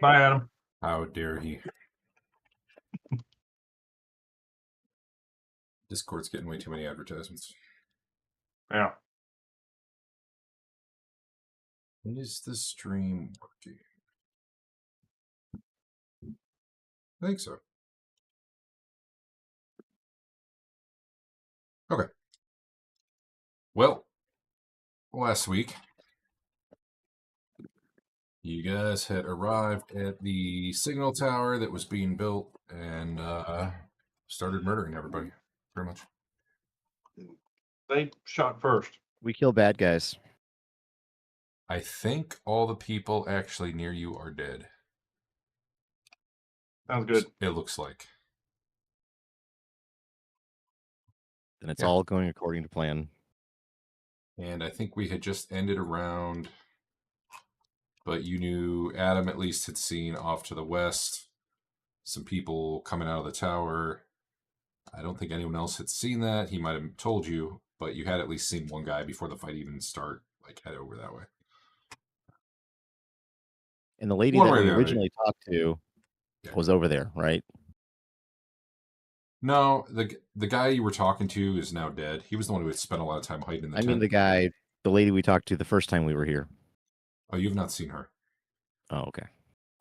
Bye, Adam. How dare he? Discord's getting way too many advertisements. Yeah. Is the stream working? I think so. Okay. Well, last week, you guys had arrived at the signal tower that was being built and started murdering everybody, pretty much. They shot first. We kill bad guys. I think all the people actually near you are dead. Sounds good. It looks like. And it's all going according to plan. And I think we had just ended a round, but you knew Adam at least had seen off to the west some people coming out of the tower. I don't think anyone else had seen that. He might have told you, but you had at least seen one guy before the fight even started, like head over that way. And the lady that we originally talked to was over there, right? No, the guy you were talking to is now dead. He was the one who had spent a lot of time hiding in the tent. I mean the lady we talked to the first time we were here. Oh, you've not seen her. Oh, okay.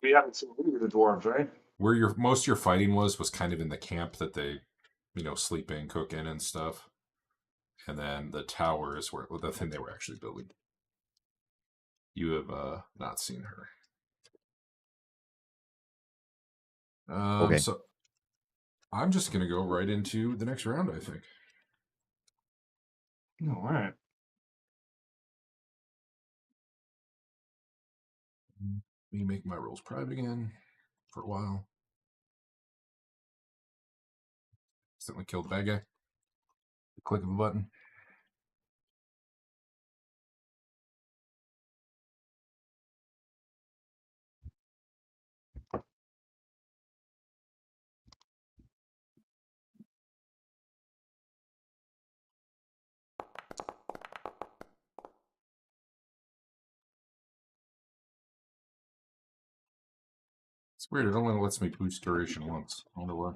We haven't seen any of the dwarves, right? Where most of your fighting was kind of in the camp that they, sleep in, cook in, and stuff. And then the tower is where the thing they were actually building. You have not seen her. Okay. So I'm just going to go right into the next round, I think. All right. Let me make my rolls private again for a while. Instantly killed the bad guy. The click of a button. It's weird. It only lets me boost duration once. I wonder why.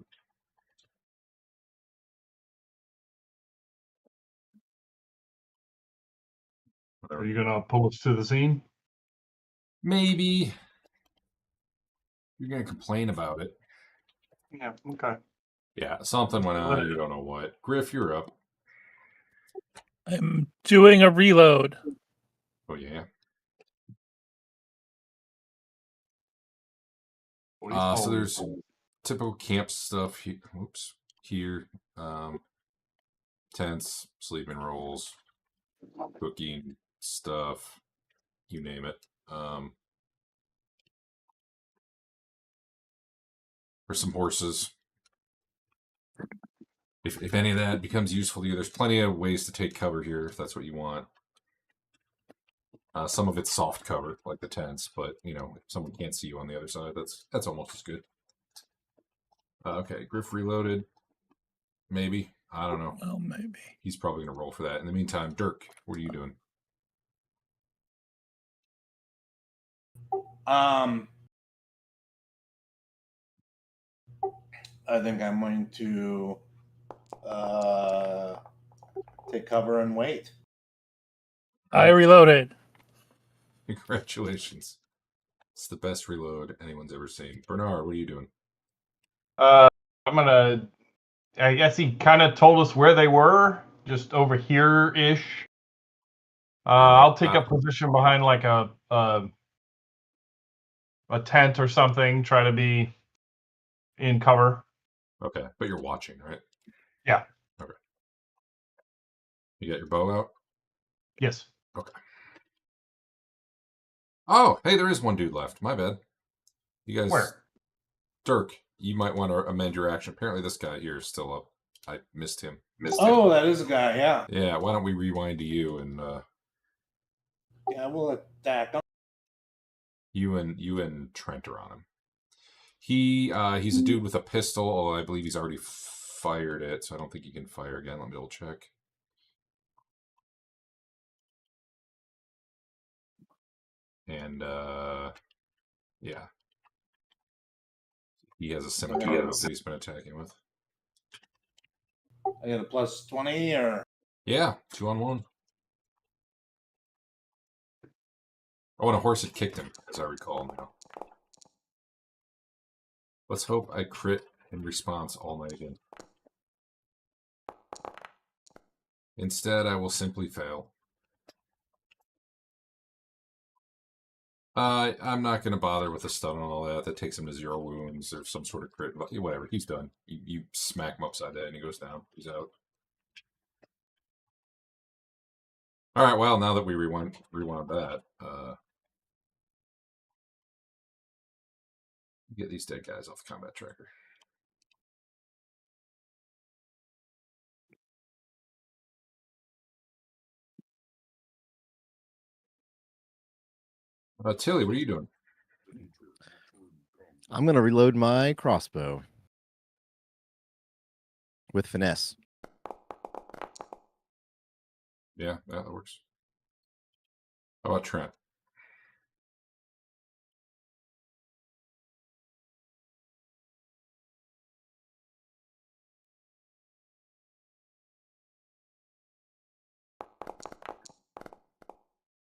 Are you gonna pull us to the scene? Maybe. You're gonna complain about it. Yeah. Okay. Yeah, something went on. You don't know what. Griff, you're up. I'm doing a reload. Oh yeah. So there's typical camp stuff here. Whoops. Here, tents, sleeping rolls, cooking stuff, you name it. For some horses. If any of that becomes useful to you, there's plenty of ways to take cover here if that's what you want. Some of it's soft cover, like the tents, but if someone can't see you on the other side, that's almost as good. Okay, Griff reloaded. Maybe. I don't know. Well, maybe. He's probably going to roll for that. In the meantime, Dirk, what are you doing? I think I'm going to take cover and wait. I reloaded. Congratulations. It's the best reload anyone's ever seen. Bernard, what are you doing? I guess he kind of told us where they were, just over here-ish. I'll take a position behind like a tent or something, try to be in cover. Okay, but you're watching, right? Yeah. Okay. You got your bow out? Yes. Okay. Oh, hey, there is one dude left. My bad. You guys... Where? Dirk, you might want to amend your action. Apparently this guy here is still up. I missed him. That is a guy, yeah. Yeah, why don't we rewind to you and... Yeah, we'll attack him. You and Trent are on him. He's a dude with a pistol, although I believe he's already fired it, so I don't think he can fire again. Let me double check. And yeah. He has a scimitar that he's been attacking with. I get a plus 20 or. Yeah, 2-on-1. Oh, and a horse had kicked him, as I recall now. Let's hope I crit in response all night again. Instead, I will simply fail. I'm not going to bother with the stun and all that. That takes him to 0 wounds or some sort of crit. Whatever, he's done. You smack him upside the head and he goes down. He's out. All right, well, now that we rewound that, get these dead guys off the combat tracker. Tilly, what are you doing? I'm going to reload my crossbow with finesse. Yeah, that works. How about Trent?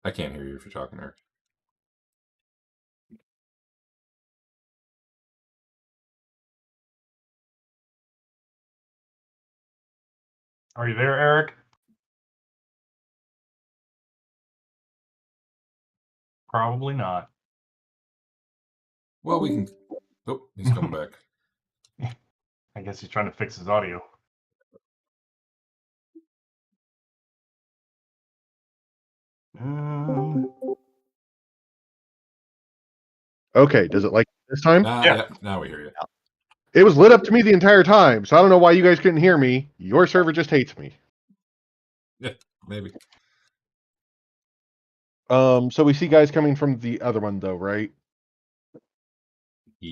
I can't hear you if you're talking, Eric. Are you there, Eric? Probably not. Well, we can... Oh, he's coming back. I guess he's trying to fix his audio. Okay, does it like this time? Yeah. Now we hear you. It was lit up to me the entire time, so I don't know why you guys couldn't hear me. Your server just hates me. Yeah, maybe. So we see guys coming from the other one though, right? Yeah,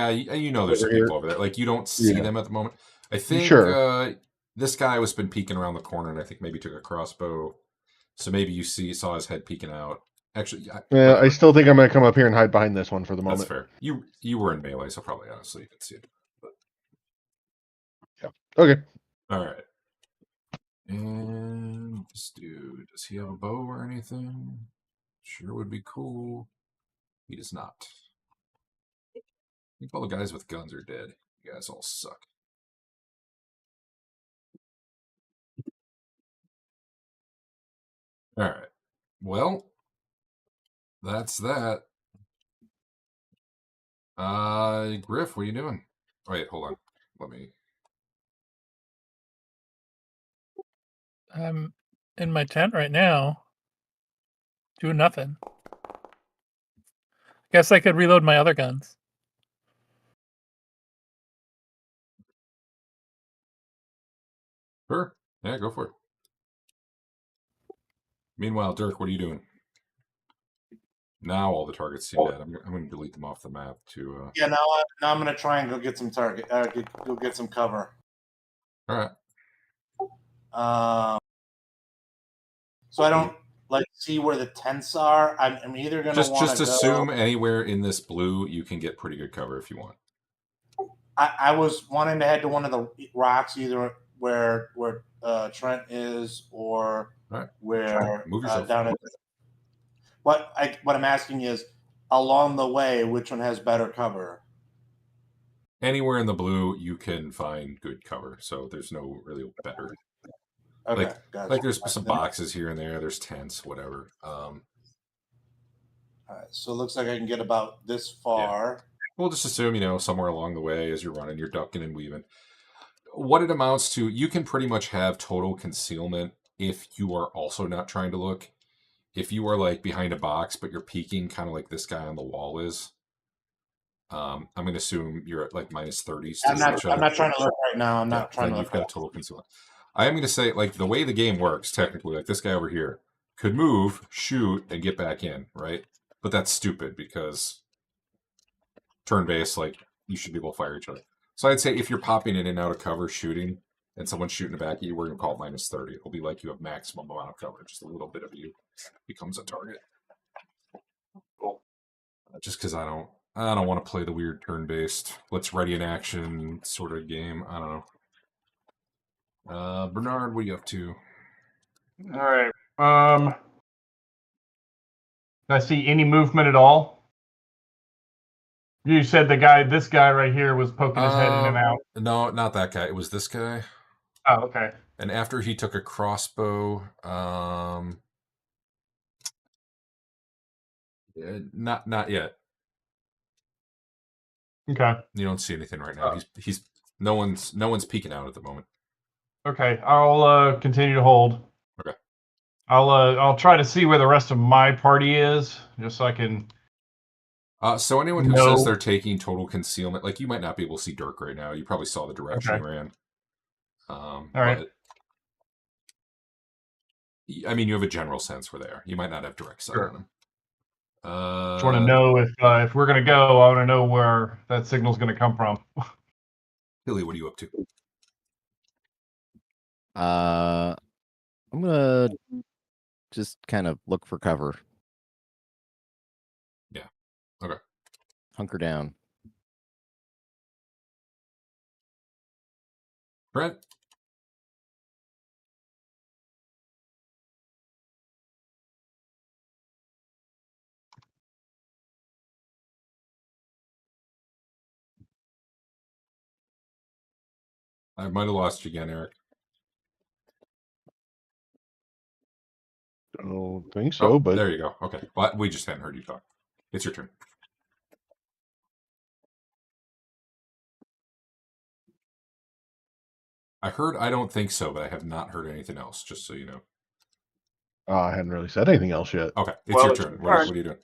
you know there's some people over there. Like, you don't see them at the moment. I think this guy was been peeking around the corner, and I think maybe took a crossbow. So maybe you saw his head peeking out. Actually, yeah, I still think I'm going to come up here and hide behind this one for the moment. That's fair. You were in melee, so probably honestly you could see it. But... Yeah. Okay. All right. And this dude, does he have a bow or anything? Sure would be cool. He does not. I think all the guys with guns are dead. You guys all suck. All right. Well, that's that. Griff, what are you doing? Wait, hold on. Let me... I'm in my tent right now, doing nothing. Guess I could reload my other guns. Sure. Yeah, go for it. Meanwhile, Dirk, what are you doing? Now all the targets seem dead. I'm going to delete them off the map to... Yeah, now I'm going to try and go get some target. Go get some cover. All right. So I don't see where the tents are. I'm either going to just assume anywhere in this blue you can get pretty good cover if you want. I was wanting to head to one of the rocks, either where Trent is or where move yourself down at. What I'm asking is, along the way, which one has better cover? Anywhere in the blue you can find good cover, so there's no really better. Okay, like there's some boxes here and there. There's tents, whatever. All right, so it looks like I can get about this far. Yeah. We'll just assume, somewhere along the way as you're running, you're ducking and weaving. What it amounts to, you can pretty much have total concealment if you are also not trying to look. If you are like behind a box, but you're peeking kind of like this guy on the wall is, I'm going to assume you're at like -30s. I'm not trying to look right now. I'm not trying to look. You've got total concealment. I am going to say, like, the way the game works, technically, like this guy over here could move, shoot, and get back in, right? But that's stupid because turn-based, like, you should be able to fire each other. So I'd say if you're popping in and out of cover shooting and someone's shooting back at you, we're going to call it -30. It'll be like you have maximum amount of cover. Just a little bit of you becomes a target. Just because I don't I don't want to play the weird turn-based. Let's ready in action sort of game. I don't know. Bernard, what are you up to? All right. Do I see any movement at all? You said this guy right here was poking his head in and out. No, not that guy. It was this guy. Oh, okay. And after he took a crossbow, not yet. Okay. You don't see anything right now. He's no one's peeking out at the moment. Okay, I'll continue to hold. Okay. I'll try to see where the rest of my party is, just so I can. So anyone who says they're taking total concealment, like you might not be able to see Dirk right now. You probably saw the direction he ran. All right. But, I mean, you have a general sense where they are. You might not have direct sight on them. Just want to know if we're gonna go. I want to know where that signal's gonna come from. Billy, what are you up to? I'm gonna just kind of look for cover. Yeah. Okay. Hunker down. Brent? I might have lost you again, Eric. I don't think so, but there you go. Okay. Well, we just hadn't heard you talk. It's your turn. I heard I don't think so, but I have not heard anything else, just so you know. I hadn't really said anything else yet. Okay. It's your turn. What are you doing?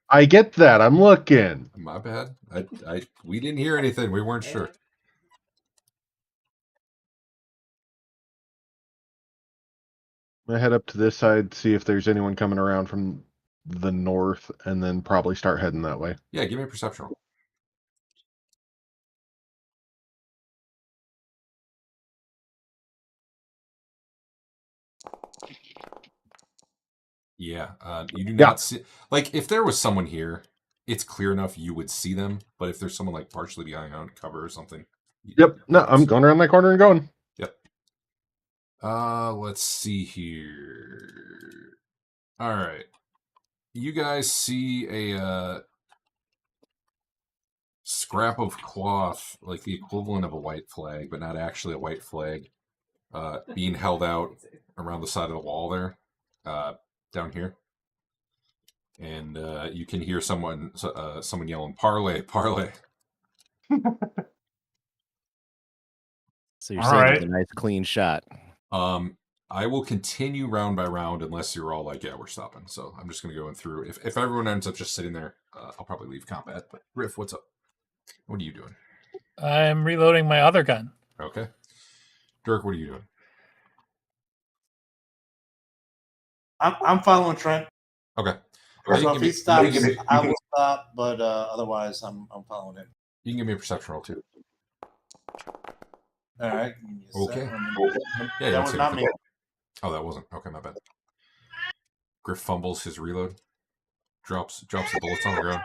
I get that. I'm looking. My bad. We didn't hear anything. We weren't sure. I'm going to head up to this side, see if there's anyone coming around from the north, and then probably start heading that way. Yeah, give me a perception roll. Yeah, you do not see... Like, if there was someone here, it's clear enough you would see them, but if there's someone, like, partially behind cover or something... Yep, no, I'm going around that corner and going. Yep. Let's see here. All right. You guys see a scrap of cloth, like the equivalent of a white flag, but not actually a white flag, being held out around the side of the wall there, down here. And you can hear someone yelling, "Parlay, parlay." So you're saying it's a nice clean shot. I will continue round by round unless you're all like, yeah, we're stopping. So I'm just going to go in through. If everyone ends up just sitting there, I'll probably leave combat. But Riff, what's up? What are you doing? I'm reloading my other gun. Okay. Dirk, what are you doing? I'm following Trent. Okay. So if he stops, I will stop. But otherwise, I'm following him. You can give me a perception roll too. All right. Okay. Yeah, that was not me. Oh, that wasn't. Okay, my bad. Griff fumbles his reload. Drops the bullets on the ground.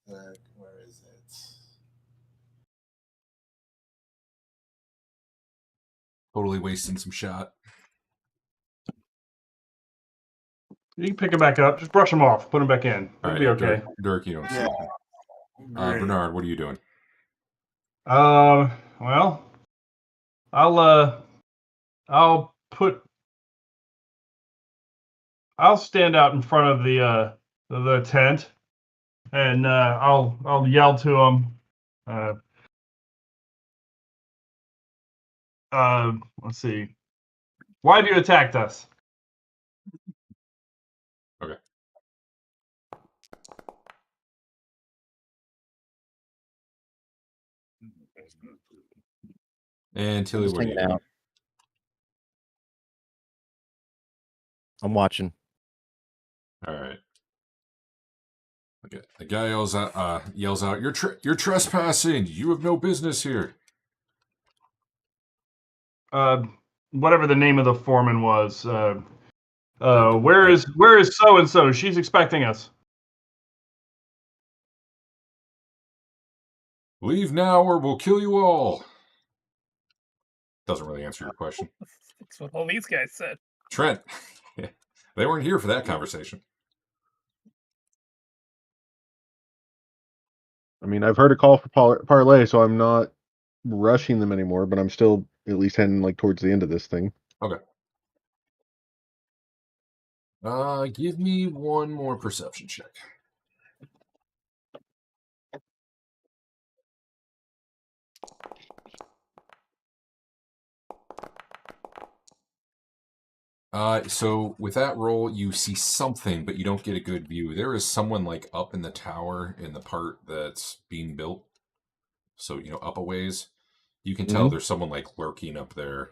Where is it? Totally wasting some shot. You can pick him back up. Just brush him off. Put him back in. It'll be okay. Dirk, you don't see anything. Bernard, what are you doing? Well, I'll stand out in front of the tent, and I'll yell to him. Let's see. Why have you attacked us? Okay. And Tilly, what are you doing? I'm watching. All right. Okay. The guy yells out, "You're trespassing! You have no business here." Whatever the name of the foreman was. Where is so and so? She's expecting us. Leave now or we'll kill you all. Doesn't really answer your question. That's what all these guys said. Trent, they weren't here for that conversation. I mean, I've heard a call for parlay, so I'm not rushing them anymore, but I'm still at least heading like towards the end of this thing. Okay. Give me one more perception check. So with that roll, you see something, but you don't get a good view. There is someone like up in the tower in the part that's being built. So, up a ways. You can tell there's someone like lurking up there.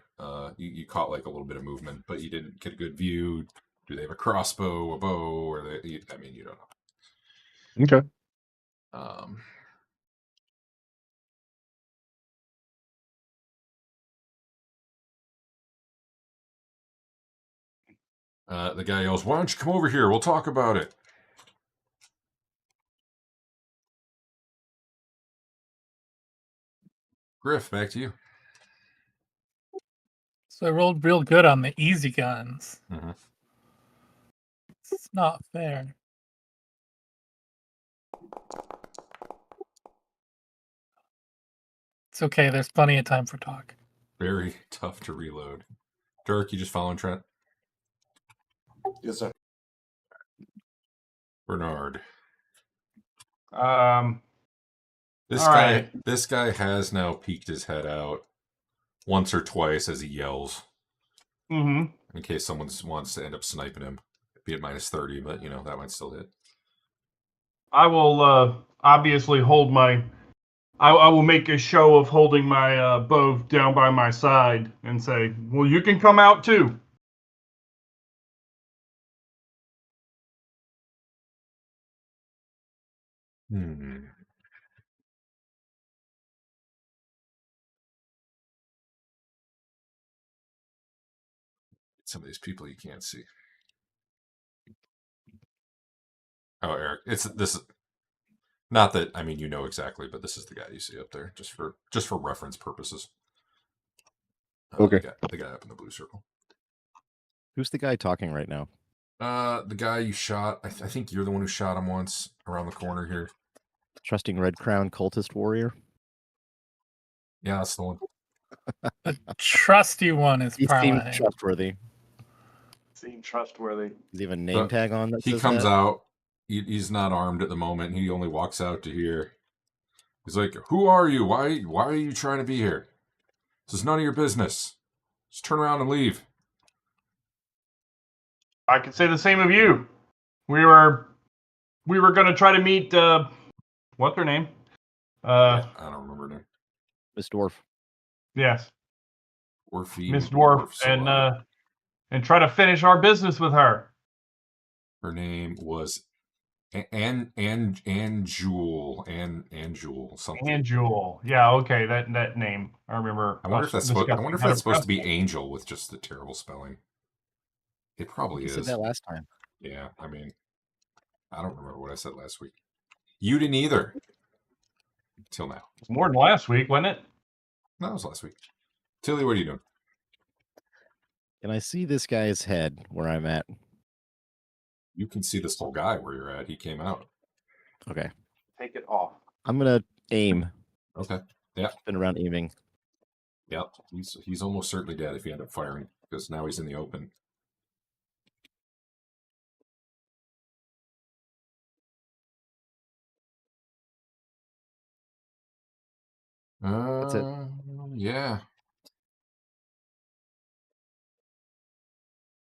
You caught like a little bit of movement, but you didn't get a good view. Do they have a crossbow, a bow, or you don't know. Okay. The guy yells, "Why don't you come over here? We'll talk about it." Griff, back to you. So I rolled real good on the easy guns. Mm-hmm. It's not fair. It's okay. There's plenty of time for talk. Very tough to reload. Dirk, you just following Trent? Yes, sir. Bernard. This guy has now peeked his head out once or twice as he yells. Mm-hmm. In case someone wants to end up sniping him. Be at -30, but that might still hit. I will obviously hold my. I will make a show of holding my bow down by my side and say, "Well, you can come out too." Some of these people you can't see. Oh, Eric, this is not that exactly, but this is the guy you see up there, just for reference purposes. Okay. The guy up in the blue circle. Who's the guy talking right now? The guy you shot. I think you're the one who shot him once around the corner here. Trusting Red Crown cultist warrior? Yeah, that's the one. The trusty one is He seems parlay. trustworthy. Seem trustworthy. Does he have a name tag on that? He comes out. He's not armed at the moment. He only walks out to here. He's like, "Who are you? Why are you trying to be here? This is none of your business. Just turn around and leave." I could say the same of you. We were going to try to meet what's her name? I don't remember her name. Miss Dwarf. Yes. Miss Dwarf, and try to finish our business with her. Her name was Anjul something. Anjul. Yeah, okay, that name. I remember. I wonder if that's supposed to be Angel with just the terrible spelling. It probably is. You said that last time. Yeah, I don't remember what I said last week. You didn't either. Till now. It's more than last week, wasn't it? No, it was last week. Tilly, what are you doing? Can I see this guy's head where I'm at? You can see this whole guy where you're at. He came out. Okay. Take it off. I'm gonna aim. Okay. Yeah. Been around aiming. Yep. He's almost certainly dead if you end up firing, because now he's in the open. That's it. Yeah.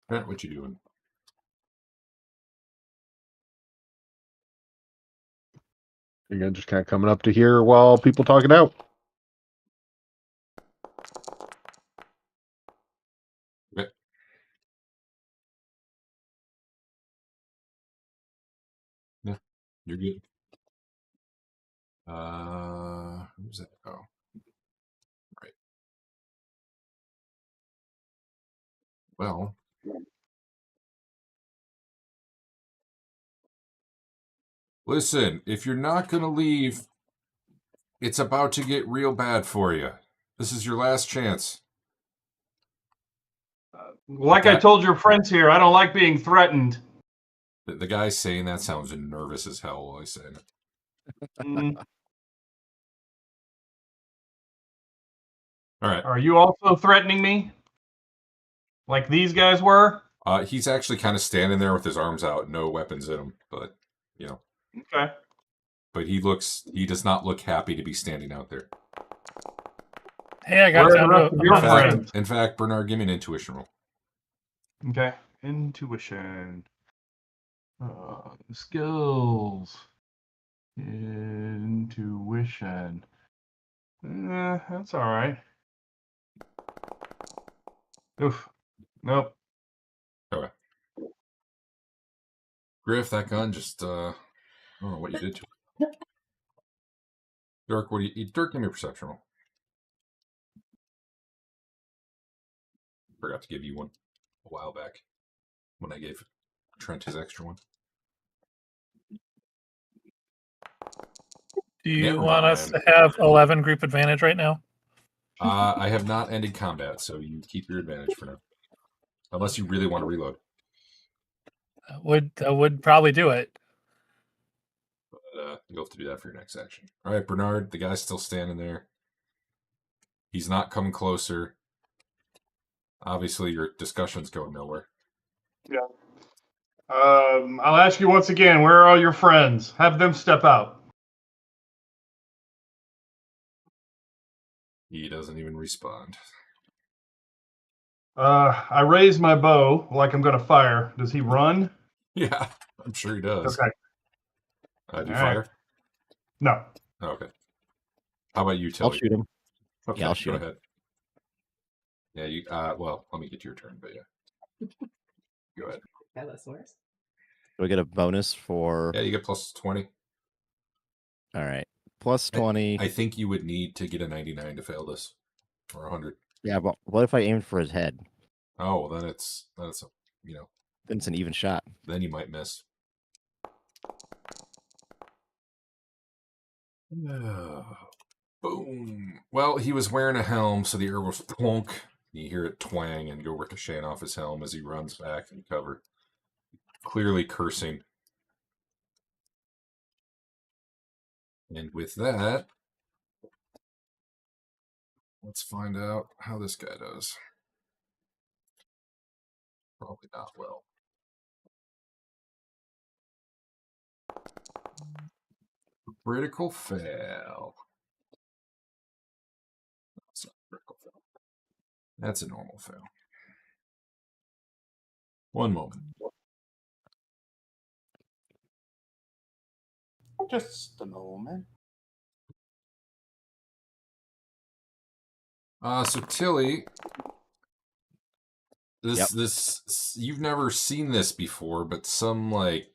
Trent, what you doing? Again, just kind of coming up to here while people talk it out. Okay. Yeah, you're good. Who's that? Oh, right. Well, listen, if you're not going to leave, It's about to get real bad for you. This is your last chance. Like I told your friends here, I don't like being threatened. The guy saying that sounds nervous as hell while he's saying it. All right. Are you also threatening me? Like these guys were? He's actually kind of standing there with his arms out, no weapons in him, but, you know. Okay. But he does not look happy to be standing out there. Hey, I got Where are down the to rest of a your minus friends? In fact, Bernard, give me an intuition roll. Okay. Intuition. Skills. Intuition. That's all right. Oof. Nope. Okay. Griff, that gun just, I don't know what you did to it. Dirk, Dirk, give me a perception roll. Forgot to give you one a while back when I gave Trent his extra one. Do you Never want us mind. to have 11 group advantage right now? I have not ended combat, so you keep your advantage for now. Unless you really want to reload. That would probably do it. But you'll have to do that for your next action. All right, Bernard, the guy's still standing there. He's not coming closer. Obviously, your discussion's going nowhere. Yeah. I'll ask you once again, where are all your friends? Have them step out. He doesn't even respond. I raise my bow like I'm going to fire. Does he run? Yeah, I'm sure he does. Okay. Do you All fire? right. No. Oh, okay. How about you, I'll Tilly? shoot him. Okay, Yeah, I'll shoot go him. ahead. Yeah, you. Well, let me get to your turn, but yeah. Go ahead. Yeah, that's worse. Do I get a bonus for? Yeah, you get plus 20. All right, plus 20. I think you would need to get a 99 to fail this, or 100. Yeah, but what if I aimed for his head? Oh, well, then it's you know. Then it's an even shot. Then you might miss. Boom. Well, he was wearing a helm, so the arrow was plonk. You hear it twang and go ricocheting off his helm as he runs back in cover, clearly cursing. And with that, let's find out how this guy does. Probably not well. Critical fail. That's not a critical fail. That's a normal fail. One moment. Just a moment. So Tilly, this you've never seen this before, but some like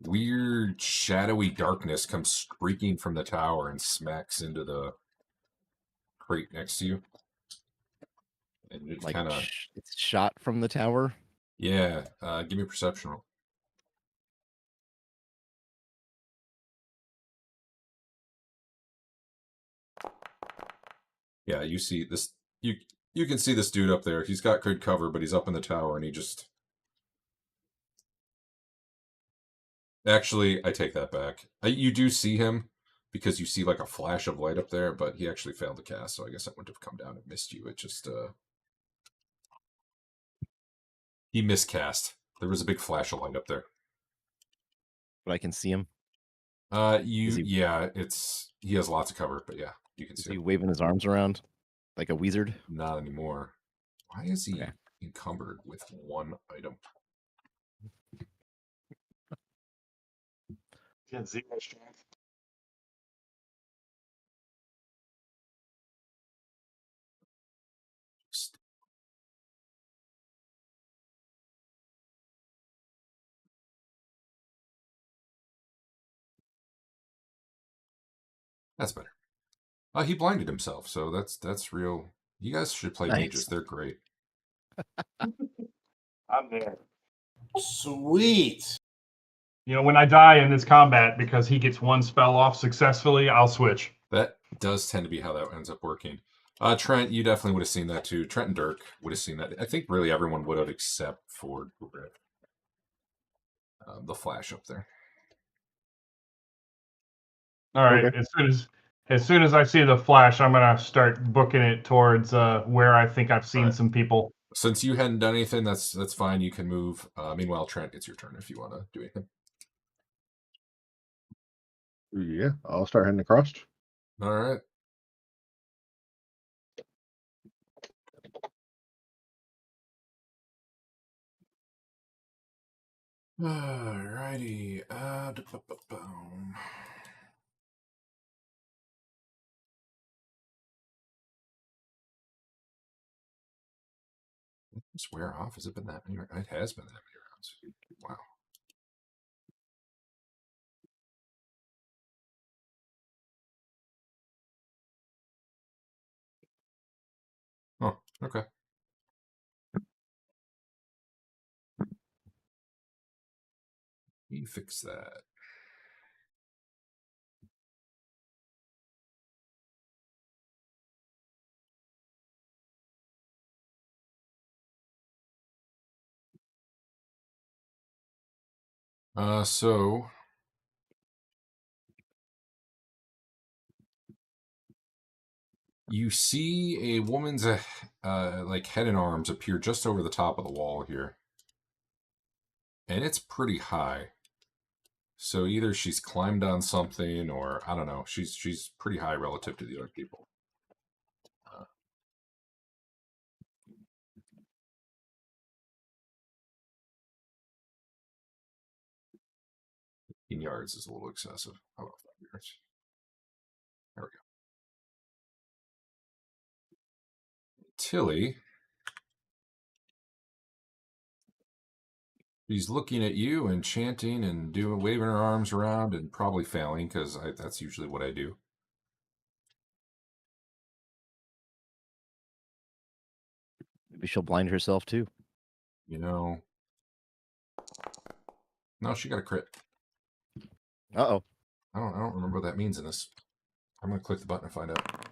weird shadowy darkness comes streaking from the tower and smacks into the crate next to you. And it Like kind of it's shot from the tower. yeah. Give me a perception roll. Yeah, you see this. You can see this dude up there. He's got good cover, but he's up in the tower, and he just. Actually, I take that back. You do see him because you see like a flash of light up there, but he actually failed to cast, so I guess it wouldn't have come down and missed you. It just he miscast. There was a big flash of light up there. But I can see him. Yeah, he has lots of cover, but yeah, you can Is see he him. waving his arms around like a wizard? Not anymore. Why is he Okay. encumbered with one item? Yeah, 0 strength. That's better. He blinded himself, so that's real. You guys should play Nice. mages. They're great. I'm there. Sweet. You know, when I die in this combat because he gets one spell off successfully, I'll switch. That does tend to be how that ends up working. Trent, you definitely would have seen that too. Trent and Dirk would have seen that. I think really everyone would have except for the flash up there. All right. Okay. As soon as I see the flash, I'm gonna start booking it towards where I think I've seen Right. some people. Since you hadn't done anything, that's fine. You can move. Meanwhile, Trent, it's your turn if you want to do anything. Yeah, I'll start heading across. All right. Alrighty. Just wear off. Has it been that many? It has been that many rounds. Wow. Oh, okay. You fix that. So you see a woman's like head and arms appear just over the top of the wall here, and it's pretty high. So either she's climbed on something, or I don't know. She's pretty high relative to the other people. 15 yards is a little excessive. How about 5 yards? There we go. Tilly, she's looking at you and chanting and waving her arms around and probably failing because that's usually what I do. Maybe she'll blind herself too. You know. No, she got a crit. Uh-oh. I don't remember what that means in this. I'm gonna click the button and find out.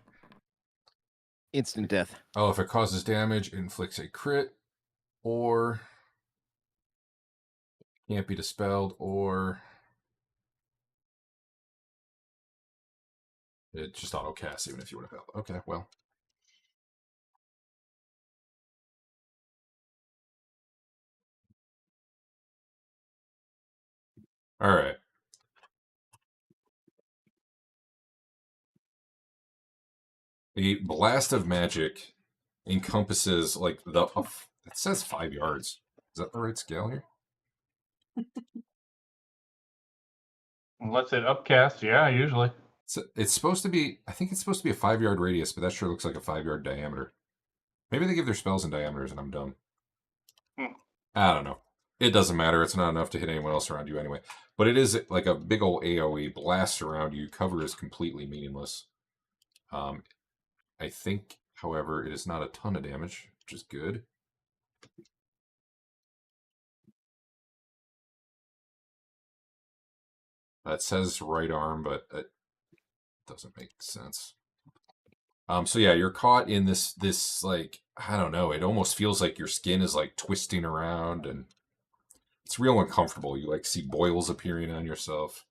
Instant death. Oh, if it causes damage, it inflicts a crit, or can't be dispelled, or it just auto casts even if you would have failed. Okay, well. All right. The blast of magic encompasses like it says 5 yards. Is that the right scale here? Unless it upcasts, yeah, usually. It's supposed to be. I think it's supposed to be a 5 yard radius, but that sure looks like a 5 yard diameter. Maybe they give their spells in diameters, and I'm dumb. I don't know. It doesn't matter. It's not enough to hit anyone else around you anyway. But it is like a big old AOE blast around you. Cover is completely meaningless. I think, however, it is not a ton of damage, which is good. It says right arm, but it doesn't make sense. So yeah, you're caught in this like, I don't know, it almost feels like your skin is like twisting around and it's real uncomfortable. You like see boils appearing on yourself.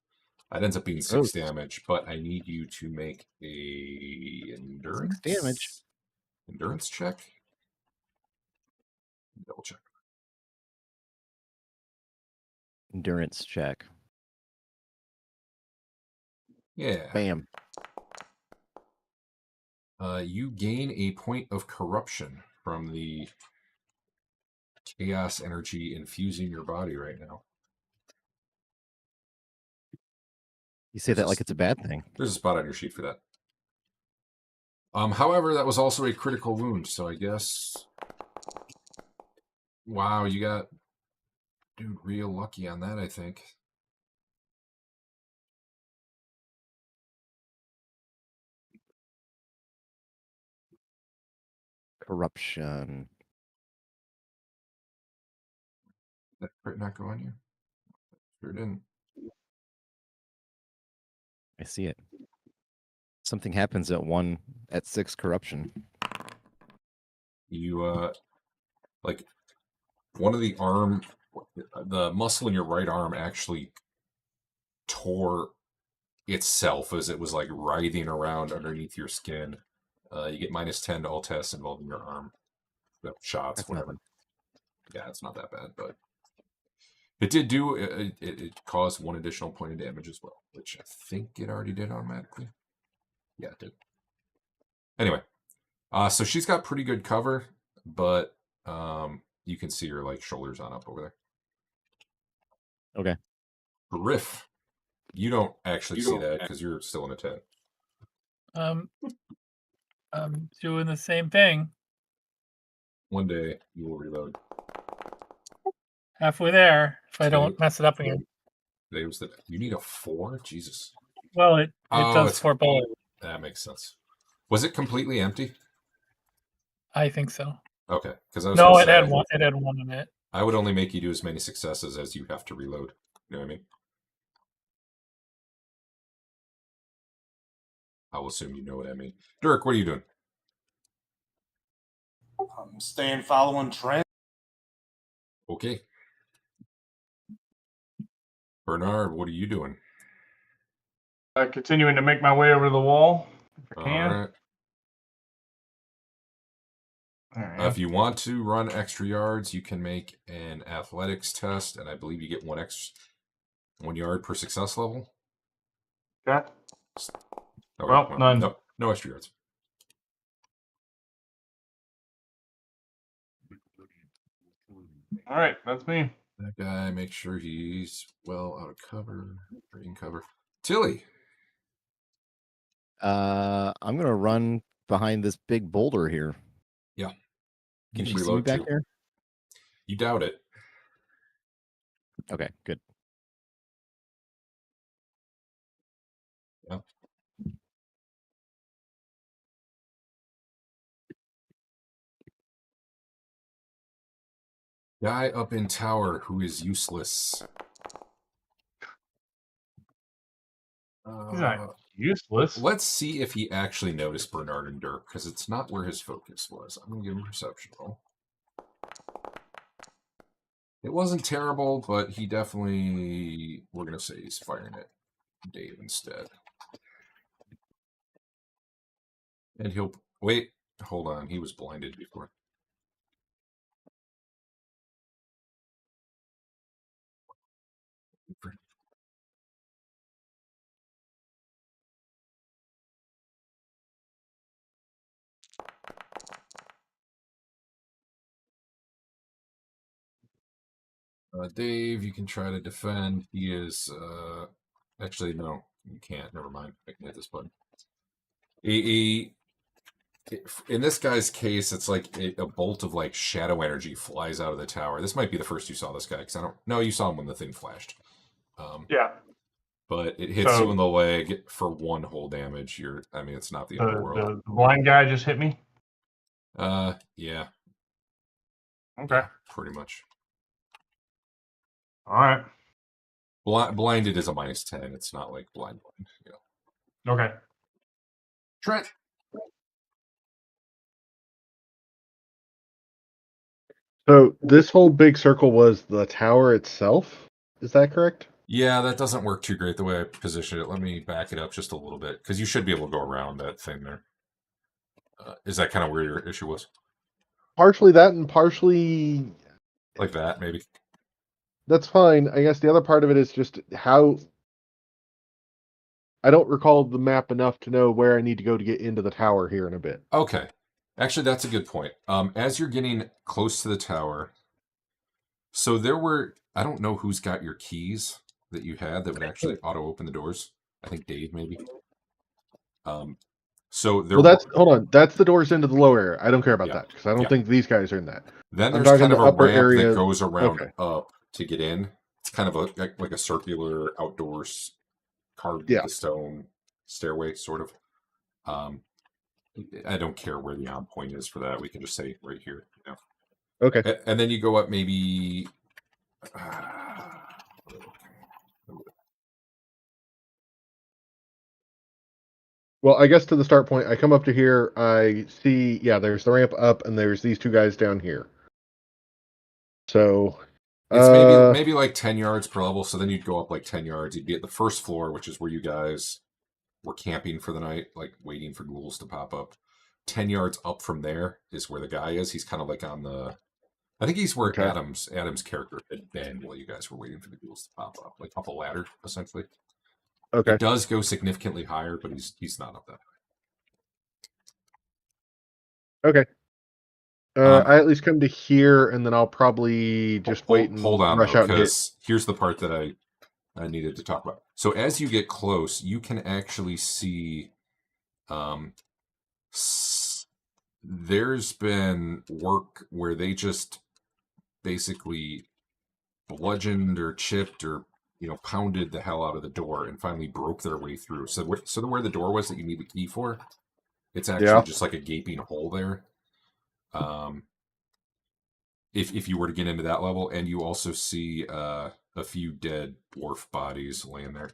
That ends up being 6 damage, but I need you to make a endurance check. Double check. Endurance check. Yeah. Bam. You gain a point of corruption from the chaos energy infusing your body right now. You say that like it's a bad thing. There's a spot on your sheet for that. However, that was also a critical wound, so I guess. Wow, you got dude real lucky on that, I think. Corruption. That crit not go on you? Sure didn't. I see it. Something happens at 6 corruption. You like one of the muscle in your right arm actually tore itself as it was like writhing around underneath your skin. You get -10 to all tests involving your arm. Shots, That's whatever. nothing. Yeah, it's not that bad, but it did do it caused 1 additional point of damage as well, which I think it already did automatically. Yeah, it did. Anyway, so she's got pretty good cover, but you can see her like shoulders on up over there. Okay. Riff, you don't actually see that because you're still in a tent. I'm doing the same thing. One day you will reload. Halfway there, if I Today- don't mess it up again. Today was you need a 4? Jesus. Well, it Oh, does it's- 4 bullets. That makes sense. Was it completely empty? I think so. Okay, because I was No, gonna it say, had one. It had one in it. I would only make you do as many successes as you have to reload. You know what I mean? I'll assume you know what I mean. Dirk, what are you doing? I'm staying following Trent. Okay. Bernard, what are you doing? Continuing to make my way over the wall, if I All can. right. There I am. If you want to run extra yards, you can make an athletics test, and I believe you get 1 yard per success level. Okay. Okay, Well, none. No extra yards. All right, that's me. That guy, make sure he's well out of cover, or in cover. Tilly. I'm gonna run behind this big boulder here. Yeah. Can You she see me reload back too. there? You doubt it. Okay, good. Yeah. Guy up in tower who is useless. He's not useless. Let's see if he actually noticed Bernard and Dirk, because it's not where his focus was. I'm going to give him a perception roll. It wasn't terrible, but he definitely, we're going to say he's firing at Dave instead. And he'll, wait, hold on, he was blinded before. Dave, you can try to defend. He is, actually, no, you can't. Never mind. I can hit this button. In this guy's case, it's like a bolt of like shadow energy flies out of the tower. This might be the first you saw this guy, because I don't know. You saw him when the thing flashed. Yeah. But it hits you in the leg for 1 whole damage. I mean, it's not the end of the world. The blind guy just hit me. Yeah. Okay. Yeah, pretty much. All right. Blinded is a -10. It's not like blind. You know. Okay. Trent. So this whole big circle was the tower itself. Is that correct? Yeah, that doesn't work too great the way I positioned it. Let me back it up just a little bit, because you should be able to go around that thing there. Is that kind of where your issue was? Partially that and partially... Like that, maybe? That's fine. I guess the other part of it is just how... I don't recall the map enough to know where I need to go to get into the tower here in a bit. Okay. Actually, that's a good point. As you're getting close to the tower, so there were... I don't know who's got your keys that you had that would actually auto-open the doors. I think Dave, maybe. So there. Well, hold on. That's the doors into the lower area. I don't care about that because I don't think these guys are in that. Then I'm there's kind talking of the a upper ramp area. that goes around up to get in. It's kind of like a circular outdoors carved stone stairway, sort of. I don't care where the on point is for that. We can just say right here. You know. Okay. And then you go up maybe. Well, I guess to the start point, I come up to here. I see, there's the ramp up, and there's these two guys down here. So it's maybe like 10 yards per level. So then you'd go up like 10 yards. You'd be at the first floor, which is where you guys were camping for the night, like waiting for ghouls to pop up. 10 yards up from there is where the guy is. He's kind of like on the. I think he's where Adam's character had been while you guys were waiting for the ghouls to pop up, like up a ladder, essentially. Okay. It does go significantly higher, but he's not up that high. Okay. I at least come to here, and then I'll probably just wait and hold on, rush out and hit. because here's the part that I needed to talk about. So as you get close, you can actually see there's been work where they just basically bludgeoned or chipped or pounded the hell out of the door and finally broke their way through. So where the door was that you need the key for, it's actually just like a gaping hole there. If you were to get into that level, and you also see a few dead dwarf bodies laying there.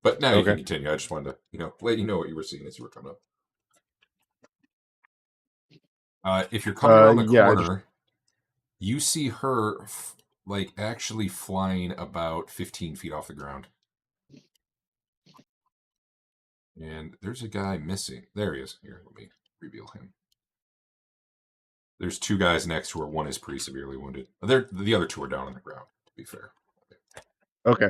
But now you can continue. I just wanted to let you know what you were seeing as you were coming up. If you're coming around the corner, you see her actually flying about 15 feet off the ground. And there's a guy missing. There he is. Here, let me reveal him. There's two guys next to her. One is pretty severely wounded. The other two are down on the ground, to be fair. Okay.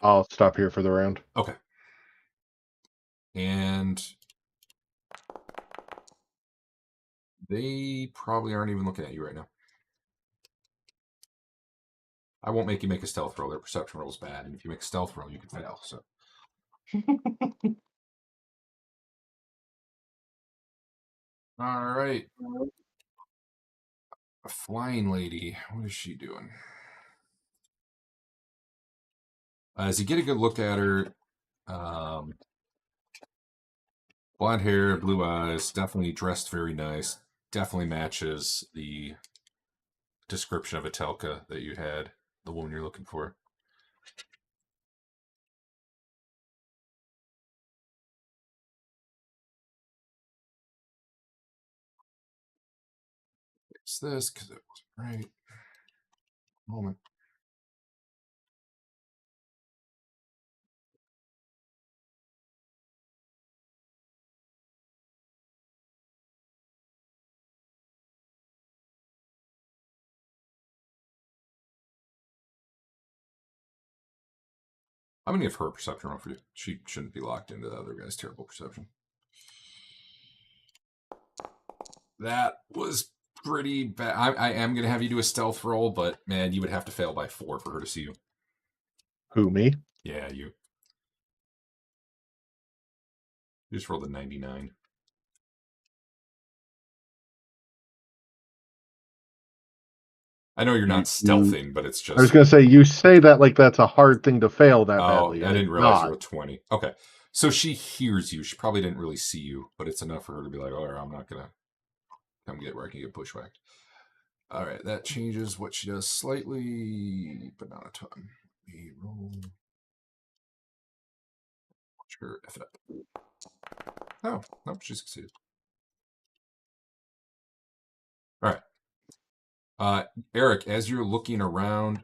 I'll stop here for the round. Okay. And they probably aren't even looking at you right now. I won't make you make a stealth roll. Their perception roll is bad, and if you make a stealth roll, you can fail. So. All right. A flying lady. What is she doing? As you get a good look at her, blonde hair, blue eyes, definitely dressed very nice. Definitely matches the description of Etelka that you had, the woman you're looking for. Fix this because it wasn't right. Moment. I'm going to give her a perception roll for you. She shouldn't be locked into the other guy's terrible perception. That was pretty bad. I am going to have you do a stealth roll, but man, you would have to fail by 4 for her to see you. Who, me? Yeah, you. You just rolled a 99. I know you're not stealthing, but it's just... I was going to say, you say that like that's a hard thing to fail that badly. I didn't realize you were 20. Okay. So she hears you. She probably didn't really see you, but it's enough for her to be like, all right, I'm not going to come get where I can get bushwhacked. All right, that changes what she does slightly, but not a ton. We roll. Watch her F it up. Oh, nope, she succeeded. All right. Eric, as you're looking around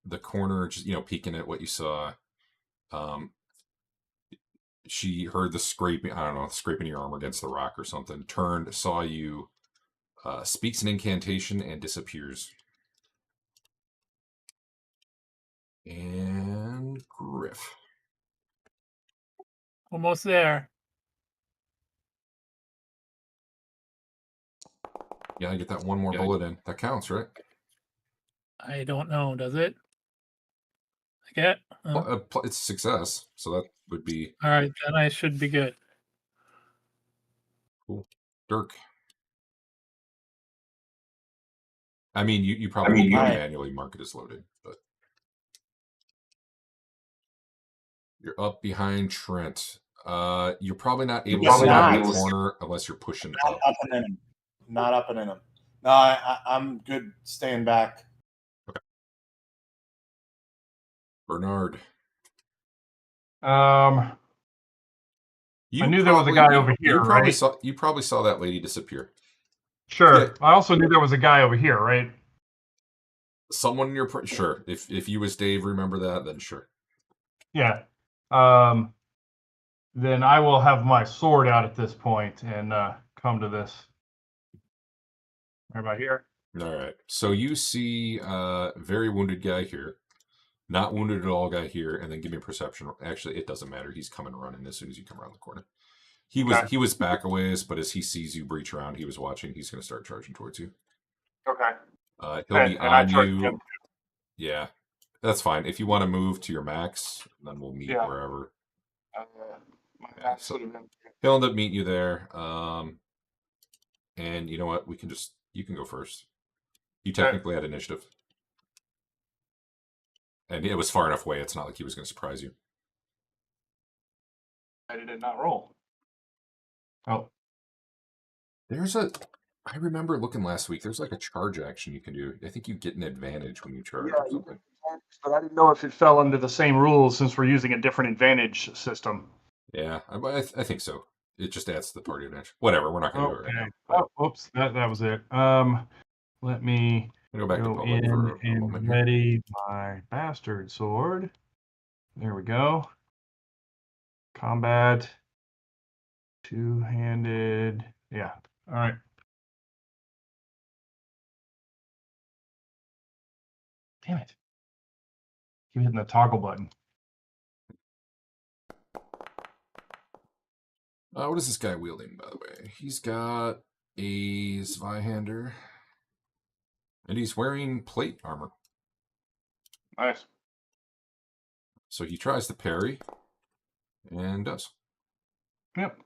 the corner, just peeking at what you saw, she heard the scraping. I don't know, scraping your arm against the rock or something. Turned, saw you, speaks an incantation, and disappears. And Griff. Almost there. Yeah, I get that one more bullet in. That counts, right? I don't know. Does it? I get. It's a success, so that would be... All right, then I should be good. Cool. Dirk. I mean, you probably need to manually mark it as loaded, but... You're up behind Trent. You're probably not able to see out of the corner unless you're pushing up. Not up and in him. No, I'm good staying back. Okay. Bernard. I You knew there was a guy over here, right? You probably saw that lady disappear. Sure. Yeah. I also knew there was a guy over here, right? Someone in your sure. If you as Dave remember that, then sure. Yeah. Then I will have my sword out at this point and come to this. Right about here. All right. So you see very wounded guy here. Not wounded at all guy here, and then give me a perception. Actually, it doesn't matter. He's coming running as soon as you come around the corner. He was back a ways, but as he sees you breach around, he was watching. He's going to start charging towards you. Okay. He'll be on you. Yeah, that's fine. If you want to move to your max, then we'll meet wherever. He'll end up meeting you there. And you know what? You can go first. You technically had initiative. And it was far enough away, it's not like he was going to surprise you. I did not roll. Oh. I remember looking last week, there's like a charge action you can do. I think you get an advantage when you charge or something. But I didn't know if it fell under the same rules since we're using a different advantage system. Yeah, I think so. It just adds to the party advantage. Whatever, we're not going to do it right now. Oh, oops, that was it. Let me go back go to in for a and moment here. ready my bastard sword. There we go. Combat. Two-handed. Yeah. All right. Damn it. Keep hitting the toggle button. What is this guy wielding, by the way? He's got a Zweihander. And he's wearing plate armor. Nice. So he tries to parry. And does. Yep.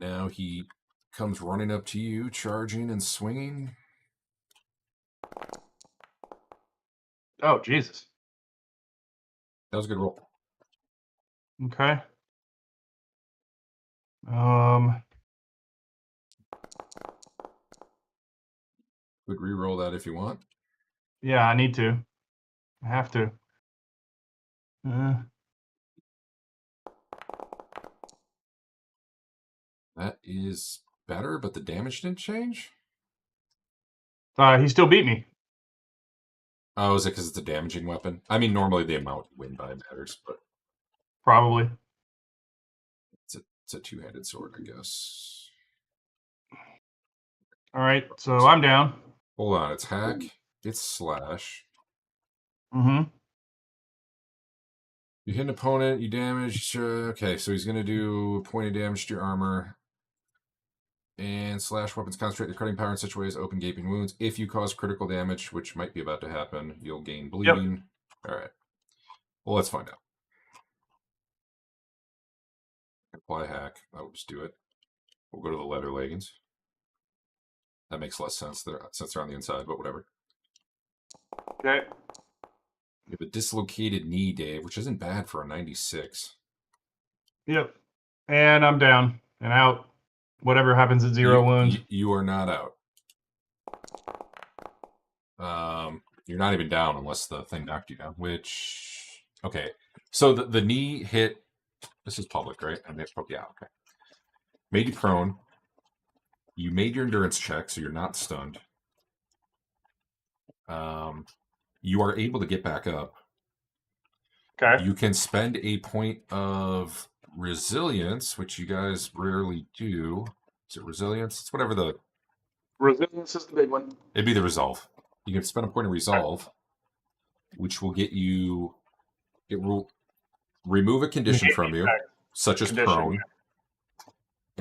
Now he comes running up to you, charging and swinging. Oh, Jesus. That was a good roll. Okay. Could re-roll that if you want. Yeah, I need to. I have to. That is better, but the damage didn't change? He still beat me. Oh, is it because it's a damaging weapon? I mean, normally the amount you win by matters, but... Probably. It's a two-handed sword, I guess. All right, so I'm down. Hold on, it's hack, it's slash. Mm-hmm. You hit an opponent, you damage. Okay, so he's going to do a point of damage to your armor. And slash weapons concentrate their cutting power in such a way as open gaping wounds. If you cause critical damage, which might be about to happen, you'll gain bleeding. Yep. All right. Well, let's find out. Apply hack. I will just do it. We'll go to the leather leggings. That makes less sense since they're on the inside, but whatever. Okay. You have a dislocated knee, Dave, which isn't bad for a 96. Yep. And I'm down and out. Whatever happens at 0 wounds. You are not out. You're not even down unless the thing knocked you down, which... Okay. So the knee hit... This is public, right? Yeah, okay. Made you prone. You made your endurance check, so you're not stunned. You are able to get back up. Okay. You can spend a point of resilience, which you guys rarely do. Is it resilience? It's whatever the... Resilience is the big one. It'd be the resolve. You can spend a point of resolve, which will get you... It will remove a condition from you, such as prone.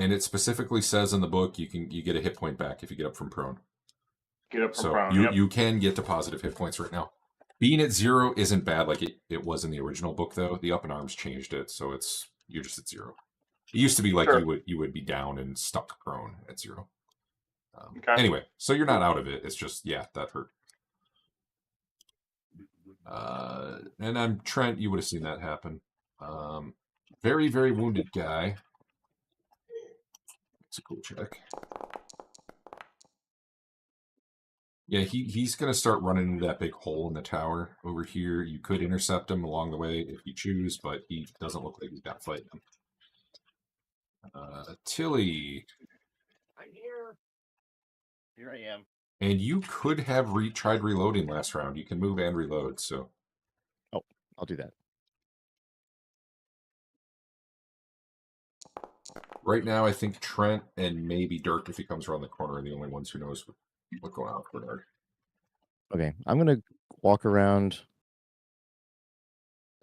And it specifically says in the book you get a hit point back if you get up from prone. Get up from so prone. You can get to positive hit points right now. Being at 0 isn't bad like it was in the original book, though. The up in arms changed it, so you're just at 0. It used to be like you would be down and stuck prone at 0. Anyway, so you're not out of it. It's just, yeah, that hurt. And I'm Trent. You would have seen that happen. Very, very wounded guy. It's a cool check. Yeah, he's going to start running into that big hole in the tower over here. You could intercept him along the way if you choose, but he doesn't look like he's got fighting him. Tilly. I'm here. Here I am. And you could have tried reloading last round. You can move and reload, so. Oh, I'll do that. Right now, I think Trent and maybe Dirk, if he comes around the corner, are the only ones who knows what's going on with Bernard. Okay, I'm gonna walk around.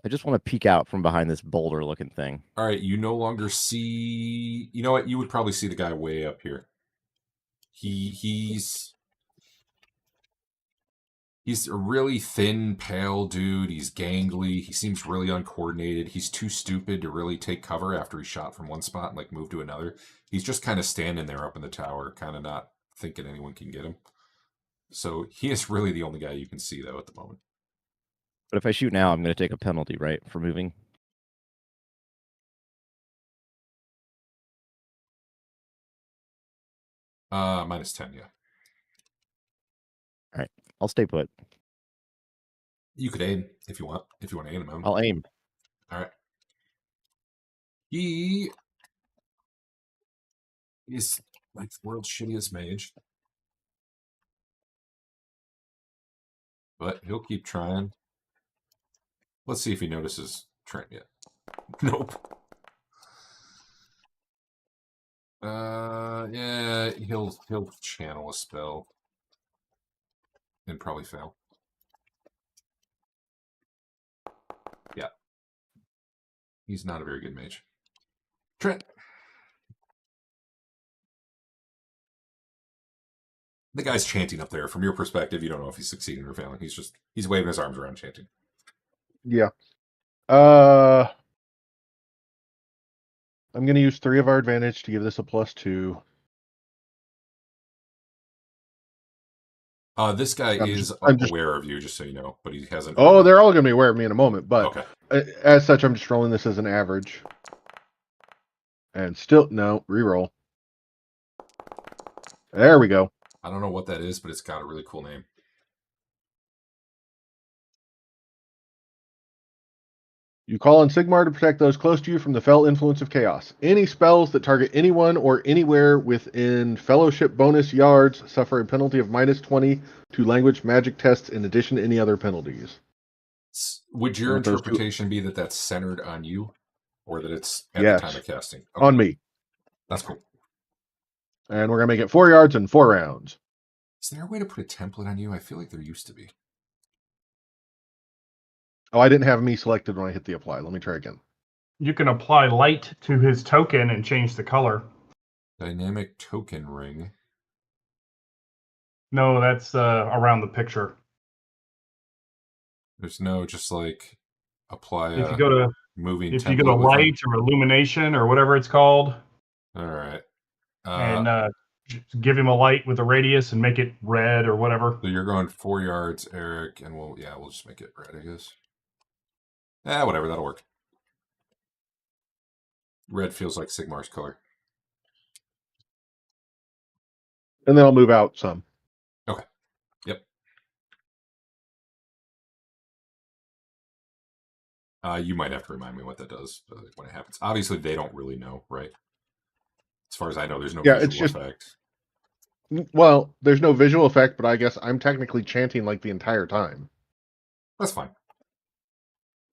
I just want to peek out from behind this boulder-looking thing. All right, you no longer see. You know what? You would probably see the guy way up here. He's a really thin, pale dude. He's gangly. He seems really uncoordinated. He's too stupid to really take cover after he's shot from one spot and like move to another. He's just kind of standing there up in the tower, kind of not thinking anyone can get him. So he is really the only guy you can see though at the moment. But if I shoot now, I'm going to take a penalty, right, for moving? -10, yeah. All right, I'll stay put. You could aim if you want. If you want to aim him. I'll aim. All right. He is like the world's shittiest mage. But he'll keep trying. Let's see if he notices Trent yet. Nope. Yeah, he'll channel a spell and probably fail. Yeah. He's not a very good mage. Trent. The guy's chanting up there. From your perspective, you don't know if he's succeeding or failing. He's waving his arms around chanting. Yeah. I'm going to use 3 of our advantage to give this a +2. This guy I'm is just aware of you, just so you know, but he hasn't. Oh, they're all going to be aware of me in a moment, but okay. As such, I'm just rolling this as an average. And still, no, reroll. There we go. I don't know what that is, but it's got a really cool name. You call on Sigmar to protect those close to you from the fell influence of chaos. Any spells that target anyone or anywhere within fellowship bonus yards suffer a penalty of -20 to language magic tests in addition to any other penalties. Would your interpretation be that that's centered on you? Or that it's at Yes. the time of casting? Okay. On me. That's cool. And we're going to make it 4 yards and 4 rounds. Is there a way to put a template on you? I feel like there used to be. Oh, I didn't have me selected when I hit the apply. Let me try again. You can apply light to his token and change the color. Dynamic token ring. No, that's around the picture. There's no just like apply If you go to moving. If you go to light or illumination or whatever it's called. All right. And just give him a light with a radius and make it red or whatever. So you're going 4 yards, Eric, and we'll just make it red, I guess. Whatever, that'll work. Red feels like Sigmar's color. And then I'll move out some. Okay. Yep. You might have to remind me what that does when it happens. Obviously, they don't really know, right? As far as I know, there's no visual effect. Well, there's no visual effect, but I guess I'm technically chanting like the entire time. That's fine.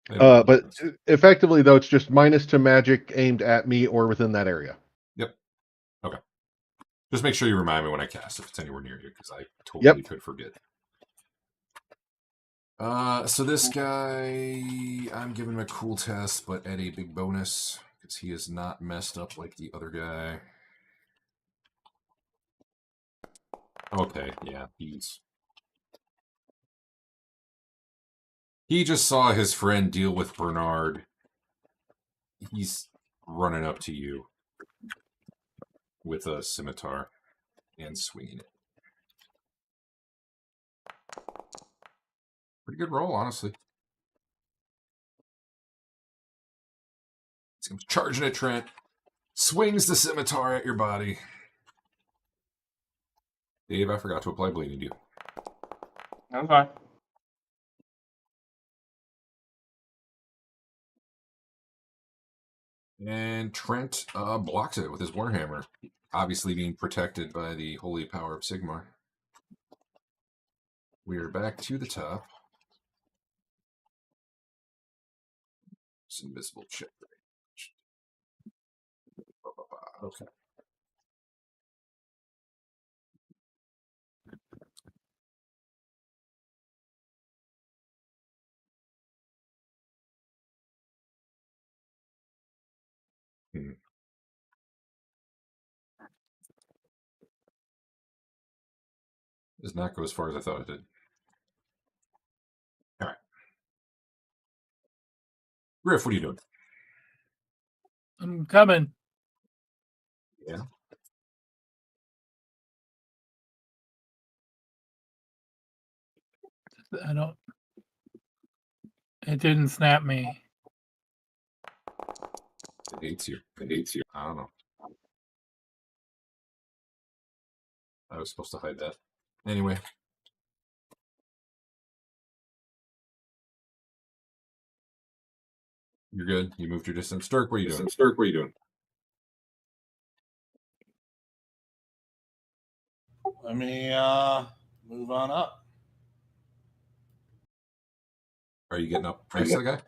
But effectively, though, it's just -2 magic aimed at me or within that area. Yep. Okay. Just make sure you remind me when I cast if it's anywhere near you, because I totally could forget. So this guy, I'm giving him a cool test, but at a big bonus, because he is not messed up like the other guy. Okay, yeah, he just saw his friend deal with Bernard. He's running up to you with a scimitar and swinging it. Pretty good roll, honestly. He's charging at Trent. Swings the scimitar at your body. Dave, I forgot to apply bleeding to you. That's fine. And Trent blocks it with his Warhammer, obviously being protected by the holy power of Sigmar. We are back to the top. It's invisible check. Okay. Does not go as far as I thought it did. All right. Griff, what are you doing? I'm coming. Yeah. I don't. It didn't snap me. It hates you. It hates you. I don't know. I was supposed to hide that. Anyway. You're good. You moved your distance. Dirk, what are you doing? Dirk, what are you doing? Let me move on up. Are you getting up next to the guy?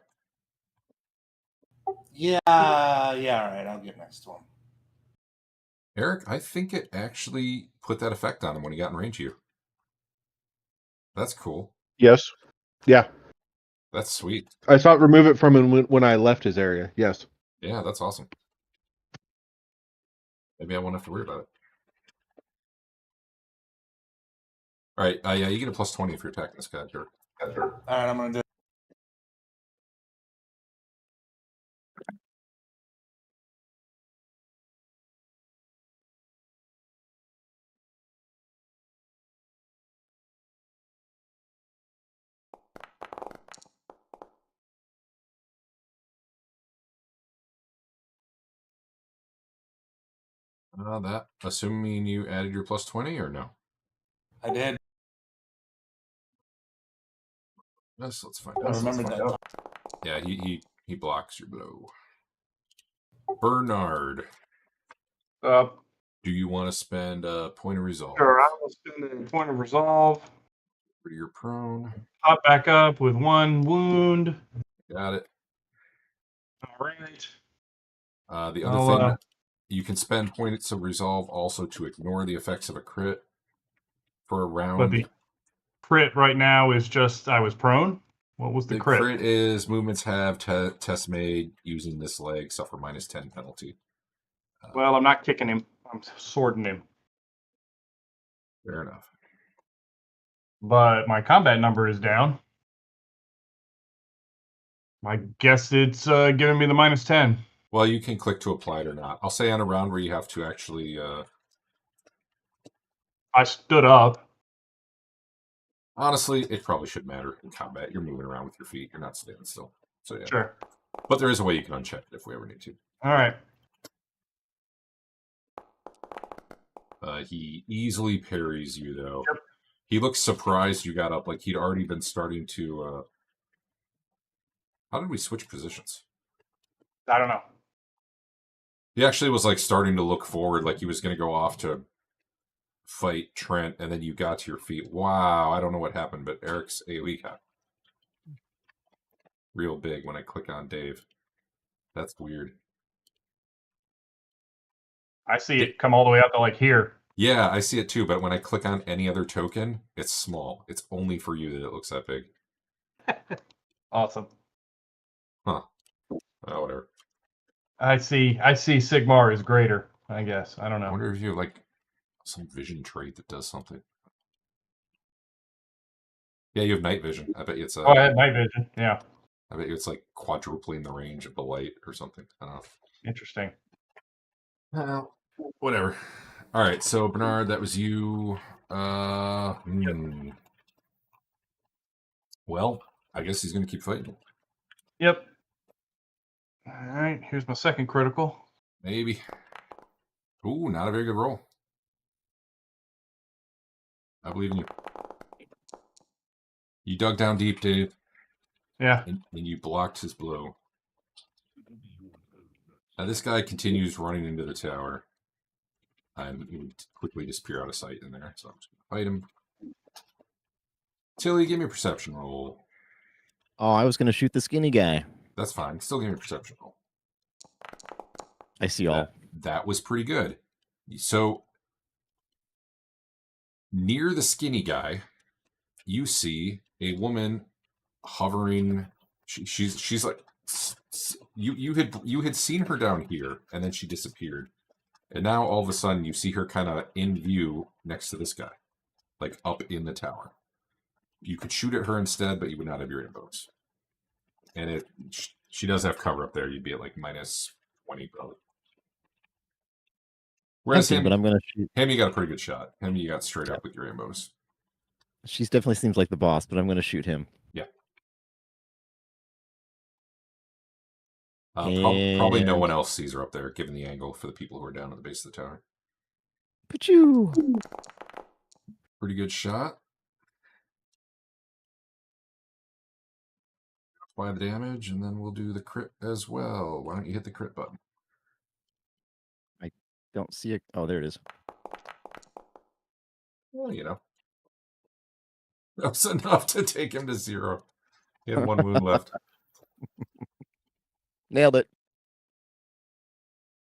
Yeah, all right. I'll get next to him. Eric, I think it actually put that effect on him when he got in range of you. That's cool. Yes. Yeah. That's sweet. I saw it remove it from him when I left his area. Yes. Yeah, that's awesome. Maybe I won't have to worry about it. All right. Yeah, you get a plus 20 if you're attacking this guy, Dirk. All right, I'm going to do That, assuming you added your plus 20 or no? I did. Yes, let's find I out. remembered that. Yeah, he blocks your blow. Bernard, do you want to spend a point of resolve? Sure, I will spend a point of resolve. For your prone. Pop back up with 1 wound. Got it. All right. The other thing, you can spend points of resolve also to ignore the effects of a crit for a round. But the crit right now is just I was prone. What was the crit? The crit is movements have test made using this leg suffer -10 penalty. Well, I'm not kicking him. I'm swording him. Fair enough. But my combat number is down. I guess it's giving me the -10. Well, you can click to apply it or not. I'll say on a round where you have to actually... I stood up. Honestly, it probably should matter in combat. You're moving around with your feet. You're not standing still. So yeah. Sure. But there is a way you can uncheck it if we ever need to. All right. He easily parries you, though. Yep. He looks surprised you got up. Like he'd already been starting to... How did we switch positions? I don't know. He actually was like starting to look forward, like he was going to go off to fight Trent, and then you got to your feet. Wow, I don't know what happened, but Eric's AoE got real big when I click on Dave. That's weird. I see it come all the way out to like here. Yeah, I see it too, but when I click on any other token, it's small. It's only for you that it looks that big. Awesome. Huh. Oh, whatever. I see Sigmar is greater, I guess. I don't I know. wonder if you have like some vision trait that does something. Yeah, you have night vision. I bet you it's I had night vision. Yeah. I bet you it's like quadrupling the range of the light or something. I don't know. Interesting. Well, whatever. All right, so Bernard, that was you. Well, I guess he's going to keep fighting. Yep. All right, here's my second critical. Maybe. Ooh, not a very good roll. I believe in you. You dug down deep, Dave. Yeah. And you blocked his blow. Now this guy continues running into the tower. I'm going to quickly disappear out of sight in there, so I'm just going to fight him. Tilly, give me a perception roll. Oh, I was going to shoot the skinny guy. That's fine. Still give me a perception roll. I see all. That was pretty good. So, near the skinny guy, you see a woman hovering. She's like, you had seen her down here, and then she disappeared, and now all of a sudden you see her kind of in view next to this guy, like up in the tower. You could shoot at her instead, but you would not have your inbows. And she does have cover up there. You'd be at like minus 20 probably. Whereas him, but I'm going to shoot. Him, you got a pretty good shot. Him, you got straight up with your inbows. She definitely seems like the boss, but I'm going to shoot him. Yeah. Probably no one else sees her up there, given the angle for the people who are down at the base of the tower. Pachoo! Pretty good shot. Apply the damage, and then we'll do the crit as well. Why don't you hit the crit button? I don't see it. Oh, there it is. Well, you know. That's enough to take him to 0. He had 1 wound left. Nailed it.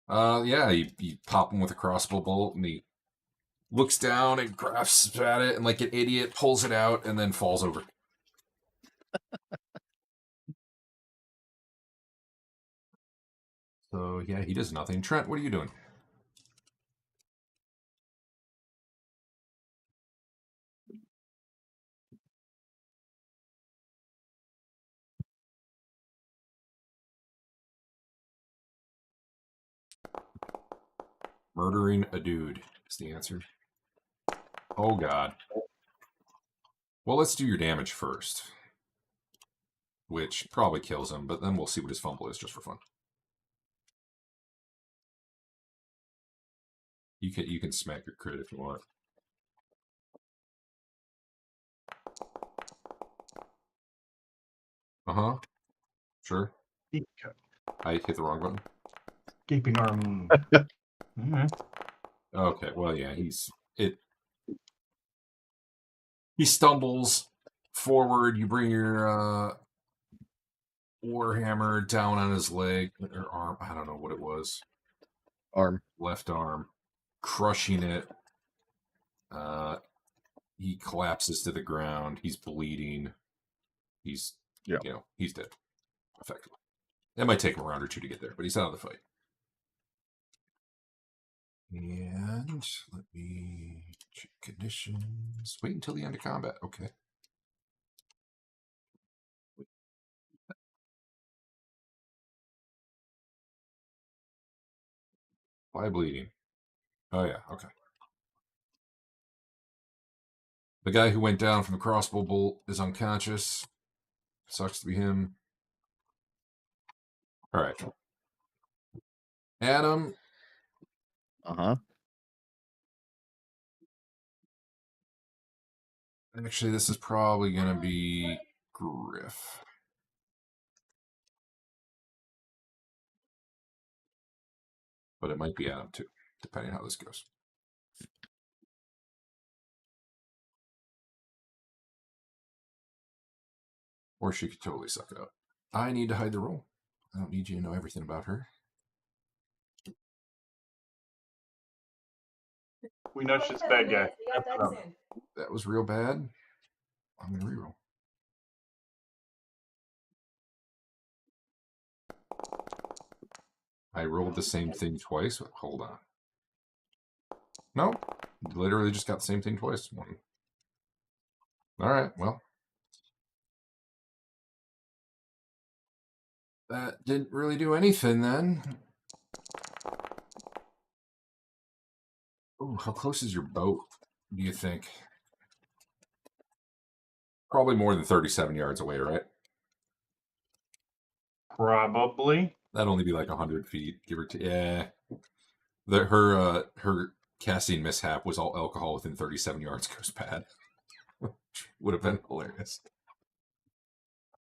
Yeah, you pop him with a crossbow bolt, and he looks down and grasps at it, and like an idiot pulls it out, and then falls over. So yeah, he does nothing. Trent, what are you doing? Murdering a dude is the answer. Oh, God. Well, let's do your damage first. Which probably kills him, but then we'll see what his fumble is just for fun. You can smack your crit if you want. Uh-huh. Sure. I hit the wrong button. Gaping arm. Okay, well, yeah, he stumbles forward. You bring your Warhammer down on his leg or arm. I don't know what it was. Arm. Left arm. Crushing it. He collapses to the ground. He's bleeding. He's he's dead. Effectively. It might take him a round or 2 to get there, but he's out of the fight. And let me check conditions. Wait until the end of combat. Okay. Why bleeding? Oh, yeah. Okay. The guy who went down from the crossbow bolt is unconscious. Sucks to be him. All right. Adam. Uh-huh. Actually, this is probably going to be Griff. But it might be Adam, too, depending on how this goes. Or she could totally suck it up. I need to hide the roll. I don't need you to know everything about her. We know she's a bad guy. That was real bad. I'm going to reroll. I rolled the same thing twice. Hold on. No, literally just got the same thing twice. All right, well. That didn't really do anything then. Oh, how close is your boat, do you think? Probably more than 37 yards away, right? Probably. That'd only be like 100 feet, give or take. Yeah. Her casting mishap was all alcohol within 37 yards goes bad. Which would have been hilarious.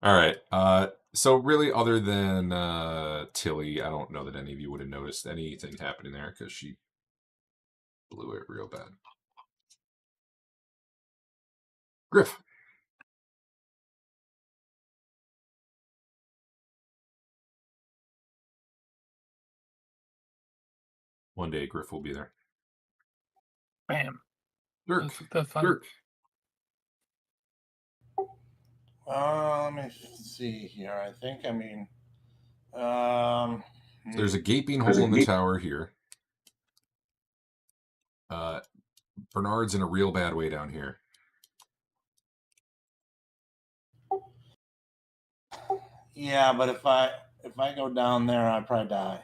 All right. So really, other than Tilly, I don't know that any of you would have noticed anything happening there because she blew it real bad. Griff. One day, Griff will be there. Bam. Dirk. That's fun. Dirk. Let me see here. I think, There's a gaping hole in the tower here. Bernard's in a real bad way down here. Yeah, but if I go down there, I probably die.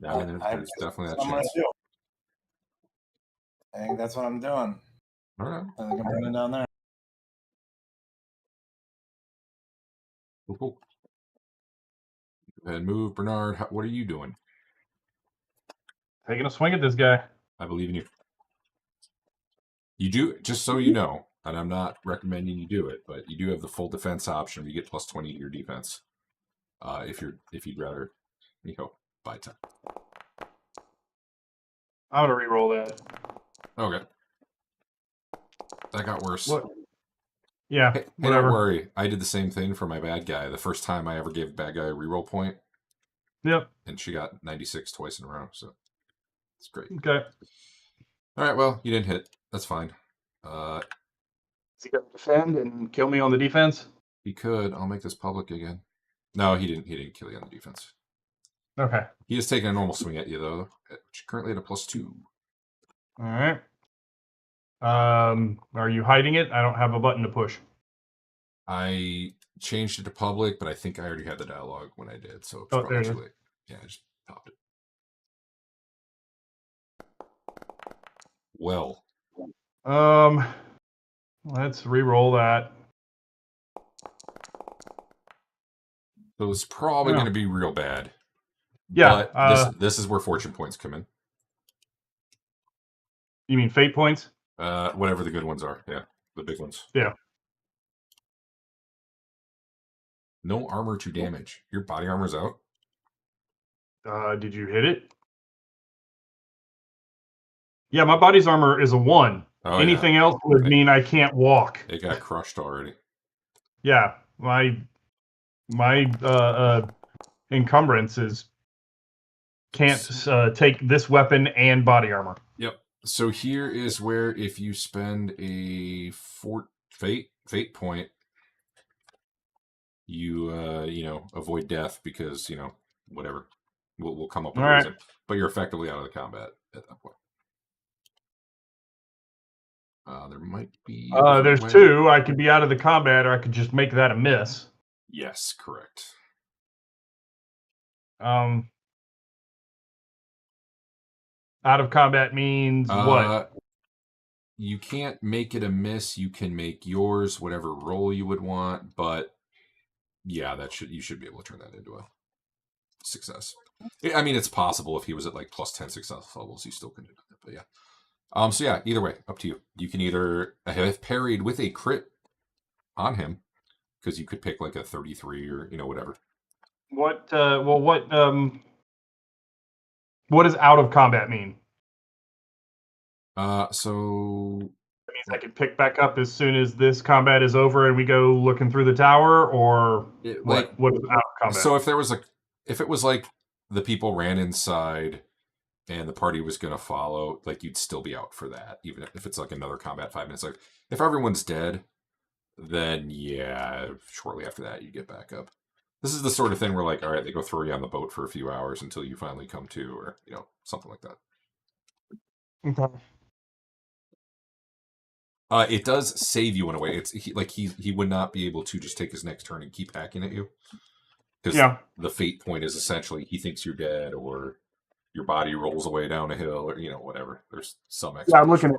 Down there's definitely that chance. I think that's what I'm doing. All right. I think I'm running down there. Cool. Go ahead and move. Bernard, what are you doing? Taking a swing at this guy. I believe in you. You do, just so you know, and I'm not recommending you do it, but you do have the full defense option. You get plus 20 to your defense. If you'd rather, buy 10. I'm gonna re-roll that. Okay. That got worse. What? Yeah. Hey, whatever. don't worry. I did the same thing for my bad guy. The first time I ever gave a bad guy a reroll point. Yep. And she got 96 twice in a row, so it's great. Okay. All right, well, you didn't hit. That's fine. Is he gonna defend and kill me on the defense? He could. I'll make this public again. No, he didn't kill you on the defense. Okay. He is taking a normal swing at you, though, which is currently at a +2. All right. Are you hiding it? I don't have a button to push. I changed it to public, but I think I already had the dialogue when I did, so it's there probably it too is. late. Yeah, I just popped it. Well. Let's re-roll that. So it's probably going to be real bad. Yeah. But this is where fortune points come in. You mean fate points? Whatever the good ones are. Yeah, the big ones. Yeah. No armor to damage. Your body armor's out. Did you hit it? Yeah, my body's armor is a 1. Oh, Anything else would mean I can't walk. It got crushed already. Yeah, my encumbrances can't take this weapon and body armor. Yep. So here is where if you spend a fate point, you avoid death because whatever we'll come up with a reason. But you're effectively out of the combat at that point. There might be. There's 2. I could be out of the combat, or I could just make that a miss. Yes, correct. Out of combat means what? You can't make it a miss. You can make yours whatever roll you would want, but yeah, you should be able to turn that into a success. I mean, it's possible if he was at like +10 success levels, you still can do that. But yeah. So yeah, either way, up to you. You can either have parried with a crit on him, because you could pick like a 33 or whatever. What does out of combat mean? So That means I can pick back up as soon as this combat is over and we go looking through the tower, or what is out of combat? So if it was like the people ran inside and the party was going to follow, like you'd still be out for that, even if it's like another combat 5 minutes. Like if everyone's dead, then yeah, shortly after that you get back up. This is the sort of thing where like, all right, they go throw you on the boat for a few hours until you finally come to, or something like that. Okay. It does save you in a way. It's he would not be able to just take his next turn and keep hacking at you, because the fate point is essentially he thinks you're dead, or your body rolls away down a hill, or whatever. There's some explanation. Yeah, I'm looking at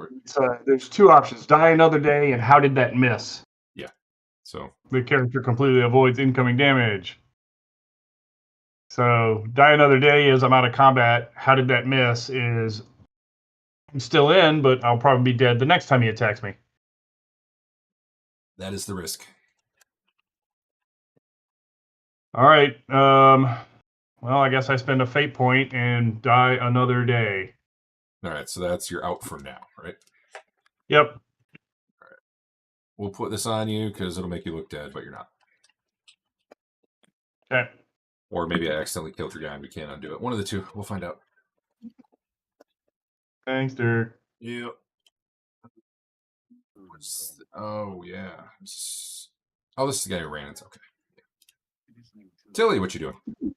it. There's 2 options: die another day, and how did that miss? Yeah. So the character completely avoids incoming damage. So die another day is I'm out of combat. How did that miss is I'm still in, but I'll probably be dead the next time he attacks me. That is the risk. All right. Well, I guess I spend a fate point and die another day. All right, so that's you're out for now, right? Yep. We'll put this on you because it'll make you look dead, but you're not. Okay. Or maybe I accidentally killed your guy and we can't undo it. One of the two. We'll find out. Thanks, Dirk. Yep. Oh, yeah. Oh, this is the guy who ran it. Okay. Tilly, what you doing?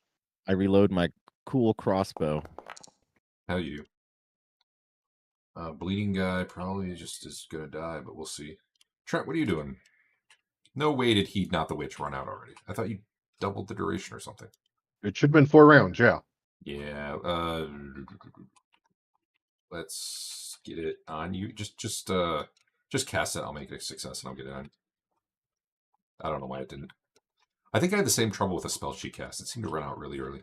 I reload my cool crossbow. How you? Bleeding guy probably just is gonna die, but we'll see. Trent, what are you doing? No way did he, not the witch, run out already. I thought you doubled the duration or something. It should have been 4 rounds, yeah. Yeah. Let's get it on you. Just cast it. I'll make it a success and I'll get it on. I don't know why it didn't. I think I had the same trouble with a spell sheet cast. It seemed to run out really early.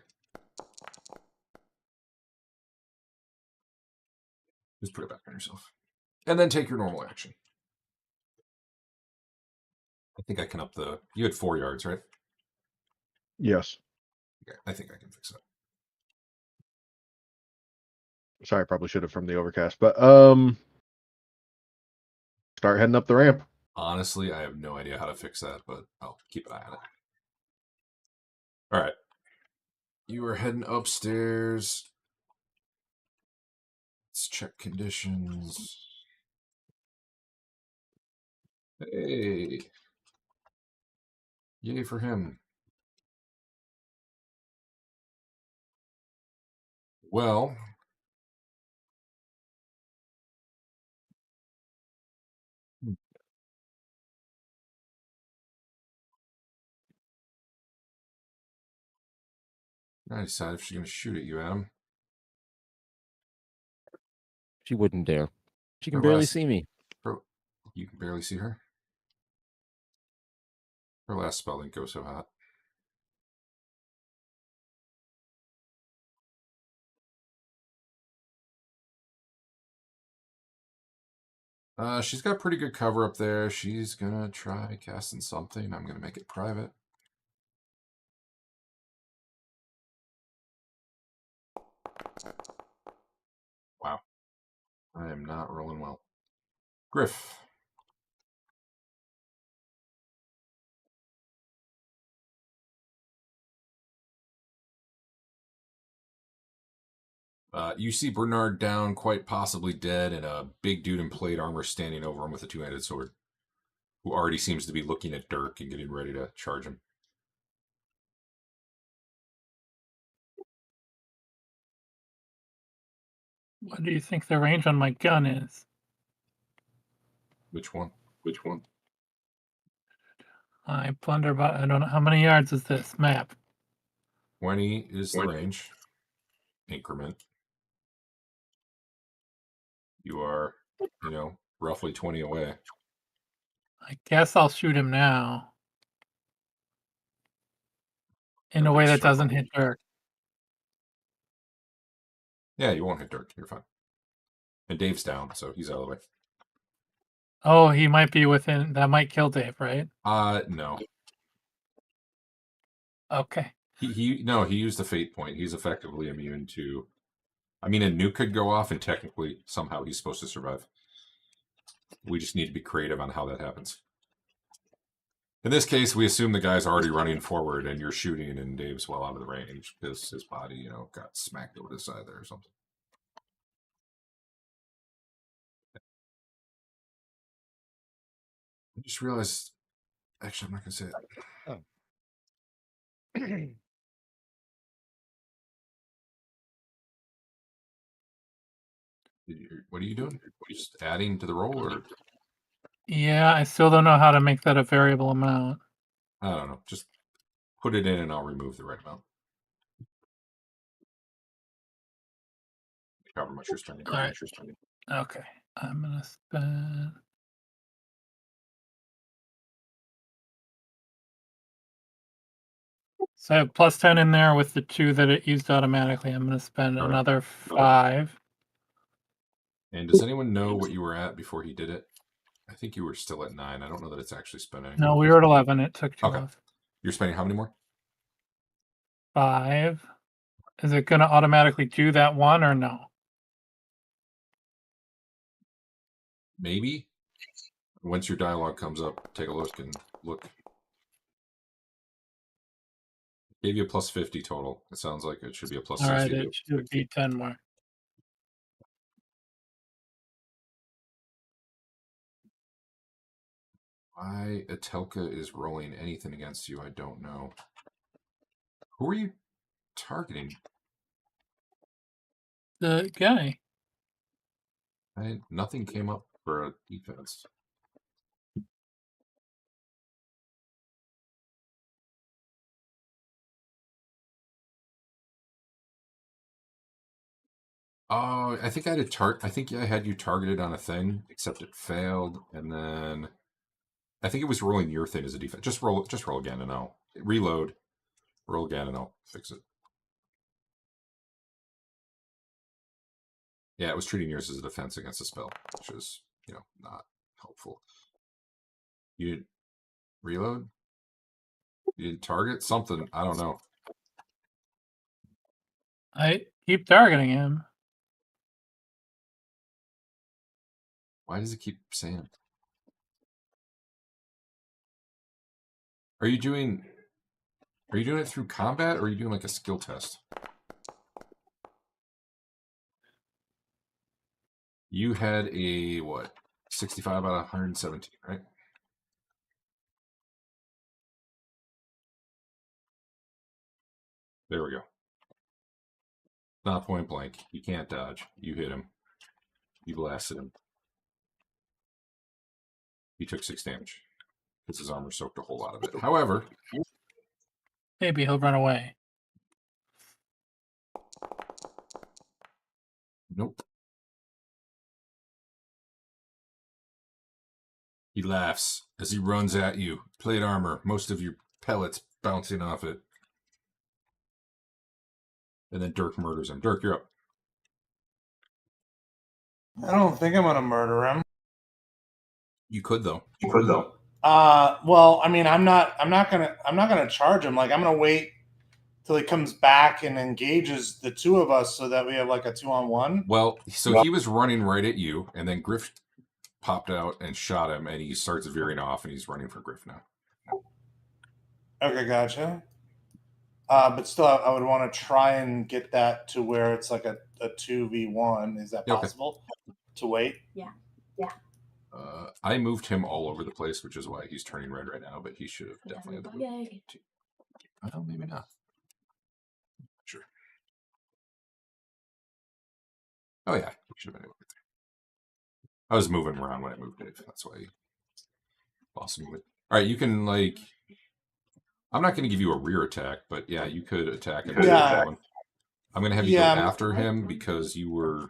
Just put it back on yourself. And then take your normal action. I think I can up the... You had 4 yards, right? Yes. Okay, I think I can fix that. Sorry, I probably should have from the overcast, but start heading up the ramp. Honestly, I have no idea how to fix that, but I'll keep an eye on it. All right. You are heading upstairs. Let's check conditions. Hey. Yay for him. Well, I decide if she's going to shoot at you, Adam. She wouldn't dare. She can Her barely last- see me. You can barely see her? Her last spell didn't go so hot. She's got pretty good cover up there. She's going to try casting something. I'm going to make it private. Wow. I am not rolling well. Griff. You see Bernard down, quite possibly dead, and a big dude in plate armor standing over him with a two-handed sword, who already seems to be looking at Dirk and getting ready to charge him. What do you think the range on my gun is? Which one? I plunder about, I don't know, how many yards is this map? 20 is the range. Increment. You are, roughly 20 away. I guess I'll shoot him now. In a Okay, way that strike doesn't one. hit Dirk. Yeah, you won't hit Dirk. You're fine. And Dave's down, so he's out of the way. Oh, he might be within, that might kill Dave, right? No. Okay. He used the fate point. He's effectively immune to... I mean, a nuke could go off, and technically, somehow, he's supposed to survive. We just need to be creative on how that happens. In this case, we assume the guy's already running forward, and you're shooting, and Dave's well out of the range, because his body, got smacked over the side there or something. I just realized... Actually, I'm not going to say it. Oh. What are you doing? Are you just adding to the roll, or... Yeah, I still don't know how to make that a variable amount. I don't know. Just put it in and I'll remove the right amount. However much you're spending. All right. Okay. I'm going to spend... So I have plus 10 in there with the 2 that it used automatically. I'm going to spend another 5. And does anyone know what you were at before he did it? I think you were still at 9. I don't know that it's actually spending. No, we were at 11. It took 2 Okay. off. You're spending how many more? 5. Is it going to automatically do that one or no? Maybe. Once your dialogue comes up, take a look and look. Gave you a plus 50 total. It sounds like it should be a plus 60. All right, it should be 10 more. Why Etelka is rolling anything against you, I don't know. Who are you targeting? The guy. Nothing came up for a defense. Oh, I think I had I think I had you targeted on a thing, except it failed, and then I think it was rolling your thing as a defense. Just roll again, and I'll reload. Roll again, and I'll fix it. Yeah, it was treating yours as a defense against a spell, which is, not helpful. You didn't reload? You didn't target something? I don't know. I keep targeting him. Why does it keep saying it? Are you doing it through combat, or are you doing like a skill test? You had a, what, 65 out of 117, right? There we go. Not point blank. You can't dodge. You hit him. You blasted him. He took 6 damage. Because his armor soaked a whole lot of it. However... Maybe he'll run away. Nope. He laughs as he runs at you. Plate armor, most of your pellets bouncing off it. And then Dirk murders him. Dirk, you're up. I don't think I'm gonna murder him. You could though. Well, I mean, I'm not gonna charge him. Like, I'm gonna wait till he comes back and engages the two of us so that we have like a 2-on-1. Well, so he was running right at you, and then Griff popped out and shot him, and he starts veering off, and he's running for Griff now. Okay, gotcha. But still, I would want to try and get that to where it's like a 2v1. Is that possible? Okay. To wait? Yeah. I moved him all over the place, which is why he's turning red right now, but he should have definitely had the move. Oh, maybe not. Sure. Oh, yeah. He should have been able to get there. I was moving around when I moved Dave. That's why he lost me. All right, you can, like... I'm not going to give you a rear attack, but yeah, you could attack him. Yeah. I'm going to have you go after him because you were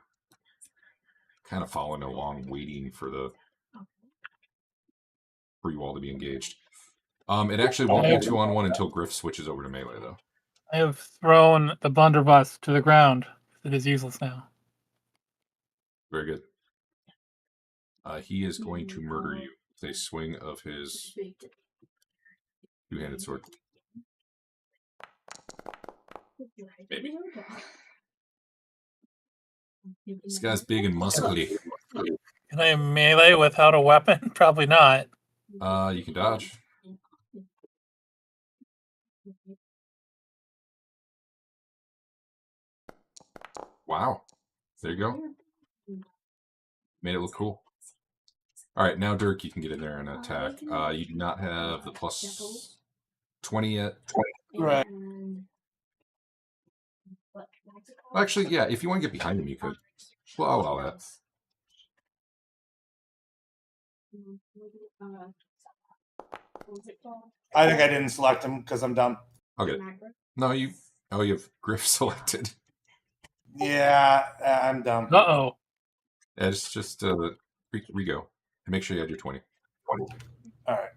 kind of following along, waiting for you all to be engaged. It actually won't be 2-on-1 until Griff switches over to melee, though. I have thrown the blunderbuss to the ground. It is useless now. Very good. He is going to murder you with a swing of his two-handed sword. Maybe. This guy's big and muscly. Can I melee without a weapon? Probably not. You can dodge. Wow. There you go. Made it look cool. All right, now Dirk, you can get in there and attack. You do not have the plus 20 yet. Right. Actually, yeah, if you want to get behind him, you could. Well, I'll allow that. I think I didn't select him because I'm dumb. Okay. No, you have Griff selected. Yeah, I'm dumb. Uh-oh. Yeah, it's just re-go. And make sure you add your 20. All right.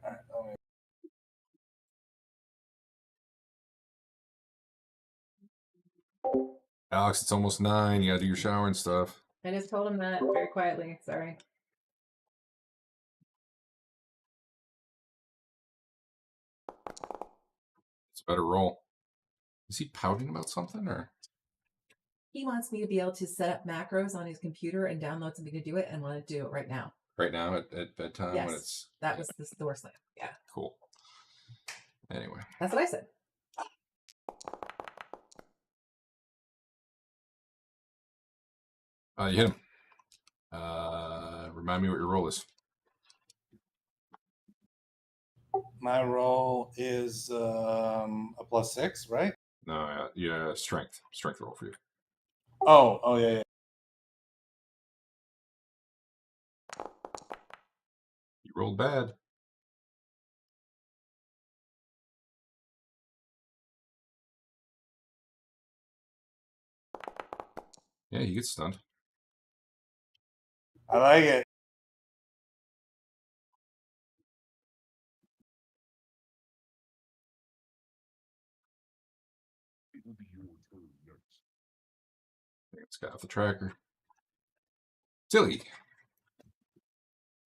Alex, it's almost 9. You gotta do your shower and stuff. I just told him that very quietly. Sorry. It's a better roll. Is he pouting about something or? He wants me to be able to set up macros on his computer and download something to do it, and want to do it right now. Right now at bedtime when Yes. it's. That was the door slam. Yeah. Cool. Anyway. That's what I said. You hit him. Remind me what your roll is. My roll is a +6, right? No, yeah, strength roll for you. Oh, yeah. You rolled bad. Yeah, he gets stunned. I like it. It's got off the tracker. Silly.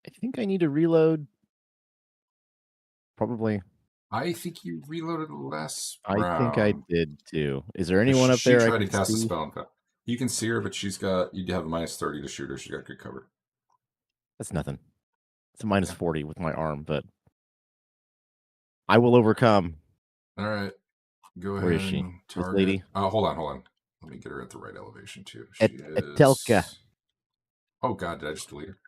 I think I need to reload. Probably. I think you reloaded less. I think I did too. Is there But anyone up there? She I tried to can cast a see? spell. You can see her, but you'd have a -30 to shoot her. She got good cover. That's nothing. It's a -40 with my arm, but I will overcome. All right. Go ahead. Where is she? And This lady? Hold on. Let me get her at the right elevation too. Etelka. Oh God, did I just delete her?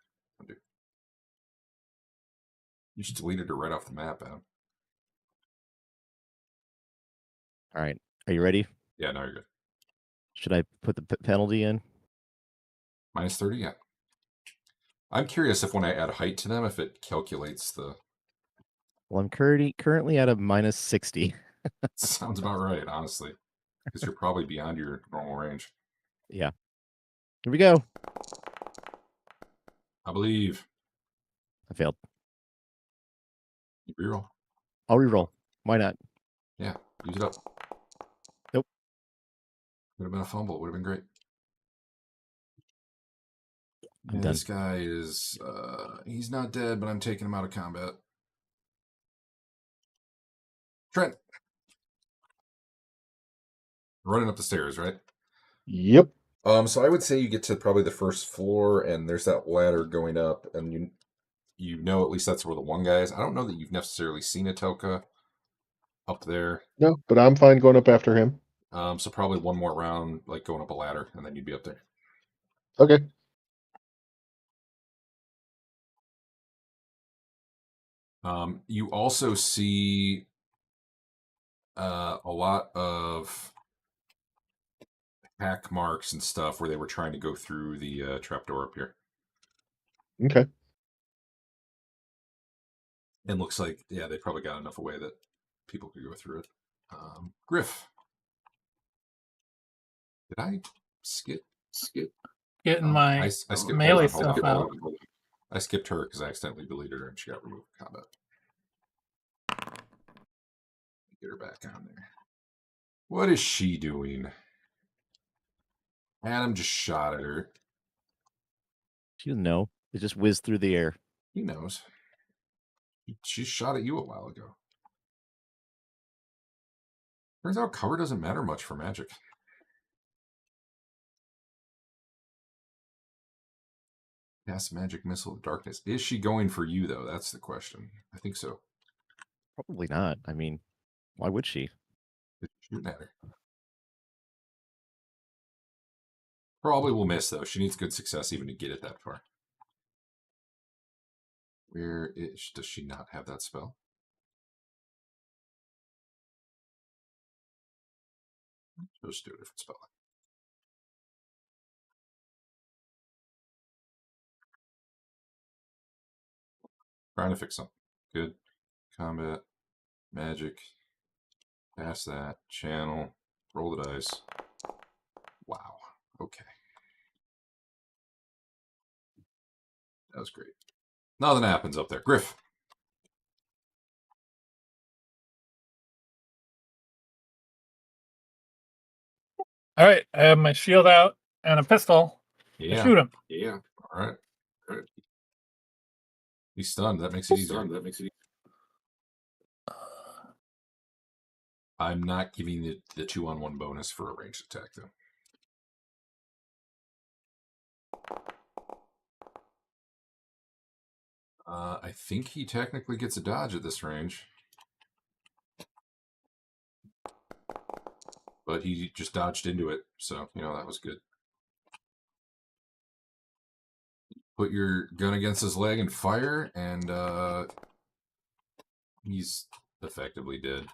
You just deleted her right off the map, Adam. All right. Are you ready? Yeah, no, you're good. Should I put the penalty in? -30, yeah. I'm curious if when I add height to them, if it calculates the. Well, I'm currently at a -60. Sounds about right, honestly, because you're probably beyond your normal range. Yeah. Here we go. I believe. I failed. You reroll. I'll reroll. Why not? Yeah, use it up. Nope. Would have been a fumble. It would have been great. I'm done. This guy is, he's not dead, but I'm taking him out of combat. Trent. Running up the stairs, right? Yep. So I would say you get to probably the first floor, and there's that ladder going up, and you know at least that's where the one guy is. I don't know that you've necessarily seen Etelka up there. No, but I'm fine going up after him. So probably one more round, like going up a ladder, and then you'd be up there. Okay. You also see a lot of hack marks and stuff where they were trying to go through the trapdoor up here. Okay. And looks like, yeah, they probably got enough away that people could go through it. Griff. Did I skip? Getting my I skipped melee hold on, stuff out. I skipped her because I accidentally deleted her and she got removed from combat. Get her back on there. What is she doing? Adam just shot at her. She doesn't know. It just whizzed through the air. He knows. She shot at you a while ago. Turns out cover doesn't matter much for magic. Cast magic missile of darkness. Is she going for you though? That's the question. I think so. Probably not. I mean, why would she? It's shooting at her. Probably will miss though. She needs good success even to get it that far. Where does she not have that spell? Let's do a different spell. Trying to fix something. Good. Combat. Magic. Pass that. Channel. Roll the dice. Wow. Okay. That was great. Nothing happens up there. Griff. All right, I have my shield out and a pistol to Yeah. shoot him. Yeah. All right. He's stunned. That makes it easier. I'm not giving the 2-on-1 bonus for a ranged attack, though. I think he technically gets a dodge at this range. But he just dodged into it, so, that was good. Put your gun against his leg and fire, and he's effectively dead.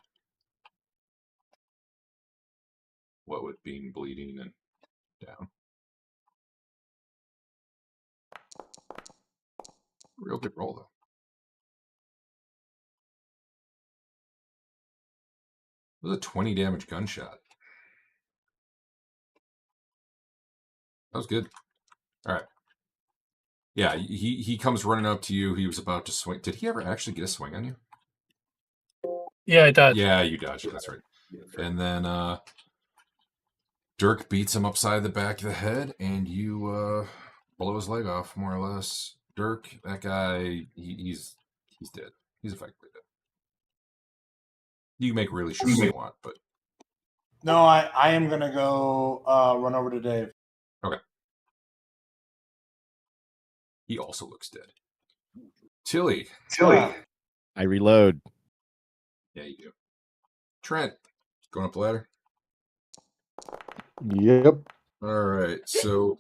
What with being bleeding and down. Real good roll, though. It was a 20 damage gunshot. That was good. All right. Yeah, he comes running up to you. He was about to swing. Did he ever actually get a swing on you? Yeah, I dodged. Yeah, you dodged it. That's right. And then Dirk beats him upside the back of the head, and you blow his leg off, more or less. Dirk, that guy, he's dead. He's effectively dead. You can make really sure if you want, but No, I am gonna go run over to Dave. okay. He also looks dead. Tilly. I reload. Yeah, you do. Trent, going up the ladder. Yep. All right, so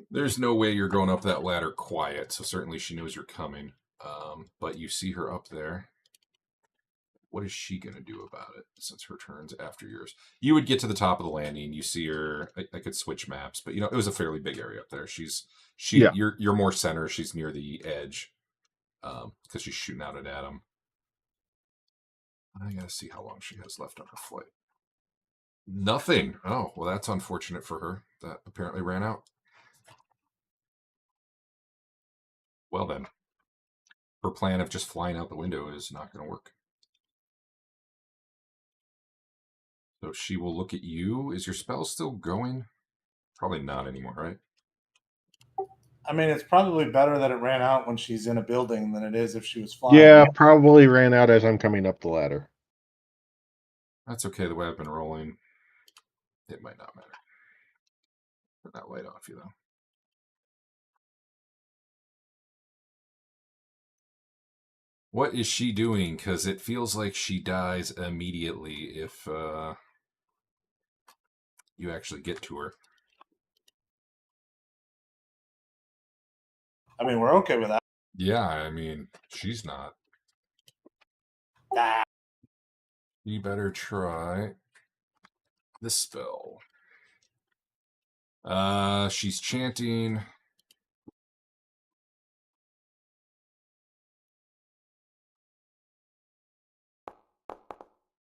there's no way you're going up that ladder quiet, so certainly she knows you're coming. But you see her up there. What is she going to do about it since her turn's after yours? You would get to the top of the landing. You see her. I could switch maps, but it was a fairly big area up there. Yeah. You're more center. She's near the edge because she's shooting out at Adam. I got to see how long she has left on her flight. Nothing. Oh, well, that's unfortunate for her. That apparently ran out. Well, then. Her plan of just flying out the window is not going to work. So she will look at you. Is your spell still going? Probably not anymore, right? I mean, it's probably better that it ran out when she's in a building than it is if she was flying. Yeah, probably ran out as I'm coming up the ladder. That's okay. The way I've been rolling, it might not matter. Put that light off you, though. What is she doing? Because it feels like she dies immediately if you actually get to her. I mean, we're okay with that. Yeah, I mean, she's not. Ah. You better try this spell. She's chanting.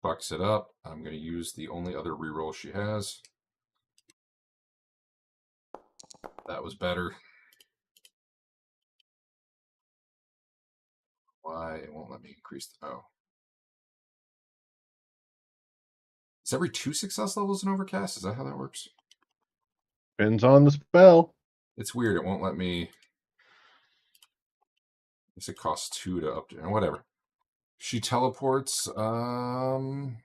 Fucks it up. I'm going to use the only other reroll she has. That was better. Why it won't let me increase the... Oh. Is every 2 success levels in Overcast? Is that how that works? Depends on the spell. It's weird. It won't let me... I guess it costs 2 to up to... Whatever. She teleports. I'm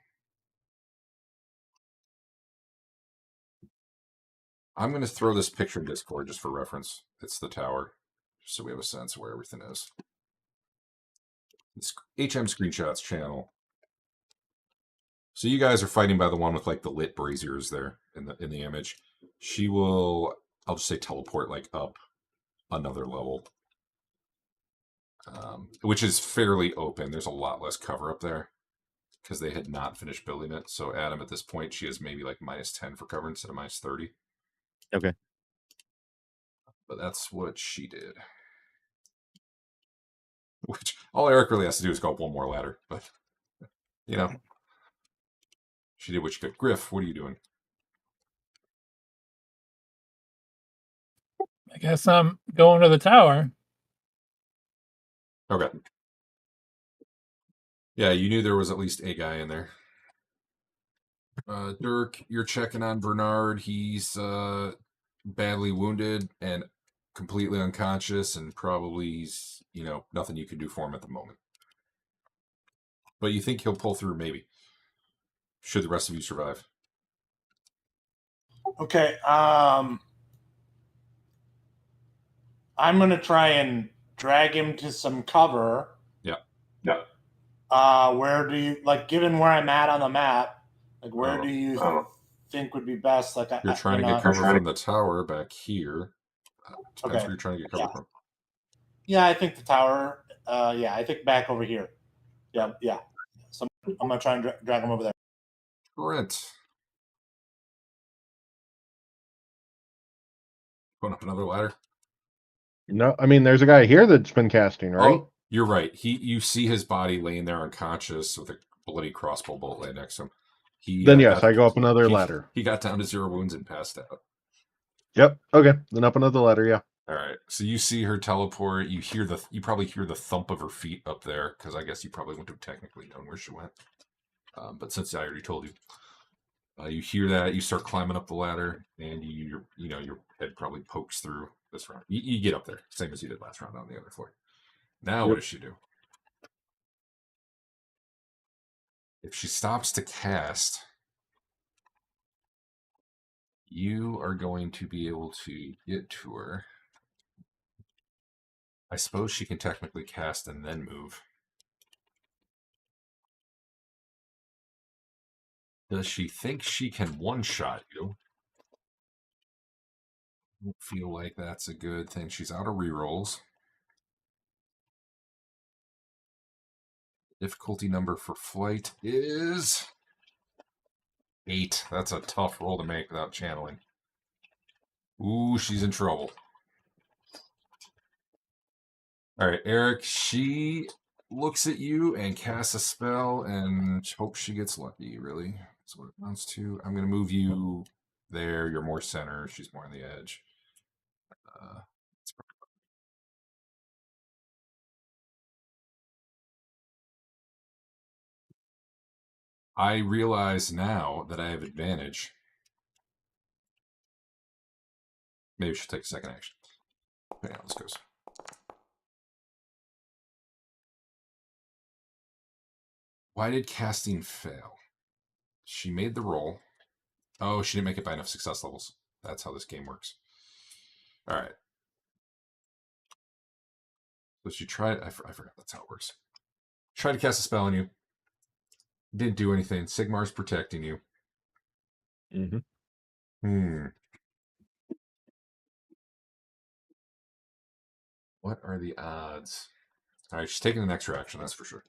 going to throw this picture in Discord just for reference. It's the tower. Just so we have a sense of where everything is. It's HM Screenshots channel. So you guys are fighting by the one with like the lit braziers there in the image. She will, I'll just say teleport like up another level, which is fairly open. There's a lot less cover up there because they had not finished building it. So Adam, at this point, she has maybe like -10 for cover instead of -30. Okay. But that's what she did. Which all Eric really has to do is go up one more ladder. But, she did what she could. Griff, what are you doing? I guess I'm going to the tower. Okay. Yeah, you knew there was at least a guy in there. Dirk, you're checking on Bernard. He's badly wounded and completely unconscious, and probably he's, nothing you can do for him at the moment. But you think he'll pull through, maybe. should the rest of you survive. Okay. I'm gonna try and drag him to some cover. Yeah. Where do you given where I'm at on the map? Like, where do you think would be best? Like, You're trying to get cover from the tower back here. Depends where you're trying to get cover from. Yeah, I think the tower. I think back over here. Yeah. So I'm gonna try and drag him over there. Brent. Going up another ladder. No, I mean, there's a guy here that's been casting, right? Oh, you're right. You see his body laying there unconscious with a bloody crossbow bolt laying next to him. Then yes, I go up another ladder. He got down to 0 wounds and passed out. Yep. Okay. Then up another ladder. Yeah. All right. So you see her teleport. You probably hear the thump of her feet up there, because I guess you probably wouldn't have technically known where she went. But since I already told you, you hear that. You start climbing up the ladder, and your head probably pokes through this round. You get up there, same as you did last round on the other floor. Now what does she do? If she stops to cast, you are going to be able to get to her. I suppose she can technically cast and then move. Does she think she can one-shot you? I don't feel like that's a good thing. She's out of rerolls. Difficulty number for flight is 8. That's a tough roll to make without channeling. Ooh, she's in trouble. All right, Eric, she looks at you and casts a spell and hopes she gets lucky, really. That's what it amounts to. I'm going to move you there. You're more center. She's more on the edge. I realize now that I have advantage. Maybe she'll take a second action. Okay, let's go. Why did casting fail? She made the roll. Oh, she didn't make it by enough success levels. That's how this game works. All right. So she tried. I forgot that's how it works. Tried to cast a spell on you. Didn't do anything. Sigmar's protecting you. What are the odds? All right, she's taking the next action, that's for sure.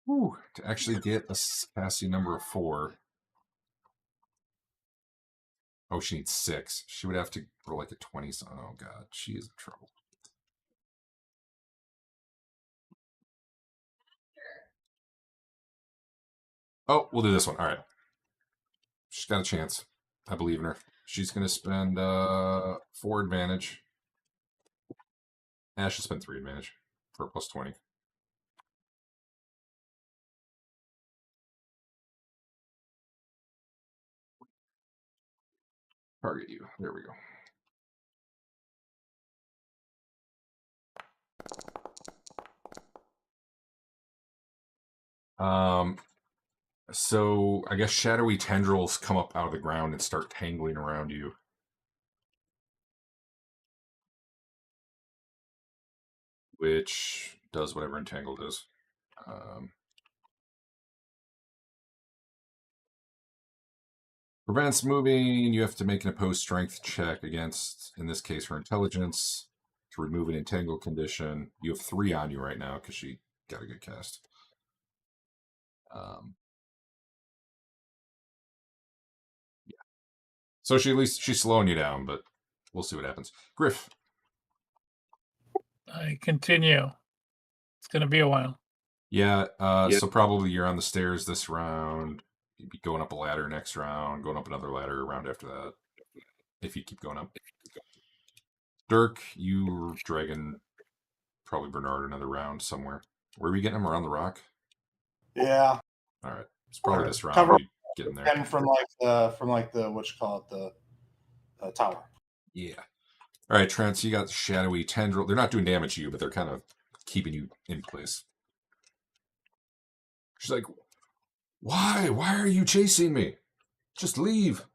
Whew, to actually get a casting number of 4. Oh, she needs 6. She would have to roll like a 20. Oh, God, she is in trouble. Oh, we'll do this one. All right. She's got a chance. I believe in her. She's going to spend 4 advantage. She'll spend 3 advantage for a plus 20. Target you. There we go. So I guess shadowy tendrils come up out of the ground and start tangling around you. Which does whatever entangle does. Prevents moving. You have to make an opposed strength check against, in this case, her intelligence to remove an entangled condition. You have 3 on you right now because she got a good cast. Yeah. So at least she's slowing you down, but we'll see what happens. Griff. I continue. It's going to be a while. Yeah, so probably you're on the stairs this round. You'd be going up a ladder next round, going up another ladder a round after that, if you keep going up. Dirk, you were dragging probably Bernard another round somewhere. Where are we getting him? Around the rock? Yeah. All right. It's probably this round. Cover getting there. And from the what you call it, the tower. Yeah. All right, Trent, so you got shadowy tendril. They're not doing damage to you, but they're kind of keeping you in place. She's like, why? Why are you chasing me? Just leave.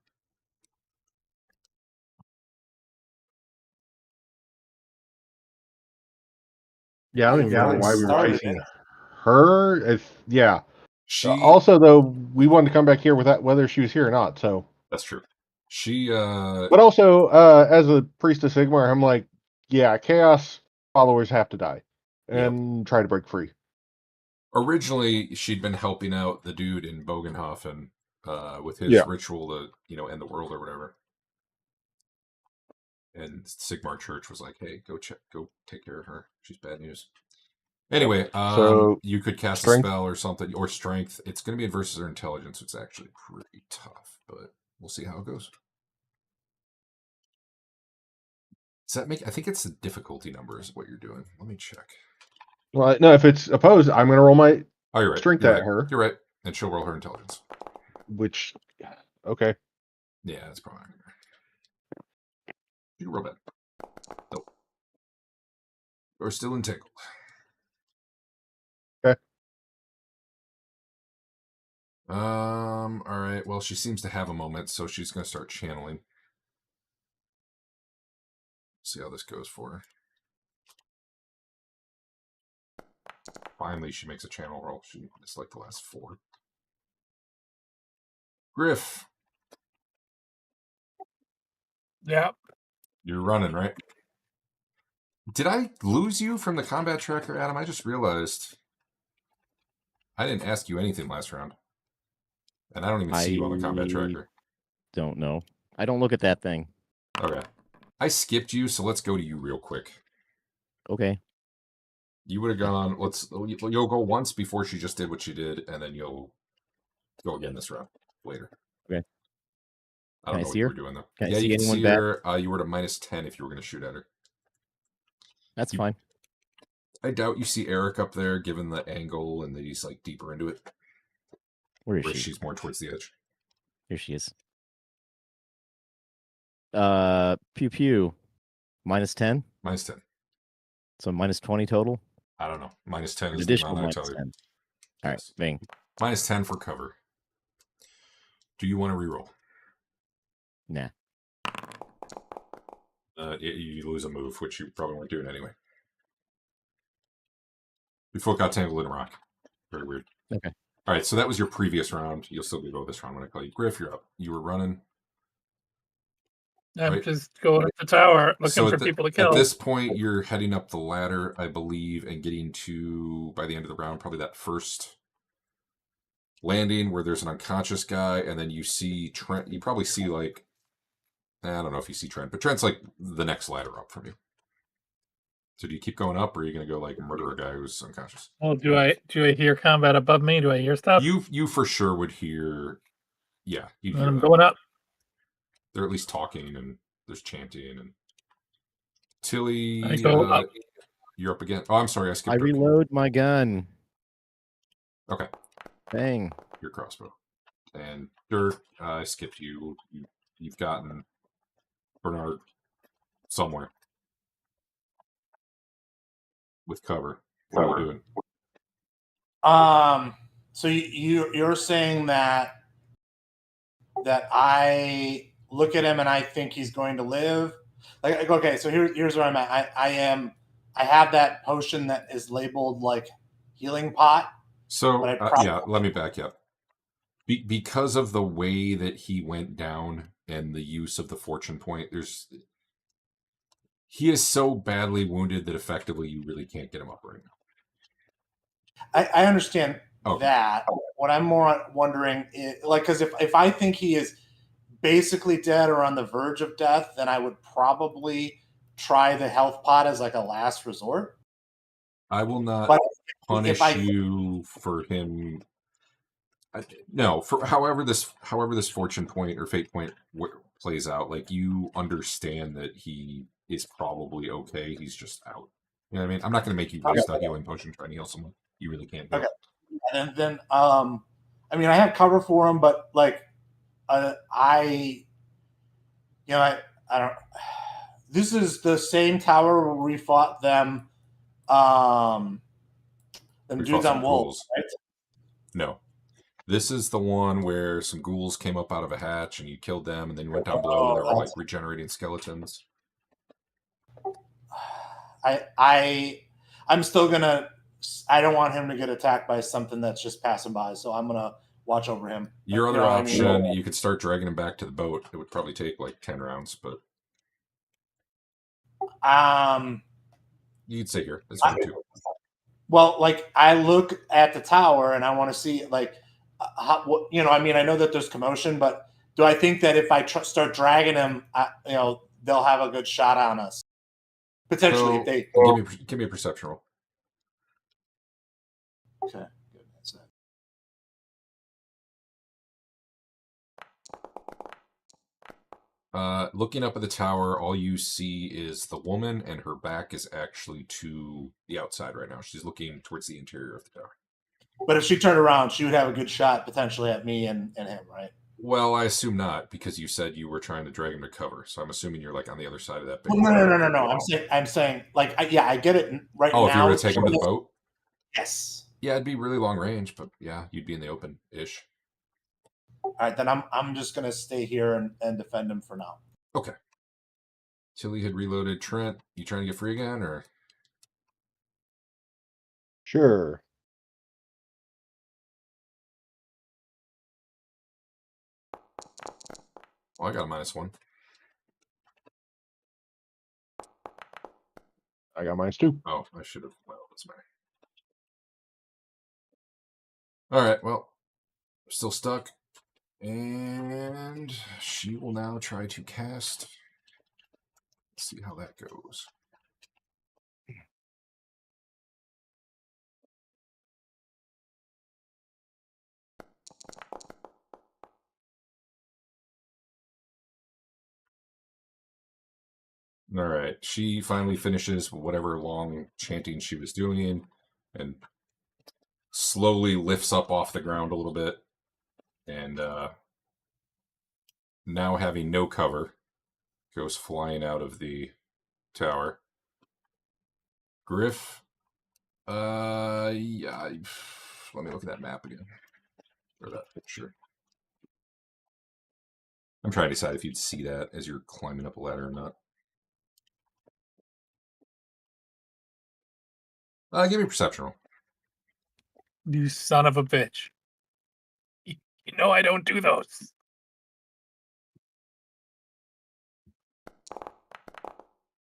Yeah, I don't even Yeah, remember why we were started chasing it. her. Yeah. She Also, though, we wanted to come back here without whether she was here or not. So, that's true. She but also, as a priest of Sigmar, I'm like, yeah, Chaos followers have to die and try to break free. originally she'd been helping out the dude in Bogenhofen with his ritual to end the world or whatever. And Sigmar Church was like, "Hey, go take care of her. She's bad news." Anyway, So, you could cast strength? a spell or something, or strength. It's going to be in versus her intelligence. It's actually pretty tough, but we'll see how it goes. Does that make? I think it's the difficulty number is what you're doing. Let me check. Well, no, if it's opposed, I'm going to roll my Oh, you're right. strength You're at right. her. You're right, and she'll roll her intelligence. Which, okay. Yeah, that's probably. You can roll that. Nope. You're still entangled. Okay. All right. Well, she seems to have a moment, so she's going to start channeling. See how this goes for her. Finally, she makes a channel roll. It's like the last 4. Griff, Yeah. you're running, right? Did I lose you from the combat tracker, Adam? I just realized I didn't ask you anything last round. And I don't even see you on the combat tracker. Don't know. I don't look at that thing. Okay. I skipped you, so let's go to you real quick. Okay. You would have gone, you'll go once before she just did what she did, and then you'll go again this round later. Okay. I don't know what you were doing, though. Can I Yeah, see you can anyone see back? her. You were at a -10 if you were going to shoot at her. That's fine. I doubt you see Eric up there, given the angle and that he's like deeper into it. Where is Where she? she's more towards the edge. Here she is. Pew pew. -10. -10. So -20 total. I don't know. -10 An is the additional amount I tell -10. you. All right, bang. -10 for cover. Do you want to reroll? Nah. You lose a move, which you probably weren't doing anyway. Your foot got tangled in a rock. Very weird. Okay. All right, so that was your previous round. You'll still be go this round when I call you. Griff, you're up. You were running. I'm Right. just going up the tower looking So for people to kill. At this point, you're heading up the ladder, I believe, and getting to, by the end of the round, probably that first landing where there's an unconscious guy, and then you see Trent. You probably see, like, I don't know if you see Trent, but Trent's like the next ladder up from you. So do you keep going up, or are you going to go like murder a guy who's unconscious? Well, do I hear combat above me? Do I hear stuff? You for sure would hear. Yeah, you'd hear I'm that. going up. They're at least talking, and there's chanting, and Tilly, I go up. you're up again. Oh, I'm sorry, I skipped. I reload my gun. Okay. Bang. Your crossbow. And Dirk, I skipped you. You've gotten Bernard somewhere with cover. What are you doing? So you're saying that I look at him and I think he's going to live? Like, okay, so here's where I'm at. I have that potion that is labeled like healing pot. So but yeah, let me back up. Because of the way that he went down and the use of the fortune point, he is so badly wounded that effectively you really can't get him up right now. I understand that. What I'm more wondering is, like, because if I think he is basically dead or on the verge of death, then I would probably try the health pot as like a last resort. I will not punish you for him. No, for however this fortune point or fate point plays out, like, you understand that he is probably okay. He's just out. You know what I mean? I'm not going to make you waste a healing potion trying to heal someone. You really can't do it. And then, I mean, I have cover for him, but like, I don't. This is the same tower where we fought them dudes on wolves, right? No. This is the one where some ghouls came up out of a hatch and you killed them, and then you went down below. There were like regenerating skeletons. I'm still gonna. I don't want him to get attacked by something that's just passing by, so I'm gonna watch over him. Your You other know what I mean? option, you could start dragging him back to the boat. It would probably take like 10 rounds, but you'd stay here. That's fine too. Well, like I look at the tower and I want to see like, you know, I mean, I know that there's commotion, but do I think that if I start dragging him, you know, they'll have a good shot on us potentially So, if they give me a perception roll. Okay, good. That's it. Looking up at the tower, all you see is the woman, and her back is actually to the outside right now. She's looking towards the interior of the tower. But if she turned around, she would have a good shot potentially at me and him, right? Well, I assume not, because you said you were trying to drag him to cover. So I'm assuming you're like on the other side of that big. Well, no. I'm saying, like, I get it right now. Oh, if you were to take him to the boat? Yes. Yeah, it'd be really long range, but yeah, you'd be in the open-ish. All right, then I'm just gonna stay here and defend him for now. Okay. Tilly had reloaded. Trent, you trying to get free again, or? Sure. Oh, I got a -1. I got mine too. Oh, I should have. Well, that's matter. All right. Well, still stuck, and she will now try to cast. Let's see how that goes. All right. She finally finishes whatever long chanting she was doing and slowly lifts up off the ground a little bit. And now having no cover, goes flying out of the tower. Griff, yeah. Let me look at that map again. Or that picture. I'm trying to decide if you'd see that as you're climbing up a ladder or not. Give me a perception roll. You son of a bitch. You know I don't do those.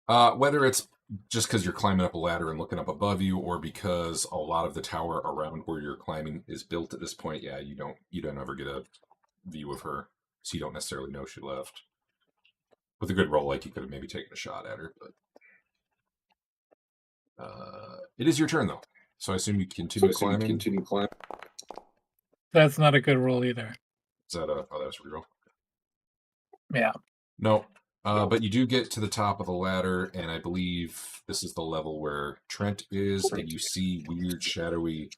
Whether it's just because you're climbing up a ladder and looking up above you, or because a lot of the tower around where you're climbing is built at this point, yeah, you don't ever get a view of her, so you don't necessarily know she left. With a good roll, like you could have maybe taken a shot at her, but it is your turn though, so I assume you continue climbing. That's not a good roll either. Is that a? Oh, that was a reroll. Yeah. No. But you do get to the top of the ladder, and I believe this is the level where Trent is, and you see weird, shadowy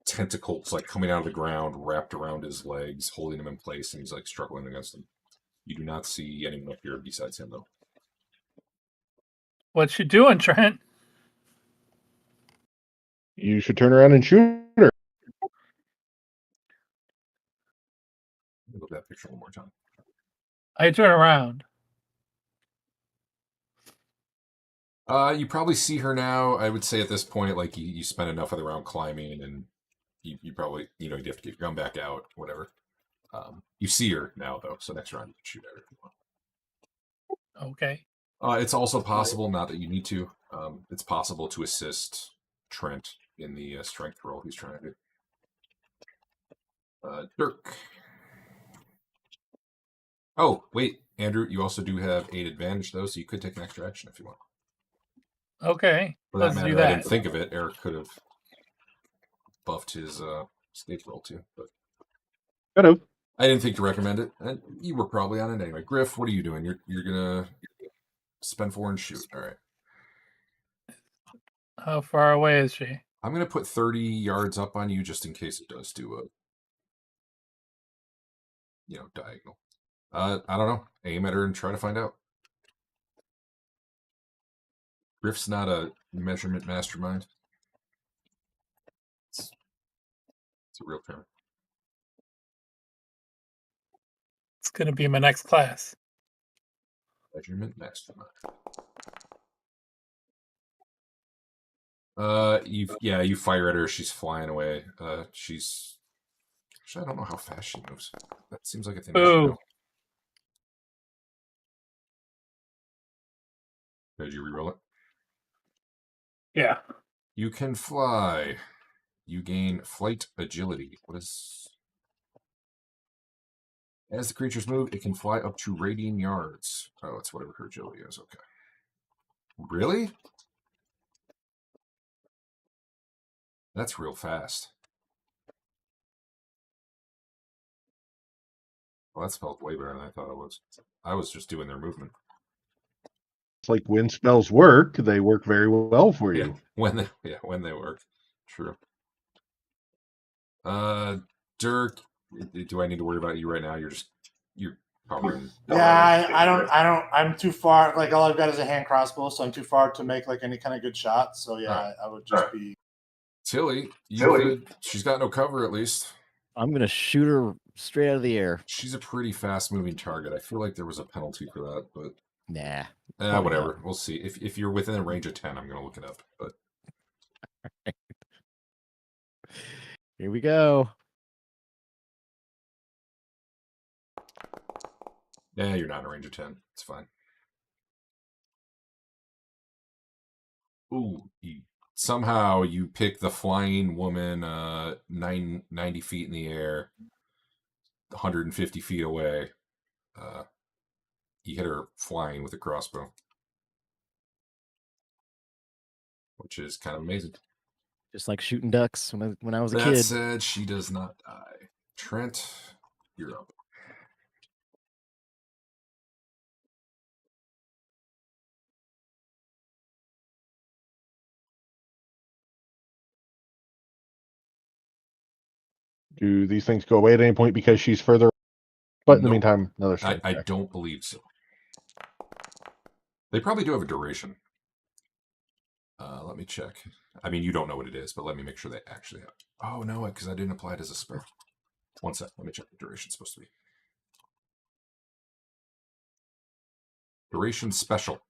tentacles like coming out of the ground, wrapped around his legs, holding him in place, and he's like struggling against them. You do not see anyone up here besides him, though. What you doing, Trent? You should turn around and shoot her. Look at that picture one more time. I turn around. You probably see her now. I would say at this point, like you spent enough of the round climbing, and you probably you have to get your gun back out, whatever. You see her now though, so next round you can shoot at her if you want. Okay. It's also possible, not that you need to. It's possible to assist Trent in the strength roll he's trying to do. Dirk. Oh wait, Andrew, you also do have 8 advantage though, so you could take an extra action if you want. Okay, For that let's matter, do that. I didn't think of it. Eric could have buffed his escape roll too, but Could have. I didn't think to recommend it. And you were probably on it anyway. Griff, what are you doing? You're gonna spend 4 and shoot. All right. How far away is she? I'm gonna put 30 yards up on you just in case it does do a diagonal. I don't know. Aim at her and try to find out. Griff's not a measurement mastermind. It's a real term. It's going to be my next class. Measurement mastermind. You fire at her. She's flying away. She's. Actually, I don't know how fast she moves. That seems like a thing. Boo. Did you reroll it? Yeah. You can fly. You gain flight agility. What is? As the creatures move, it can fly up to radian yards. Oh, it's whatever her agility is. Okay. Really? That's real fast. Well, that felt way better than I thought it was. I was just doing their movement. It's like when spells work, they work very well for you. When they work. True. Dirk, do I need to worry about you right now? You're probably. Yeah, I don't. I'm too far. Like all I've got is a hand crossbow, so I'm too far to make like any kind of good shot. So yeah, I would just be. Tilly, she's got no cover at least. I'm going to shoot her straight out of the air. She's a pretty fast-moving target. I feel like there was a penalty for that, but Nah. whatever. We'll see. If you're within a range of 10, I'm going to look it up. But Here we go. yeah, you're not in a range of 10. It's fine. Ooh, somehow you pick the flying woman 90 feet in the air, 150 feet away. You hit her flying with a crossbow, which is kind of amazing. Just like shooting ducks when I was a That kid. said, she does not die. Trent, you're up. Do these things go away at any point because she's further? But in the Nope. meantime, another strike. I don't believe so. They probably do have a duration. Let me check. I mean, you don't know what it is, but let me make sure they actually have. Oh, no, because I didn't apply it as a spell. One sec. Let me check what the duration's supposed to be. Duration special.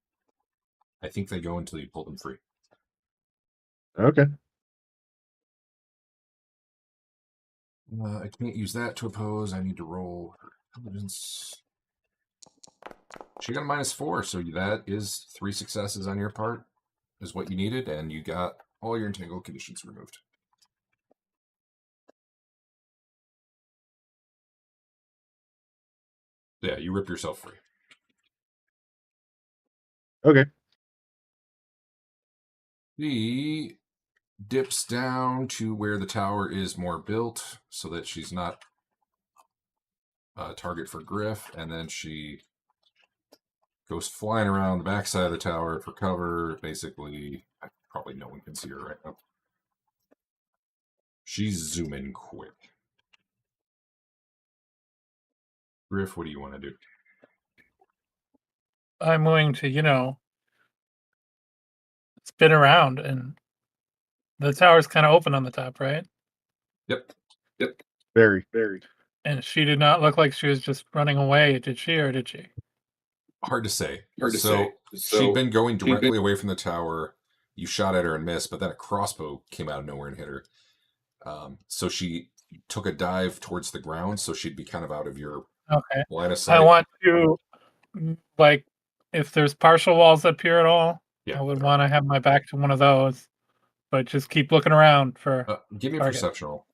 I think they go until you pull them free. Okay. I can't use that to oppose. I need to roll her intelligence. She got a -4, so that is 3 successes on your part, is what you needed, and you got all your entangled conditions removed. Yeah, you rip yourself free. Okay. She dips down to where the tower is more built so that she's not a target for Griff, and then she goes flying around the backside of the tower for cover. Basically, probably no one can see her right now. She's zooming quick. Griff, what do you want to do? I'm going to, spin around, and the tower's kind of open on the top, right? Yep. Very. And she did not look like she was just running away, did she, or did she? Hard to say. So she'd been going directly away from the tower. You shot at her and missed, but then a crossbow came out of nowhere and hit her. So she took a dive towards the ground, so she'd be kind of out of your line of sight. I want to, like, if there's partial walls up here at all, I would want to have my back to one of those, but just keep looking around for. Give me a perception roll.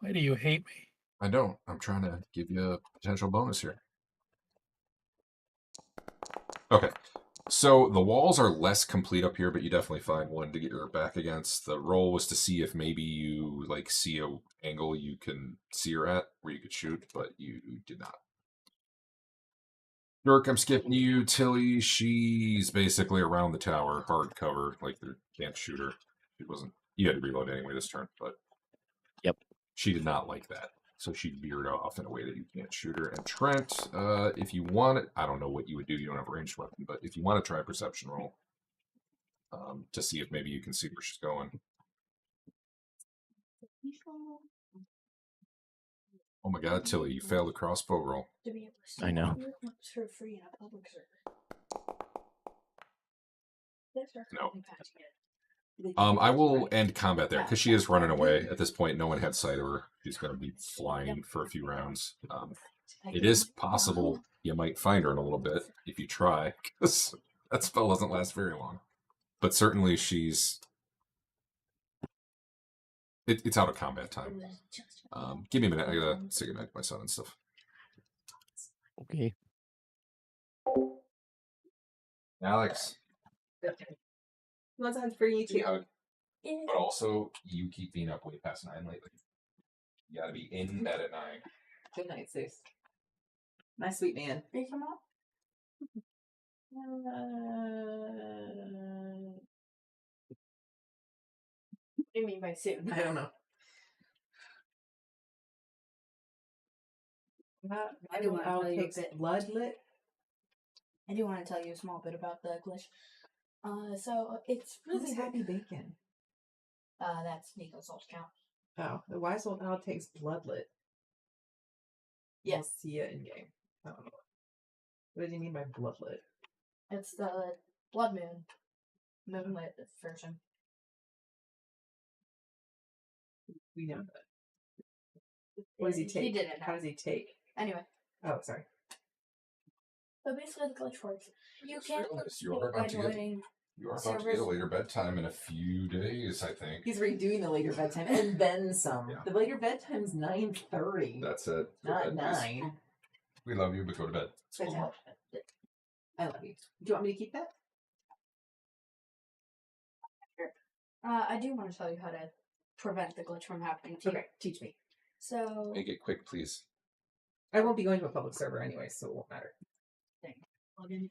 Why do you hate me? I don't. I'm trying to give you a potential bonus here. Okay. So the walls are less complete up here, but you definitely find one to get your back against. The roll was to see if maybe you see a angle you can see her at where you could shoot, but you did not. Dirk, I'm skipping you. Tilly, she's basically around the tower, hard cover, like they can't shoot her. It wasn't. You had to reload anyway this turn, but yep, she did not like that. So she veered off in a way that you can't shoot her. And Trent, if you want it, I don't know what you would do. You don't have a ranged weapon, but if you want to try a perception roll to see if maybe you can see where she's going. Oh my God, Tilly, you failed a crossbow roll. I know. For free in a public server. No. I will end combat there because she is running away. At this point, no one had sight of her. She's going to be flying for a few rounds. It is possible you might find her in a little bit if you try, because that spell doesn't last very long. But certainly she's... It's out of combat time. Give me a minute. I got to say goodnight to my son and stuff. Okay. Alex. What's on for you too? But also, you keep being up way past 9 lately. You got to be in bed at 9. Good night, sis. My sweet man. Did you come out? What do you mean by soon? I don't know. I do want to tell you a takes bit. bloodlet. I do want to tell you a small bit about the glitch. So it's Who's really Happy Bacon? That's Nico's old account. Oh, the wise old owl takes bloodlet. Yes, See ya in game. I don't know. What do you mean by bloodlet? it's the Blood Moon, moonlit version. We know that. What does he take? He didn't. How does he take? Anyway, Oh, sorry. so basically the glitch works. You can't You are about to get a later bedtime in a few days, I think. He's redoing the later bedtime and then some. Yeah. The later bedtime's 9:30. That's it. Go Not to bed, please. 9. We love you, but go to bed. School's Okay. tomorrow. I love you. Do you want me to keep that? I do want to tell you how to prevent the glitch from happening to you. Okay, teach me. So Make it quick, please. I won't be going to a public server anyway, so it won't matter. plug in.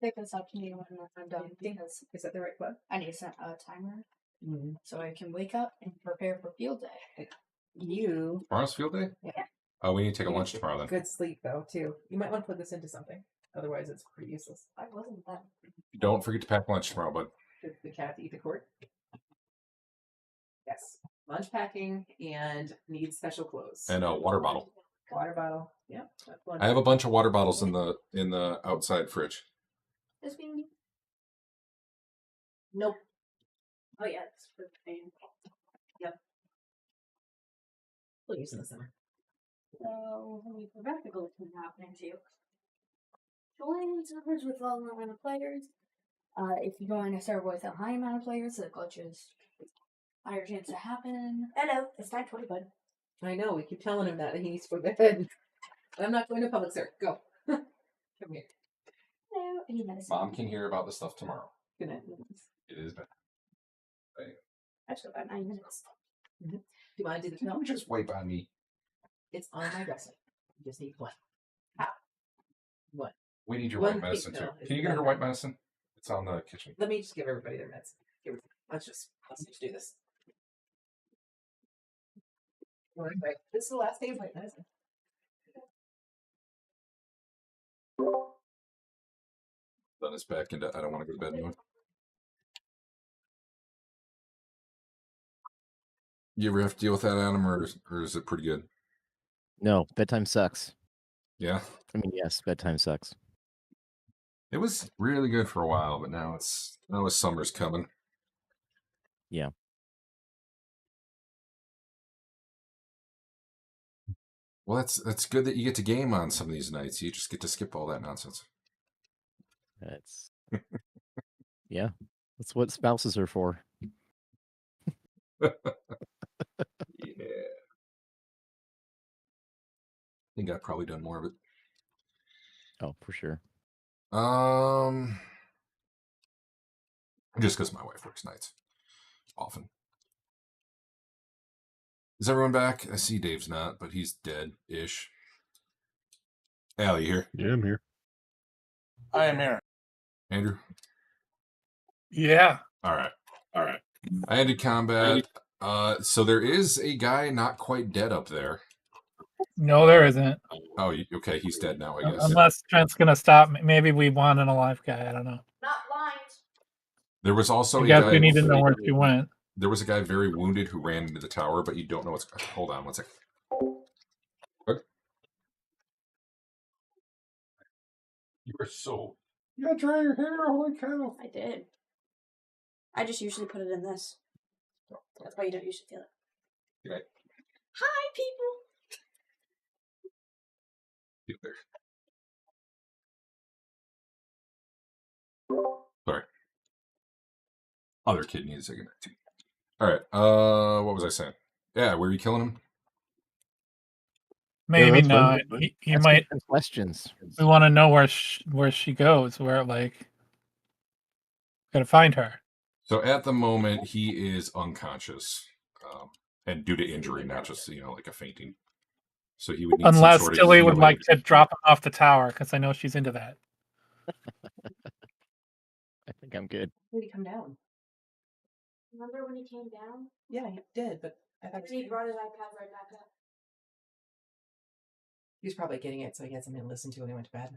Pick this up to me when I'm done because Is that the right plug? I need to set a timer Mm. so I can wake up and prepare for field day. You. Tomorrow's field day? Yeah. Oh, we need to take a lunch tomorrow then. Good sleep, though, too. You might want to plug this into something. Otherwise, it's pretty useless. I wasn't that. Don't forget to pack lunch tomorrow, bud. Did the cat eat the cord? Yes. Lunch packing and need special clothes. And a water bottle. Water bottle. Yeah. That's lunch. I have a bunch of water bottles in the outside fridge. This being Nope. oh yeah, it's for the pain. We'll use in the summer. So when we prevent the glitch from happening to you, join servers with low amount of players. If you join a server with a high amount of players, the glitch is higher chance to happen. Hello, it's 9:20, bud. I know. We keep telling him that he needs to go to bed. I'm not going to public server. Go. Come here. Hello, I need medicine. Mom can hear about the stuff tomorrow. Good night. It is bad. I still got 9 minutes. Do you want to do the Don't film? just wipe on me. It's on my dresser. You just need one. How? What? We need your One white medicine pink too. pill is Can you get her better. white medicine? It's on the kitchen. Let me just give everybody their meds. Let's just do this. Right. This is the last day of white medicine. Done us back into I don't want to go to bed mode. You ever have to deal with that, Adam, or is it pretty good? No, bedtime sucks. Yeah. I mean, yes, bedtime sucks. It was really good for a while, but now summer's coming. Yeah. Well, that's good that you get to game on some of these nights. You just get to skip all that nonsense. That's yeah. That's what spouses are for. Yeah. I think I've probably done more of it. Oh, for sure. Just because my wife works nights often. Is everyone back? I see Dave's not, but he's dead-ish. Al, you here? Yeah, I'm here. I am here. Andrew? Yeah. All right. I ended combat. So there is a guy not quite dead up there. No, there isn't. Oh, okay. He's dead now, I guess. Unless Trent's gonna stop. Maybe we want an alive guy. I don't know. Not blind. There was also I a guess guy. we need to know where she went. There was a guy very wounded who ran into the tower, but you don't know what's... Hold on one second. Okay. You are so... You gotta dry your hair, holy cow. I did. I just usually put it in this. That's why you don't usually feel it. Good night. Hi, people! Get there. Sorry. Other kid needs a good night too. Alright, what was I saying? Yeah, where are you killing him? Maybe that's fine. not. He Ask might. him questions. We want to know where she goes. Where like, gotta find her. So at the moment, he is unconscious, and due to injury, not just like a fainting. So he would need Unless some sort of Tilly would healing. like to drop him off the tower, because I know she's into that. I think I'm good. Where did he come down? Remember when he came down? Yeah, he did, but I thought He brought his iPad right back up. he was probably getting it, so he had something to listen to when he went to bed.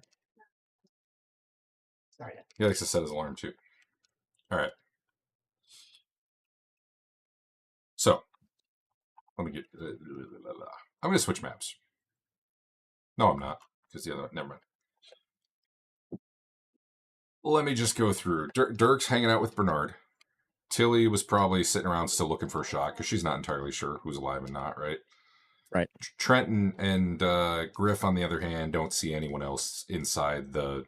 Sorry. He likes to set his alarm too. All right. So let me get. I'm going to switch maps. No, I'm not, because the other. Never mind. Let me just go through. Dirk's hanging out with Bernard. Tilly was probably sitting around still looking for a shot because she's not entirely sure who's alive and not, right? Right. Trenton and Griff, on the other hand, don't see anyone else inside the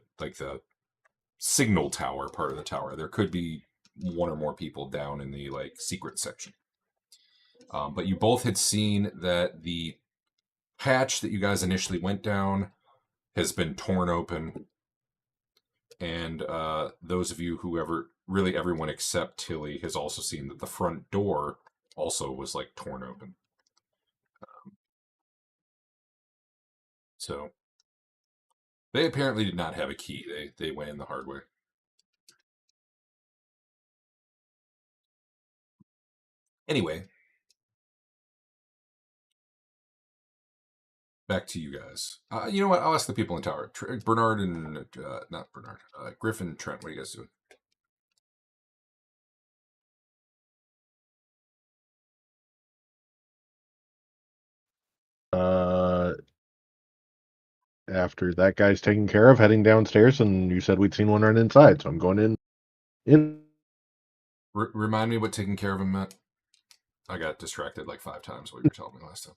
signal tower part of the tower. There could be one or more people down in the secret section. But you both had seen that the hatch that you guys initially went down has been torn open. And those of you who really everyone except Tilly has also seen that the front door also was torn open. So they apparently did not have a key. They went in the hard way. Anyway, back to you guys. You know what? I'll ask the people in the tower. Bernard and not Bernard. Griff and Trent. What are you guys doing? After that guy's taken care of, heading downstairs, and you said we'd seen one run inside, so I'm going in. Remind me what taking care of him meant. I got distracted 5 times while you were telling me last time.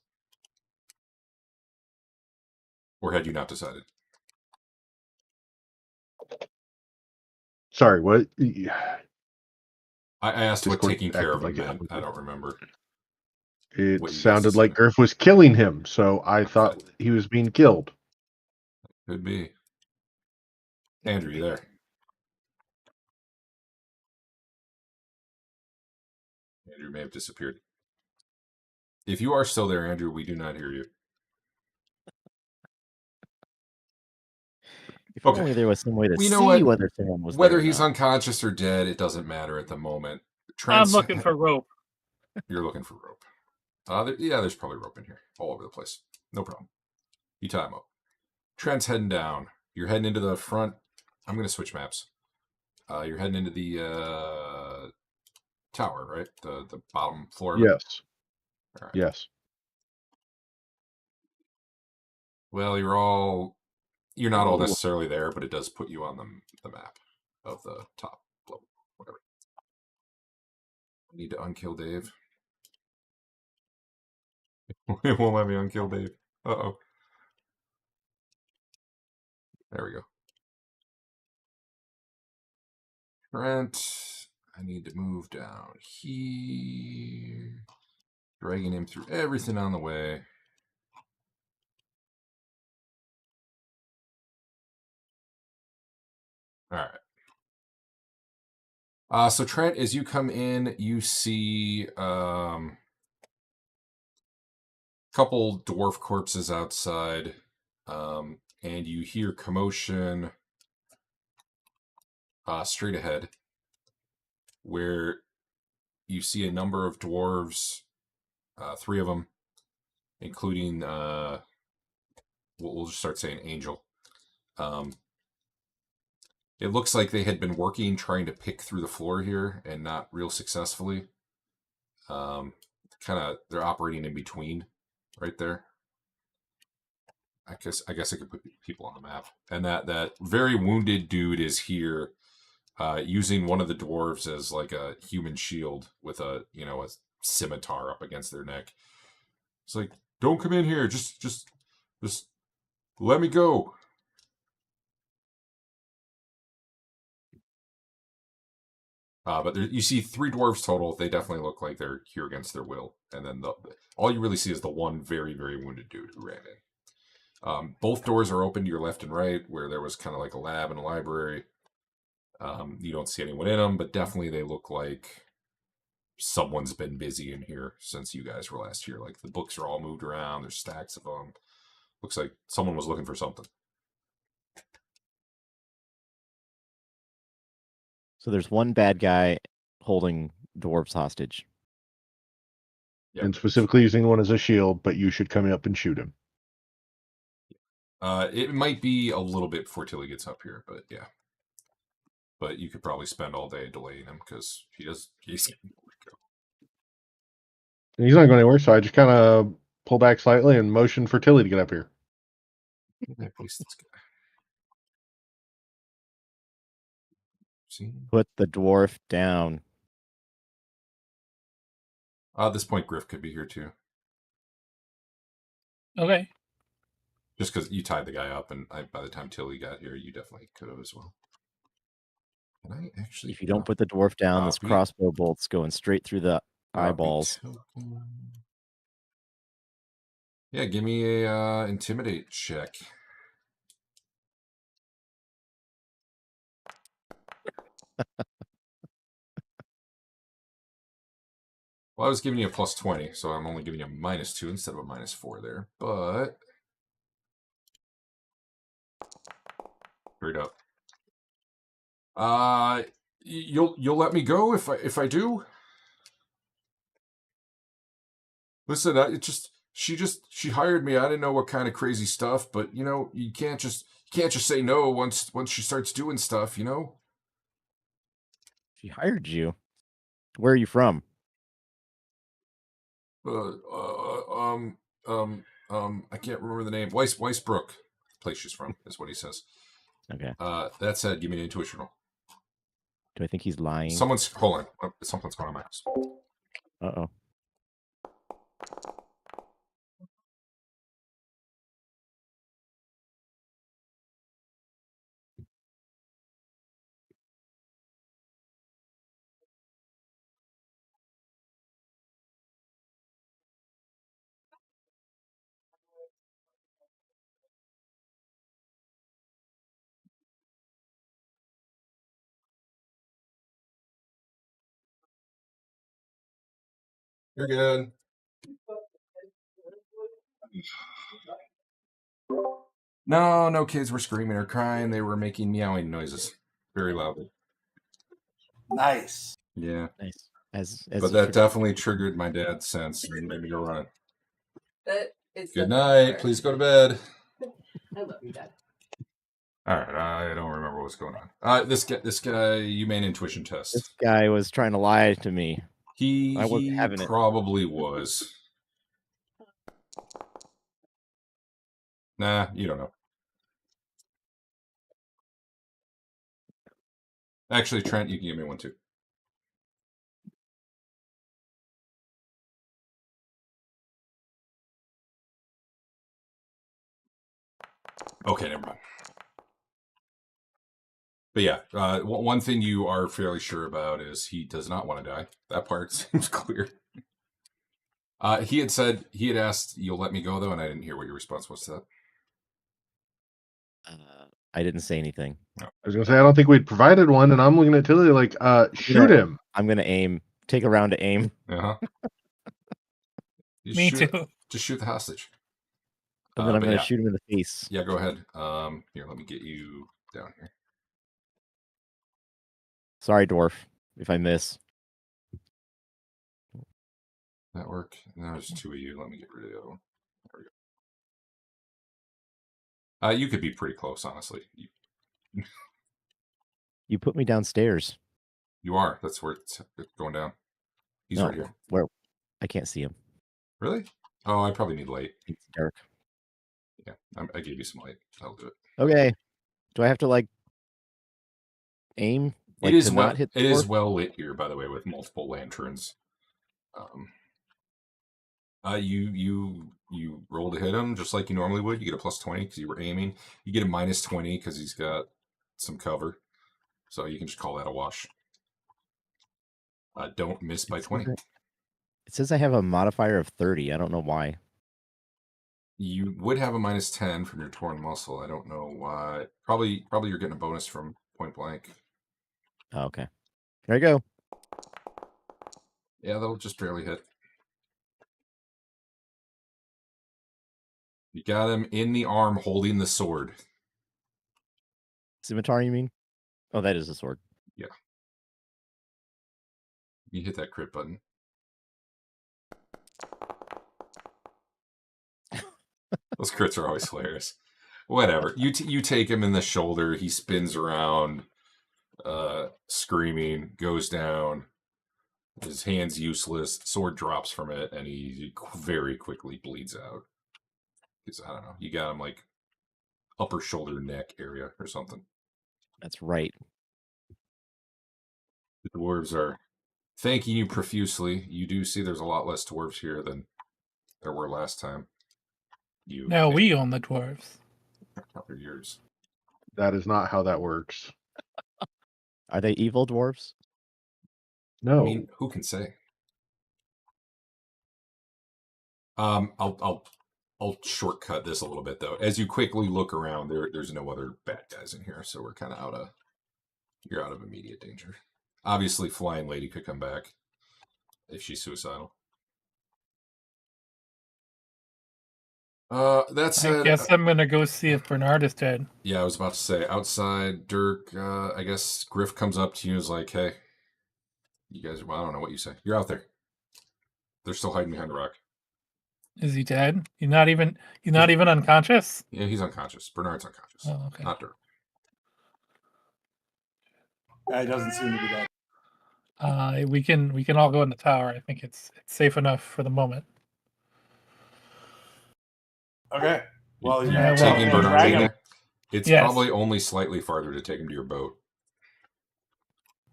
Or had you not decided? Sorry, what? I asked what Discord taking care of him acted like meant. it. I don't remember. It What you guys sounded like decided. Griff was killing him, so I thought he was being killed. Could be. Andrew, you there? Andrew may have disappeared. If you are still there, Andrew, we do not hear you. If only there was some way to You see know what? whether someone was Whether there or he's not. unconscious or dead, it doesn't matter at the moment. I'm looking for rope. You're looking for rope. There's probably rope in here, all over the place. No problem. You tie him up. Trent's heading down. You're heading into the front. I'm going to switch maps. You're heading into the tower, right? The bottom floor of it? Yes. All right. Yes. Well, you're not all necessarily there, but it does put you on the map of the top level. Whatever. I need to unkill Dave. It won't let me unkill Dave. Uh-oh. There we go. Trent, I need to move down here. Dragging him through everything on the way. All right. So Trent, as you come in, you see couple dwarf corpses outside, and you hear commotion straight ahead, where you see a number of dwarves, 3 of them, including we'll just start saying Angel. It looks like they had been working trying to pick through the floor here and not real successfully. Kind of, they're operating in between, right there. I guess I could put people on the map. And that very wounded dude is here, using one of the dwarves as like a human shield with a scimitar up against their neck. It's like, don't come in here. Just let me go. But you see 3 dwarves total. They definitely look like they're here against their will. And then all you really see is the one very, very wounded dude who ran in. Both doors are open to your left and right, where there was kind of like a lab and a library. You don't see anyone in them, but definitely they look like someone's been busy in here since you guys were last here. Like the books are all moved around. There's stacks of them. Looks like someone was looking for something. So there's one bad guy holding dwarves hostage. Yep. And specifically using one as a shield, but you should come up and shoot him. It might be a little bit before Tilly gets up here, but yeah. But you could probably spend all day delaying him because he's And he's not going anywhere, so I just kind of pull back slightly and motion for Tilly to get up here. Place this guy. See? Put the dwarf down. At this point, Griff could be here too. Okay. Just because you tied the guy up, and by the time Tilly got here, you definitely could have as well. Can I actually? If you don't put the dwarf down, this crossbow bolt's going straight through the eyeballs. Yeah, give me a intimidate check. Well, I was giving you a plus 20, so I'm only giving you a -2 instead of a -4 there. But straight up, you'll let me go if I do. Listen, she hired me. I didn't know what kind of crazy stuff, but you can't just say no once she starts doing stuff. She hired you. Where are you from? I can't remember the name. Weisbrook, the place she's from, is what he says. Okay. That said, give me an intuition roll. Do I think he's lying? Something's going on in my house. Uh-oh. You're good. No kids were screaming or crying. They were making meowing noises very loudly. Nice. Yeah. Nice. But that definitely triggered my dad's sense and made me go running. That is Good night. Please go to bed. I love you, Dad. All right. I don't remember what's going on. This guy, you made an intuition test. This guy was trying to lie to me. He probably was. Nah, you don't know. Actually, Trent, you can give me one too. Okay, never mind. But yeah, one thing you are fairly sure about is he does not want to die. That part seems clear. He had asked, "You'll let me go," though, and I didn't hear what your response was to that. I didn't say anything. No. I was going to say, I don't think we'd provided one, and I'm looking at Tilly like, shoot him. I'm going to aim. Take a round to aim. Uh-huh. Me too. Just shoot the hostage. And then I'm going to shoot him in the face. Yeah, go ahead. Here, let me get you down here. Sorry, dwarf, if I miss. That work? No, there's 2 of you. Let me get rid of the other one. There we go. You could be pretty close, honestly. You put me downstairs. You are. That's where it's going down. He's right here. I can't see him. Really? Oh, I probably need light. It's dark. Yeah, I gave you some light. I'll do it. Okay. Do I have to like aim? Like, It is to well. not hit the It is dwarf? well lit here, by the way, with multiple lanterns. You roll to hit him just like you normally would. You get a +20 because you were aiming. You get a -20 because he's got some cover. So you can just call that a wash. Don't miss by 20. It says I have a modifier of 30. I don't know why. You would have a -10 from your torn muscle. I don't know why. Probably you're getting a bonus from point blank. Oh, okay. There you go. Yeah, that'll just barely hit. You got him in the arm holding the sword. Scimitar, you mean? Oh, that is a sword. Yeah. You hit that crit button. Those crits are always hilarious. Whatever. You take him in the shoulder. He spins around, screaming, goes down. His hand's useless. Sword drops from it, and he very quickly bleeds out. Because, I don't know. You got him, like, upper shoulder, neck area or something. That's right. The dwarves are thanking you profusely. You do see there's a lot less dwarves here than there were last time. Now we own the dwarves. They're yours. That is not how that works. Are they evil dwarves? No. I mean, who can say? I'll shortcut this a little bit though. As you quickly look around, there's no other bad guys in here, so we're kind of you're out of immediate danger. Obviously, Flying Lady could come back if she's suicidal. That said, I guess I'm gonna go see if Bernard is dead. Yeah, I was about to say, outside, Dirk, I guess Griff comes up to you and is like, hey, you guys, well, I don't know what you say. You're out there. They're still hiding behind a rock. Is he dead? You're not even unconscious? Yeah, he's unconscious. Bernard's unconscious. Oh, okay. Not Dirk. He doesn't seem to be dead. We can all go in the tower. I think it's safe enough for the moment. Okay. Well, you're Yeah, gonna Taking well, Bernard drag in him. there. It's Yes. probably only slightly farther to take him to your boat.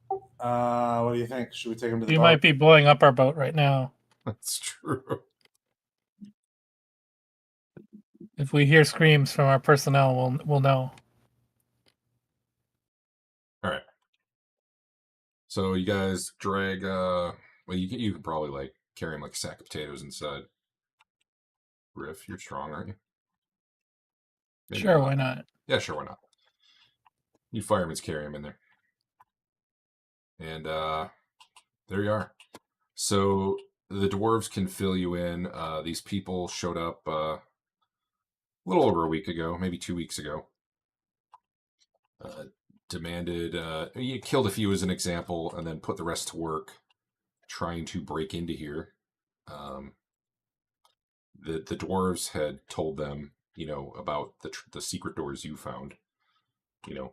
What do you think? Should we take him to the We boat? might be blowing up our boat right now. That's true. If we hear screams from our personnel, we'll know. All right. So you guys drag. Well, you can probably like carry him like a sack of potatoes inside. Griff, you're strong, aren't you? Maybe Sure, not. why not? Yeah, sure, why not? You firemen's carry him in there. And there you are. So the dwarves can fill you in. These people showed up a little over a week ago, maybe 2 weeks ago. Demanded, you killed a few as an example, and then put the rest to work trying to break into here. The dwarves had told them, about the secret doors you found,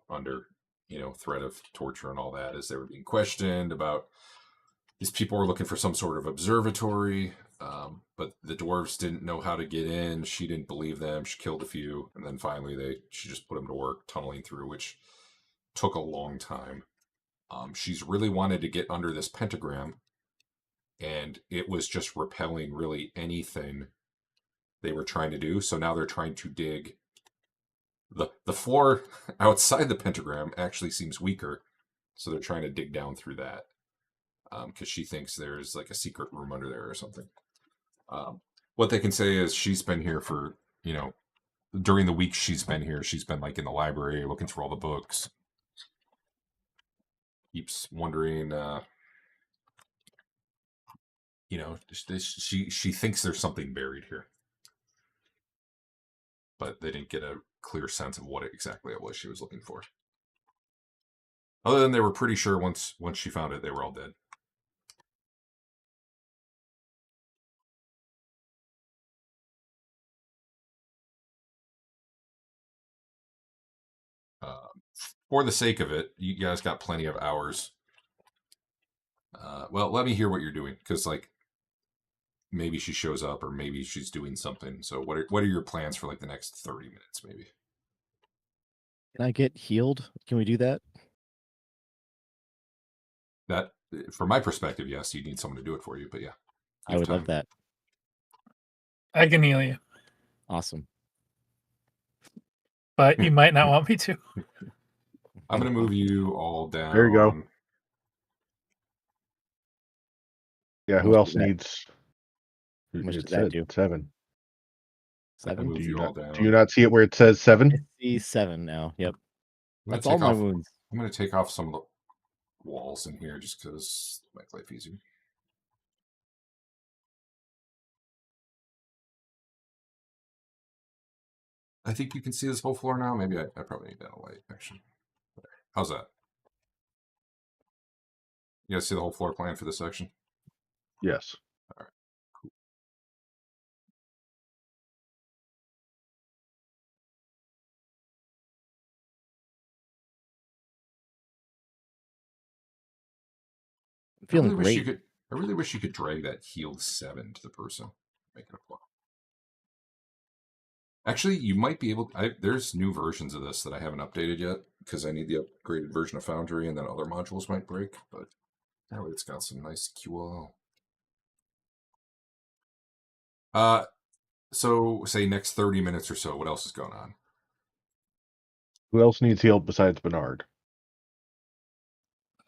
under, threat of torture and all that, as they were being questioned about. These people were looking for some sort of observatory, but the dwarves didn't know how to get in. She didn't believe them. She killed a few, and then finally she just put them to work tunneling through, which took a long time. She's really wanted to get under this pentagram, and it was just repelling really anything they were trying to do. So now they're trying to dig. The floor outside the pentagram actually seems weaker, so they're trying to dig down through that, because she thinks there's like a secret room under there or something. What they can say is she's been here for, during the week she's been here, she's been like in the library looking through all the books. Keeps wondering, she thinks there's something buried here, but they didn't get a clear sense of what exactly it was she was looking for. Other than they were pretty sure once she found it, they were all dead. For the sake of it, you guys got plenty of hours. Well, let me hear what you're doing, because maybe she shows up or maybe she's doing something. So what are your plans for like the next 30 minutes maybe? Can I get healed? Can we do that? That, from my perspective, yes, you need someone to do it for you, but yeah. I would love that. I can heal you, Awesome. but you might not want me to. I'm going to move you all down. There you go. Yeah, who How much else does that- needs? How much It does that said do? 7. I 7? move Do you you all not, down. do you not see it where it says I 7? see 7 now. Yep. I'm gonna That's all take my off- wounds. I'm going to take off some of the walls in here just because it makes life easier. I think you can see this whole floor now. Maybe I probably need that light, actually. How's that? You guys see the whole floor plan for this section? Yes. I'm feeling wish great. I really wish you could drag that healed 7 to the person. Make it a block. Actually, you might be able. There's new versions of this that I haven't updated yet because I need the upgraded version of Foundry, and then other modules might break. But that way, it's got some nice QoL. So say next 30 minutes or so. What else is going on? Who else needs healed besides Bernard?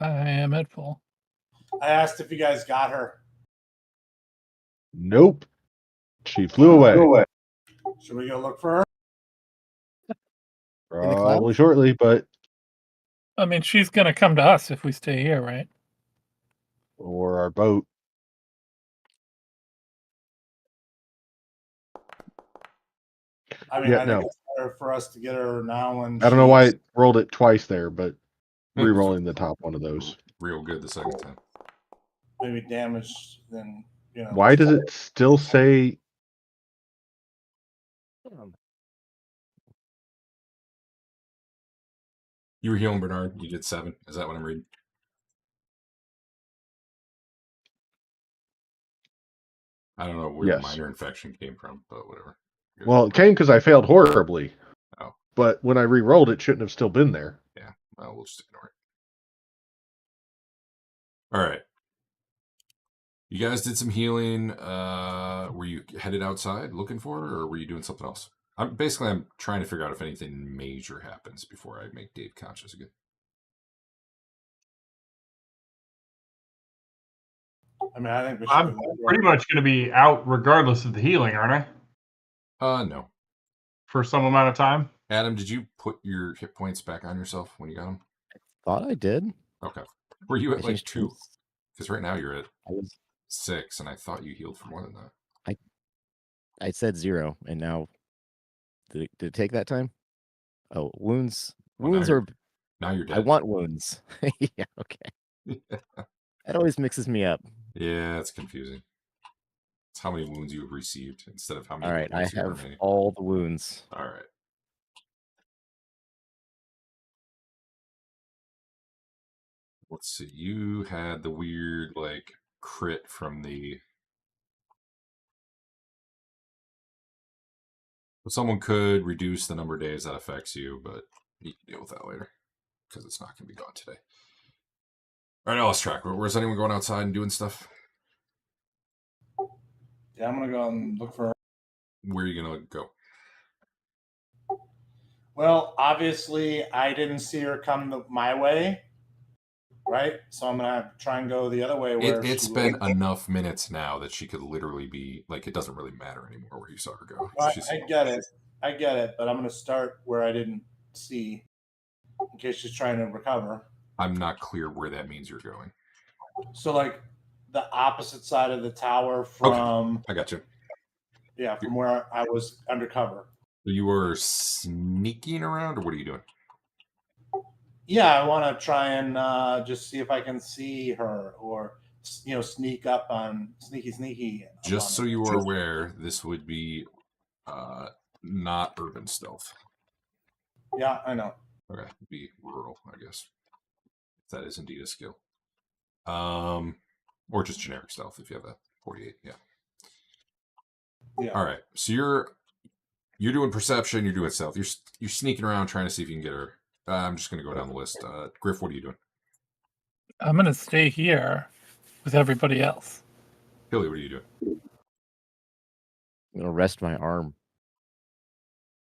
I am at full. I asked if you guys got her. Nope. She flew away. Should we go look for her? In the Probably clouds? shortly, but I mean, she's gonna come to us if we stay here, right? or our boat. I mean, Yeah, I no. think it's better for us to get her now. When I don't know why it rolled it twice there, but re-rolling the top one of those. Real good the second time. maybe damaged. Then Why does it still say? You were healing Bernard. You did 7. Is that what I'm reading? I don't know where Yes. the minor infection came from, but whatever. Good. Well, it came because I failed horribly. Oh. But when I re-rolled, it shouldn't have still been there. Yeah. Well, we'll just ignore it. All right. You guys did some healing. Were you headed outside looking for her, or were you doing something else? I'm trying to figure out if anything major happens before I make Dave conscious again. I mean, I think we should. I'm pretty much going to be out regardless of the healing, aren't I? No. For some amount of time. Adam, did you put your hit points back on yourself when you got them? Thought I did. Okay. Were you at I like changed 2? to- Because right now you're at I was 6, and I thought you healed for more than that. I said 0, and now did it take that time? Oh, wounds. Well, Wounds now are. Now you're dead. I want wounds. Yeah, okay. That always mixes me up. Yeah, it's confusing. It's how many wounds you've received instead of how many. All right, I wounds you have remaining. all the wounds. All right. Let's see. You had the weird like crit from the. Someone could reduce the number of days that affects you, but you can deal with that later because it's not going to be gone today. All right, I lost track. Where's anyone going outside and doing stuff? Yeah, I'm gonna go and look for her. Where are you going to go? Well, obviously, I didn't see her come my way, right? So I'm gonna try and go the other way. Where It's she been was. enough minutes now that she could literally be like, it doesn't really matter anymore where you saw her go. I get it, but I'm gonna start where I didn't see, in case she's trying to recover. I'm not clear where that means you're going. So, like the opposite side of the tower from. Okay. I got you. Yeah, from where I was undercover. You were sneaking around, or what are you doing? Yeah, I want to try and just see if I can see her, or sneak up on sneaky. Just so you are aware, this would be not urban stealth. Yeah, I know. Okay, it'd be rural, I guess. If that is indeed a skill. Or just generic stealth if you have a 48. Yeah. Yeah. All right. So you're doing perception. You're doing stealth. You're sneaking around trying to see if you can get her. I'm just gonna go down the list. Griff, what are you doing? I'm gonna stay here with everybody else. Billy, what are you doing? I'm gonna rest my arm.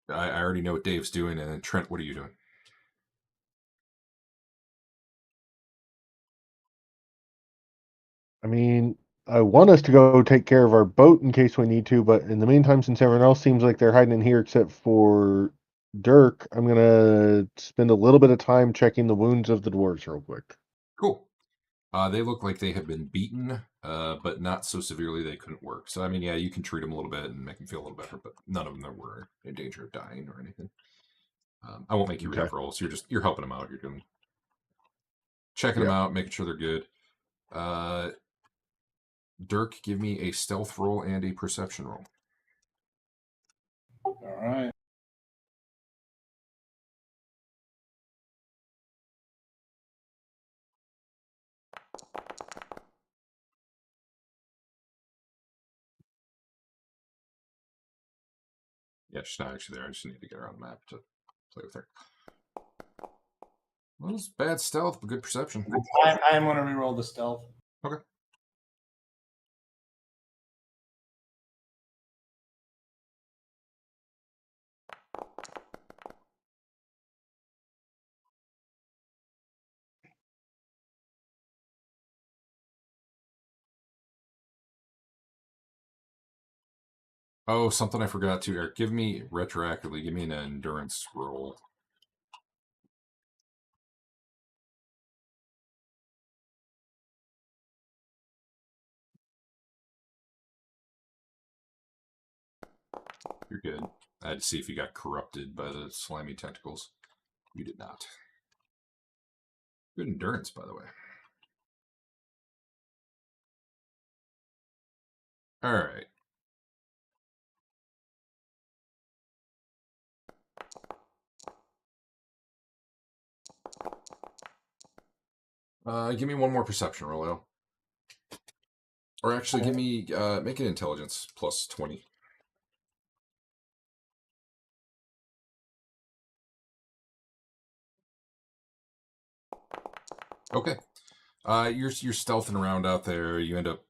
I already know what Dave's doing. And then Trent, what are you doing? I mean, I want us to go take care of our boat in case we need to, but in the meantime, since everyone else seems like they're hiding in here except for Dirk, I'm gonna spend a little bit of time checking the wounds of the dwarves real quick. Cool. They look like they have been beaten, but not so severely they couldn't work. So, I mean, yeah, you can treat them a little bit and make them feel a little better, but none of them were in danger of dying or anything. I won't make you Okay. re-up rolls. You're helping them out. You're doing checking them out, making sure they're good. Dirk, give me a stealth roll and a perception roll. All right. Yeah, she's not actually there. I just need to get her on the map to play with her. Well, it's bad stealth, but good perception. I am going to reroll the stealth. Okay. Oh, something I forgot to, Eric. Give me retroactively. Give me an endurance roll. You're good. I had to see if you got corrupted by the slimy tentacles. You did not. Good endurance, by the way. All right. Give me one more perception roll, Al. Or actually, give me make an intelligence plus 20. Okay. You're stealthing around out there. You end up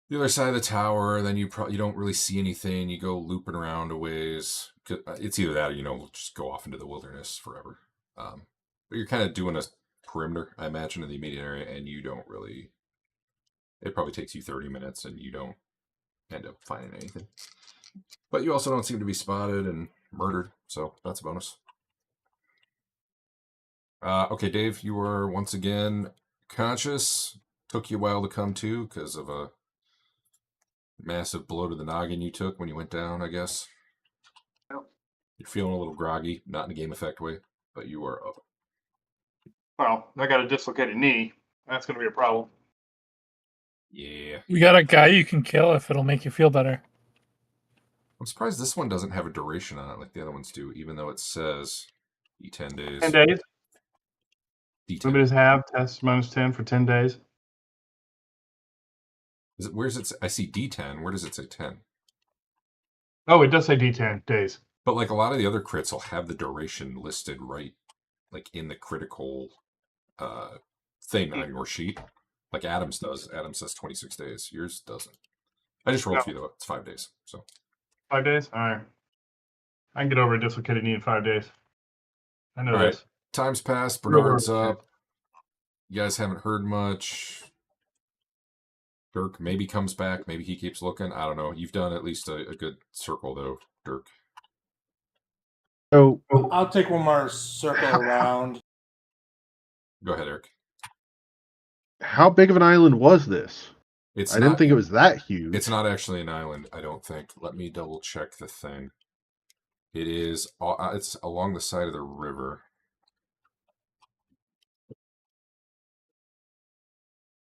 the other side of the tower. Then you don't really see anything. You go looping around a ways. It's either that or just go off into the wilderness forever. But you're kind of doing a perimeter, I imagine, in the immediate area, and you don't really. It probably takes you 30 minutes, and you don't end up finding anything. But you also don't seem to be spotted and murdered, so that's a bonus. Okay, Dave, you are once again conscious. Took you a while to come to because of a massive blow to the noggin you took when you went down, I guess. Yep. You're feeling a little groggy, not in a game effect way, but you are up. Well, I got a dislocated knee. That's going to be a problem. Yeah. We got a guy you can kill if it'll make you feel better. I'm surprised this one doesn't have a duration on it like the other ones do, even though it says 10 days. 10 days. D10. Limited have test -10 for 10 days. Where's it? I see D10. Where does it say 10? Oh, it does say D10 days. But like a lot of the other crits will have the duration listed right, like in the critical thing on your sheet. Like Adam's does. Adam says 26 days. Yours doesn't. I just rolled for you though. It's 5 days. So 5 days? All right. I can get over a dislocated knee in 5 days. I know all right. this. Time's passed. Bernard's up. You guys haven't heard much. Dirk maybe comes back. Maybe he keeps looking. I don't know. You've done at least a good circle though, Dirk. So I'll take one more circle around. Go ahead, Eric. how big of an island was this? I didn't think it was that huge. It's not actually an island, I don't think. Let me double check the thing. It is. It's along the side of the river.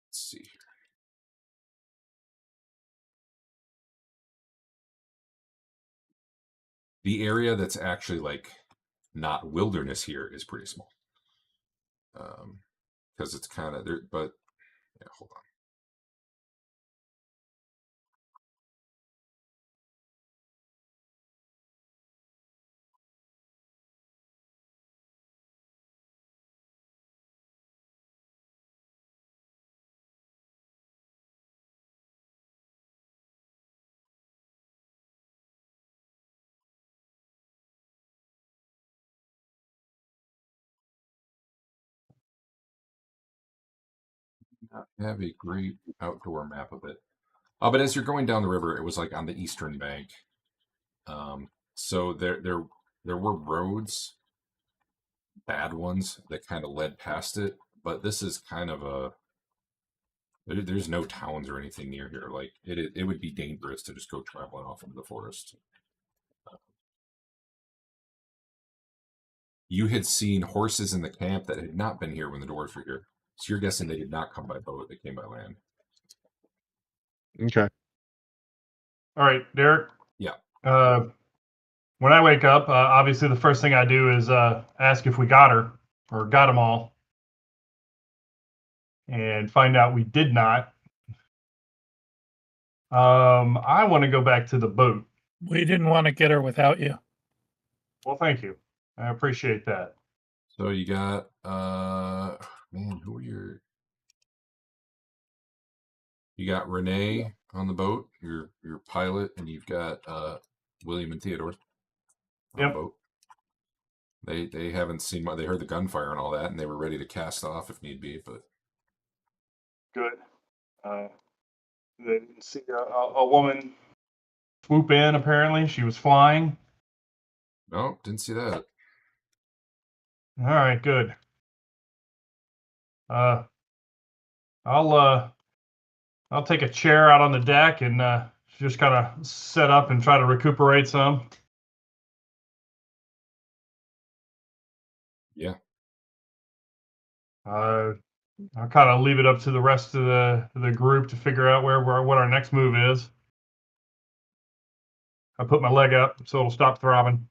Let's see here. The area that's actually like not wilderness here is pretty small. Because it's kind of there, but yeah, hold on. not have a great outdoor map of it. But as you're going down the river, it was like on the eastern bank. So there were roads, bad ones that kind of led past it, but this is kind of there's no towns or anything near here. Like it would be dangerous to just go traveling off into the forest. You had seen horses in the camp that had not been here when the dwarves were here. So you're guessing they did not come by boat, they came by land. Okay. All right, Derek. Yeah. When I wake up, obviously the first thing I do is ask if we got her or got them all, and find out we did not. I want to go back to the boat. We didn't want to get her without you. Well, thank you. I appreciate that. So you got man, who are your? You got Renee on the boat, your pilot, and you've got William and Theodore on the boat. They haven't seen much. They heard the gunfire and all that, and they were ready to cast off if need be. But Good. They didn't see a woman swoop in. Apparently, she was flying. no, didn't see that. All right, good. I'll take a chair out on the deck and just kind of set up and try to recuperate some. Yeah. I'll kind of leave it up to the rest of the group to figure out what our next move is. I put my leg up so it'll stop throbbing.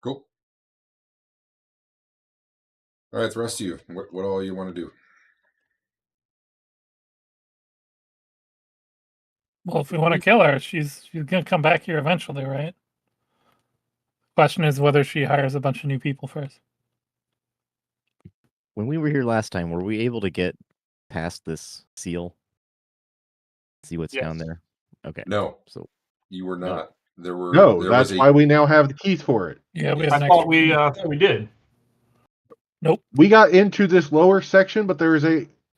Cool. All right, the rest of you, what all you want to do? Well, if we want to kill her, she's gonna come back here eventually, right? Question is whether she hires a bunch of new people first. When we were here last time, were we able to get past this seal? See what's down there? Okay. No. So you were not. There were that's why we now have the keys for it. Yeah, we I have thought we did. Nope. We got into this lower section, but there is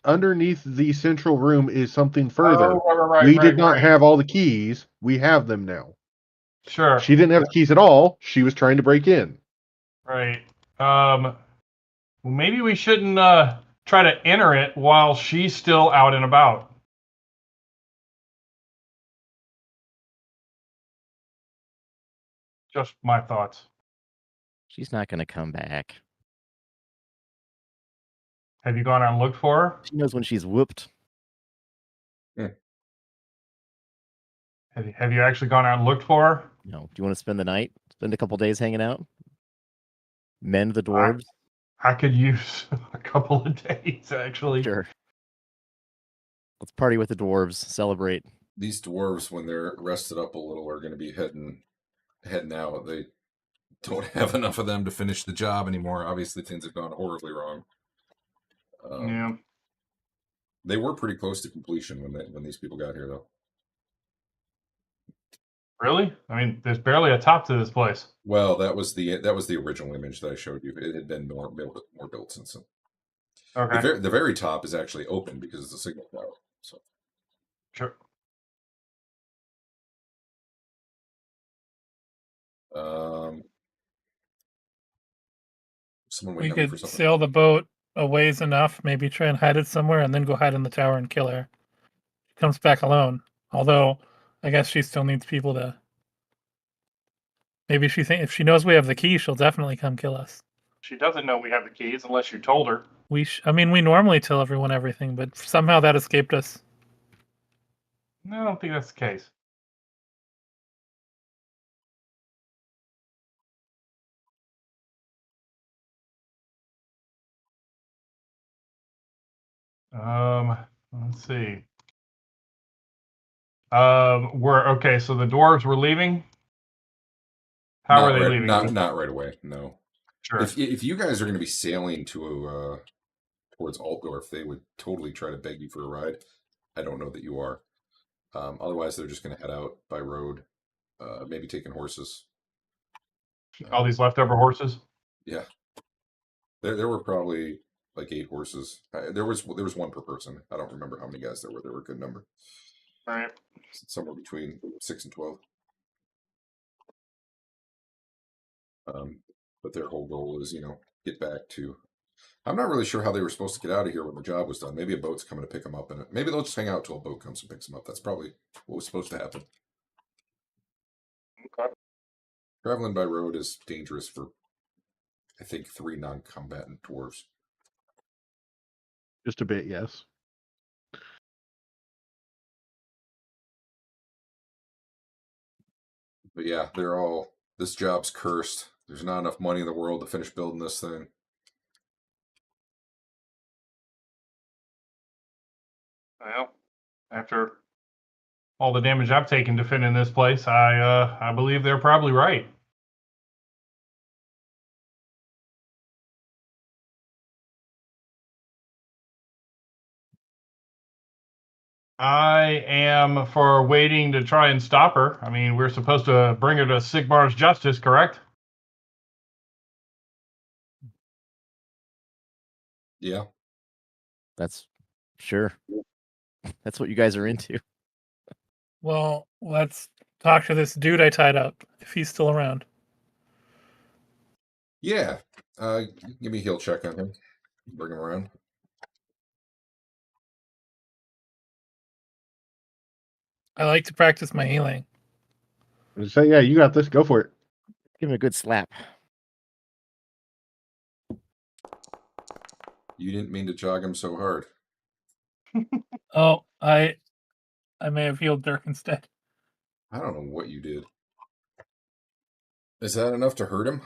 underneath the central room is something further. We did not have all the keys. We have them now. Sure. She didn't have the keys at all. She was trying to break in. Right. Well, maybe we shouldn't try to enter it while she's still out and about. Just my thoughts. she's not going to come back. Have you gone out and looked for her? She knows when she's whooped. Have you actually gone out and looked for her? No. Do you want to spend the night? Spend a couple days hanging out? Mend the dwarves? I could use a couple of days, actually. Sure. Let's party with the dwarves. Celebrate. These dwarves, when they're rested up a little, are going to be heading out. They don't have enough of them to finish the job anymore. Obviously, things have gone horribly wrong. Yeah. They were pretty close to completion when these people got here, though. Really? I mean, there's barely a top to this place. Well, that was the original image that I showed you. It had been more built since then. Okay. The very top is actually open because it's a signal tower. So Sure. Someone We waiting on me for could something. sail the boat a ways enough, maybe try and hide it somewhere, and then go hide in the tower and kill her. She comes back alone. Although, I guess she still needs people to. Maybe if she knows we have the key, she'll definitely come kill us. She doesn't know we have the keys unless you told her. We normally tell everyone everything, but somehow that escaped us. No, I don't think that's the case. Let's see. So the dwarves were leaving. How are they leaving? Not right away. No. Sure. If you guys are going to be sailing to towards Altdorf, they would totally try to beg you for a ride. I don't know that you are. Otherwise, they're just going to head out by road, maybe taking horses. All these leftover horses. Yeah. There were probably like 8 horses. There was one per person. I don't remember how many guys there were. There were a good number. Right. Somewhere between 6 and 12. But their whole goal is, get back to. I'm not really sure how they were supposed to get out of here when the job was done. Maybe a boat's coming to pick them up, and maybe they'll just hang out till a boat comes and picks them up. That's probably what was supposed to happen. Okay. Traveling by road is dangerous for, I think, 3 non-combatant dwarves. Just a bit, yes. But yeah, this job's cursed. There's not enough money in the world to finish building this thing. Well, after all the damage I've taken defending this place, I believe they're probably right. I am for waiting to try and stop her. I mean, we're supposed to bring her to Sigmar's justice, correct? Yeah. That's sure. That's what you guys are into. Well, let's talk to this dude I tied up if he's still around. Yeah. Give me a heal check on him. Bring him around. I like to practice my healing. Say, yeah, you got this. Go for it. Give him a good slap. You didn't mean to jog him so hard. Oh, I may have healed Dirk instead. I don't know what you did. Is that enough to hurt him?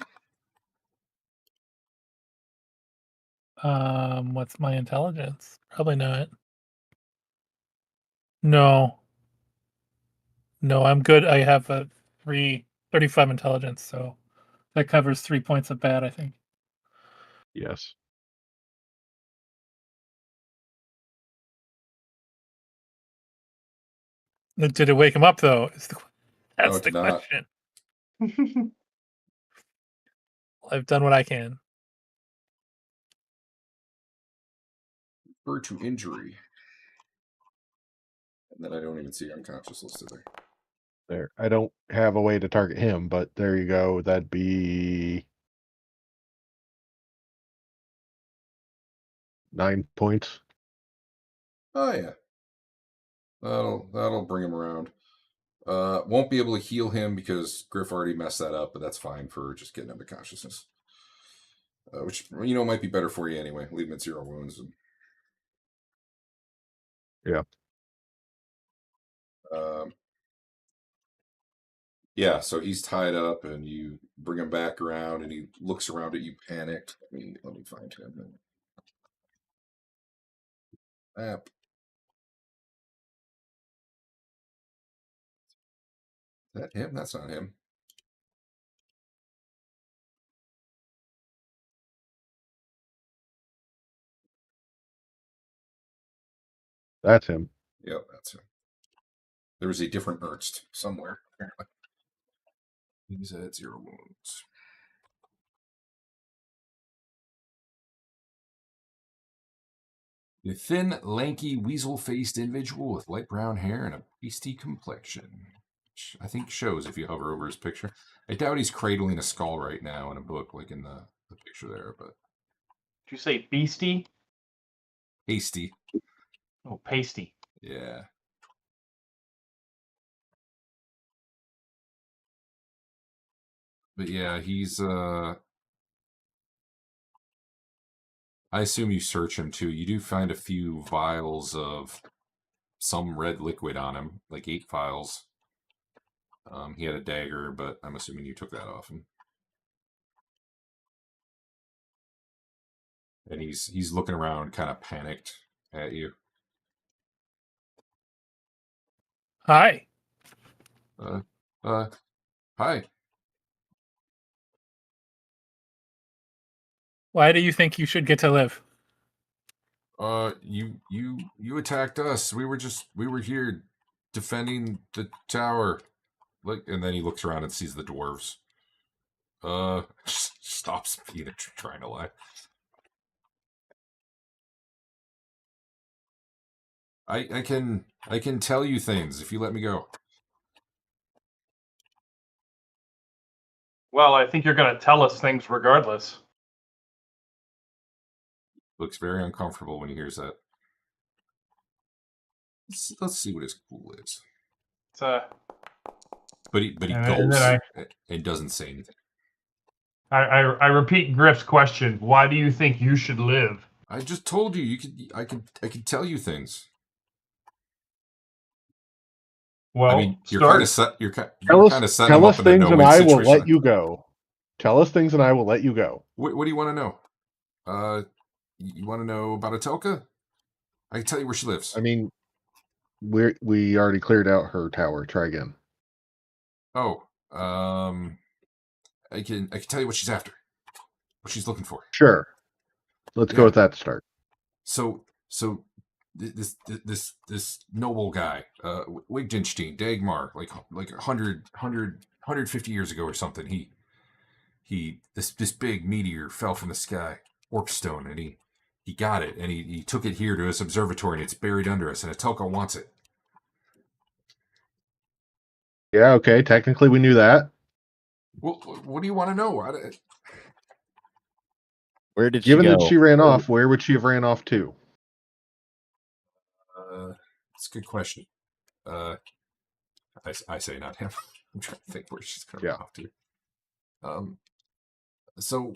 What's my intelligence? Probably not. No, I'm good. I have a 35 intelligence, so that covers 3 points of bad, I think. Yes. Did it wake him up though? That's it the did not. question. I've done what I can. Refer to injury. And then I don't even see unconscious listed there. There. I don't have a way to target him, but there you go. That'd be 9 points. Oh yeah. That'll bring him around. Won't be able to heal him because Griff already messed that up, but that's fine for just getting him to consciousness. Which might be better for you anyway. Leave him at 0 wounds. Yeah. Yeah, so he's tied up, and you bring him back around, and he looks around at you, panicked. Let me find him. App. Is that him? That's not him. That's him. Yep, that's him. There was a different Ernst somewhere, apparently. He's at 0 wounds. A thin, lanky, weasel-faced individual with light brown hair and a pasty complexion. Which I think shows if you hover over his picture. I doubt he's cradling a skull right now in a book, like in the picture there, but... Did you say beastie? Pasty. Oh, pasty. Yeah. But yeah, he's, I assume you search him too. You do find a few vials of some red liquid on him, like 8 vials. He had a dagger, but I'm assuming you took that off him. And he's looking around, kind of panicked at you. Hi. Hi. Why do you think you should get to live? You attacked us. We were here defending the tower. And then he looks around and sees the dwarves. Stops being trying to lie. I can tell you things if you let me go. Well, I think you're going to tell us things regardless. Looks very uncomfortable when he hears that. Let's see what his cool is. It's But he and gulps then and doesn't say anything. I repeat Griff's question. Why do you think you should live? I just told you I could tell you things. Well, I mean, you're start. kind of setting Tell him us up in a things and no-win I will situation. let you go. Tell us things and I will let you go. What do you want to know? You want to know about Etelka? I can tell you where she lives. I mean, we already cleared out her tower. Try again. Oh, I can tell you what she's after, what she's looking for. Sure. Let's go with that to start. So this noble guy, Wittgenstein, Dagmar, like 150 years ago or something. This big meteor fell from the sky, Orpstone, and he got it and he took it here to his observatory and it's buried under us and Etelka wants it. Yeah, okay. Technically, we knew that. Well, what do you want to know? Where did Given she go? that she ran off, where would she have ran off to? It's a good question. I say not him. I'm trying to think where she's going to run off to. So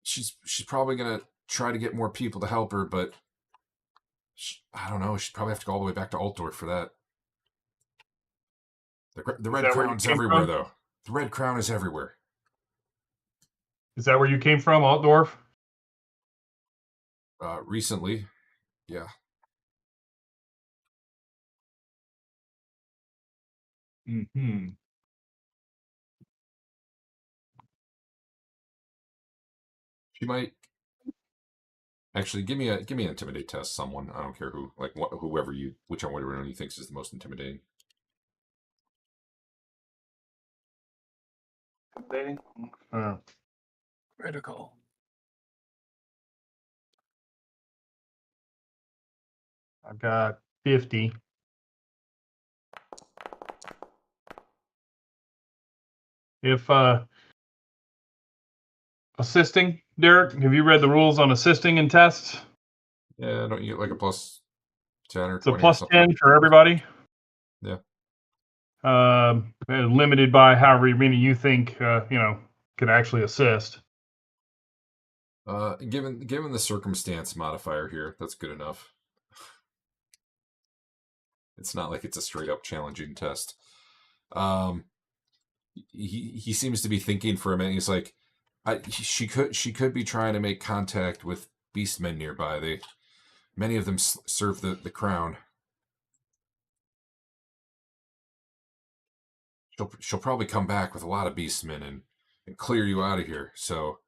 she's probably going to try to get more people to help her, but I don't know. She'd probably have to go all the way back to Altdorf for that. The Red Crown's everywhere, though. The Red Crown is everywhere. Is that where you came from, Altdorf? Recently, yeah. Mm-hmm. She might actually give me an intimidate test. Someone, I don't care who, like whichever one you thinks is the most intimidating. Intimidating. Critical. I've got 50. If assisting, Derek, have you read the rules on assisting in tests? Yeah, don't you get like a plus 10 or 20? It's a plus 10 for everybody. Yeah. Limited by however many you think could actually assist. Given the circumstance modifier here, that's good enough. It's not like it's a straight up challenging test. He seems to be thinking for a minute. He's like, she could be trying to make contact with beastmen nearby. Many of them serve the crown. She'll probably come back with a lot of beastmen and clear you out of here. So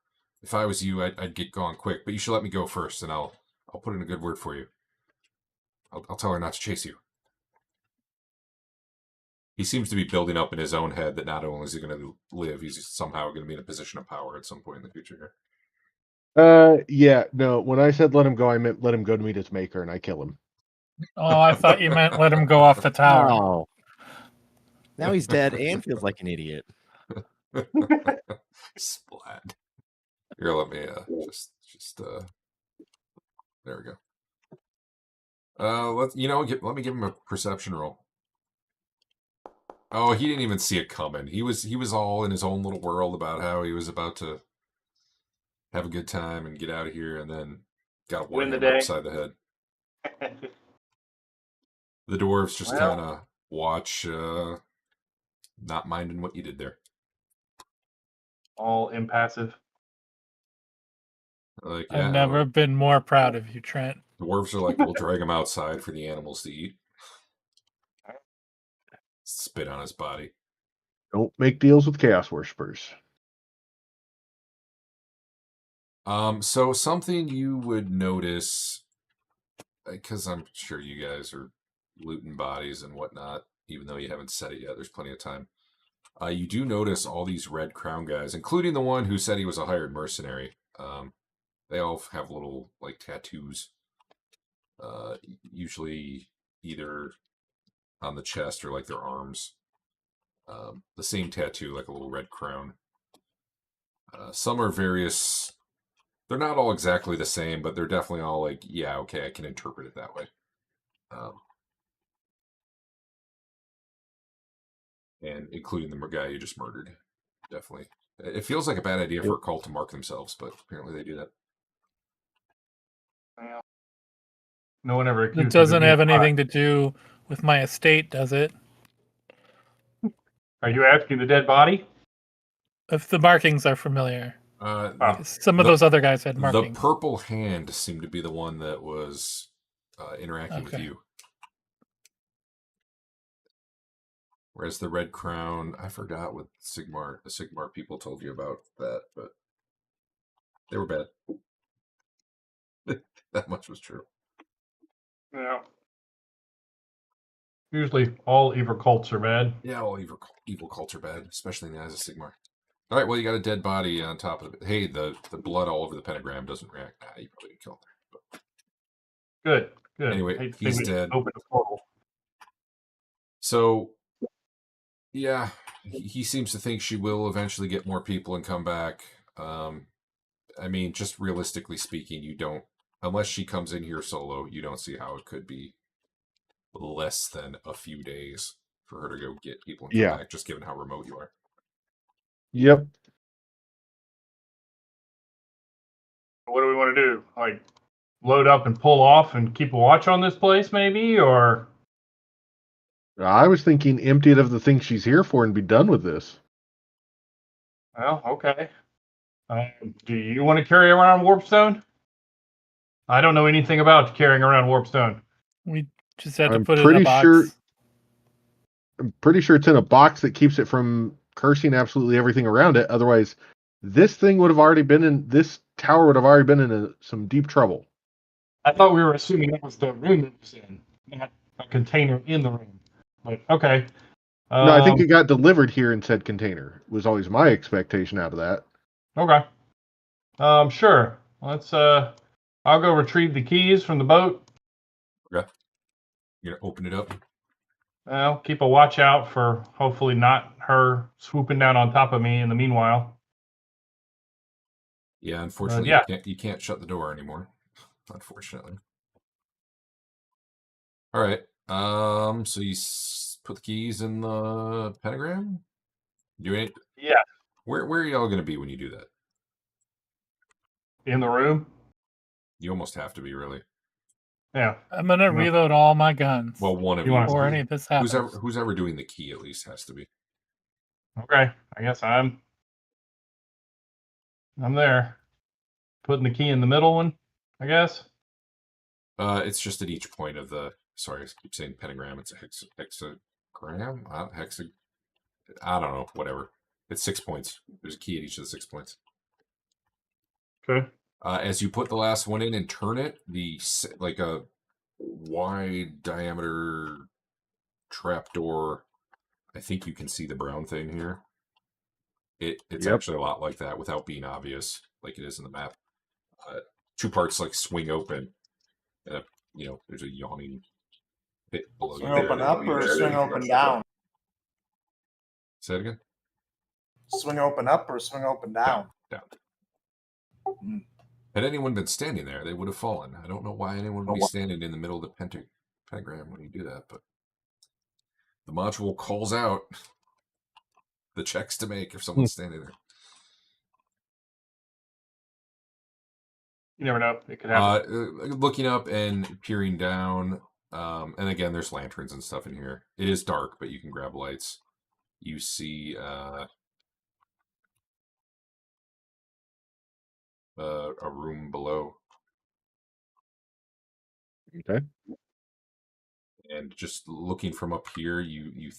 if I was you, I'd get gone quick. But you should let me go first, and I'll put in a good word for you. I'll tell her not to chase you. He seems to be building up in his own head that not only is he going to live, he's somehow going to be in a position of power at some point in the future. Yeah, no. When I said let him go, I meant let him go to meet his maker, and I kill him. Oh, I thought you meant let him go off the tower. Oh. Now he's dead and feels like an idiot. Splat. Here, let me just there we go. Let me give him a perception roll. Oh, he didn't even see it coming. He was all in his own little world about how he was about to have a good time and get out of here, and then got Win the one day. upside the head. The dwarves just kind of watch, not minding what you did there. All impassive. Like, I've never been more proud of you, Trent. Dwarves are like, we'll drag him outside for the animals to eat. Spit on his body. Don't make deals with chaos worshippers. So something you would notice, because I'm sure you guys are looting bodies and whatnot, even though you haven't said it yet, there's plenty of time. You do notice all these Red Crown guys, including the one who said he was a hired mercenary. They all have little, like, tattoos usually either on the chest or like their arms. The same tattoo, like a little red crown. Some are various. They're not all exactly the same, but they're definitely all like, yeah, okay, I can interpret it that way. And including the guy you just murdered. Definitely. It feels like a bad idea for a cult to mark themselves, but apparently they do that. Well, no one ever accused It me of doesn't being have a spy. anything to do with my estate, does it? Are you asking the dead body? If the markings are familiar. Oh. Some of those other guys had The markings. purple hand seemed to be the one that was interacting with Okay. you. Whereas the red crown, I forgot what the Sigmar people told you about that, but they were bad. That much was true. Yeah. Usually all evil cults are bad. Yeah, all evil cults are bad, especially in the eyes of Sigmar. All right, well, you got a dead body on top of it. Hey, the blood all over the pentagram doesn't react. Nah, you probably didn't kill him. Good. Anyway, he's dead. Open a portal. So, yeah, he seems to think she will eventually get more people and come back. I mean, just realistically speaking, you don't, unless she comes in here solo, you don't see how it could be less than a few days for her to go get people and come back, just given how remote you are. Yep. What do we want to do? Like, load up and pull off and keep a watch on this place, maybe? Or I was thinking empty it of the things she's here for and be done with this. well, okay. Do you want to carry around Warpstone? I don't know anything about carrying around Warpstone. We just have to I'm put it in a pretty box. sure. I'm pretty sure it's in a box that keeps it from cursing absolutely everything around it. Otherwise, this thing would have already been in. This tower would have already been in some deep trouble. I thought we were assuming that was the room it was in, not a container in the room. But okay. No, I think it got delivered here in said container. Was always my expectation out of that. Okay. Sure. Let's. I'll go retrieve the keys from the boat. Okay. You're gonna open it up. I'll keep a watch out for hopefully not her swooping down on top of me in the meanwhile. Yeah, unfortunately, yeah. You can't shut the door anymore. Unfortunately. All right. So you put the keys in the pentagram. Do it. Yeah. Where are y'all gonna be when you do that? In the room. You almost have to be, really. Yeah. I'm gonna reload all my guns. Well, one of You you. before any of this happens. Who's ever doing the key at least has to be. Okay. I guess I'm there. Putting the key in the middle one, I guess. It's just at each point of the. Sorry, I keep saying pentagram. It's a hexagram. I don't know. Whatever. It's 6 points. There's a key at each of the 6 points. Okay. As you put the last one in and turn it, like a wide diameter trapdoor. I think you can see the brown thing here. It's actually a lot like that without being obvious, like it is in the map. 2 parts like swing open. There's a yawning pit below Swing you. open up or swing open down? Say that again? Swing open up or swing open down? Down. Had anyone been standing there, they would have fallen. I don't know why anyone would be standing in the middle of the pentagram when you do that, but the module calls out the checks to make if someone's standing there. You never know. It could happen. Looking up and peering down, and again, there's lanterns and stuff in here. It is dark, but you can grab lights. You see a room below. Okay. And just looking from up here, you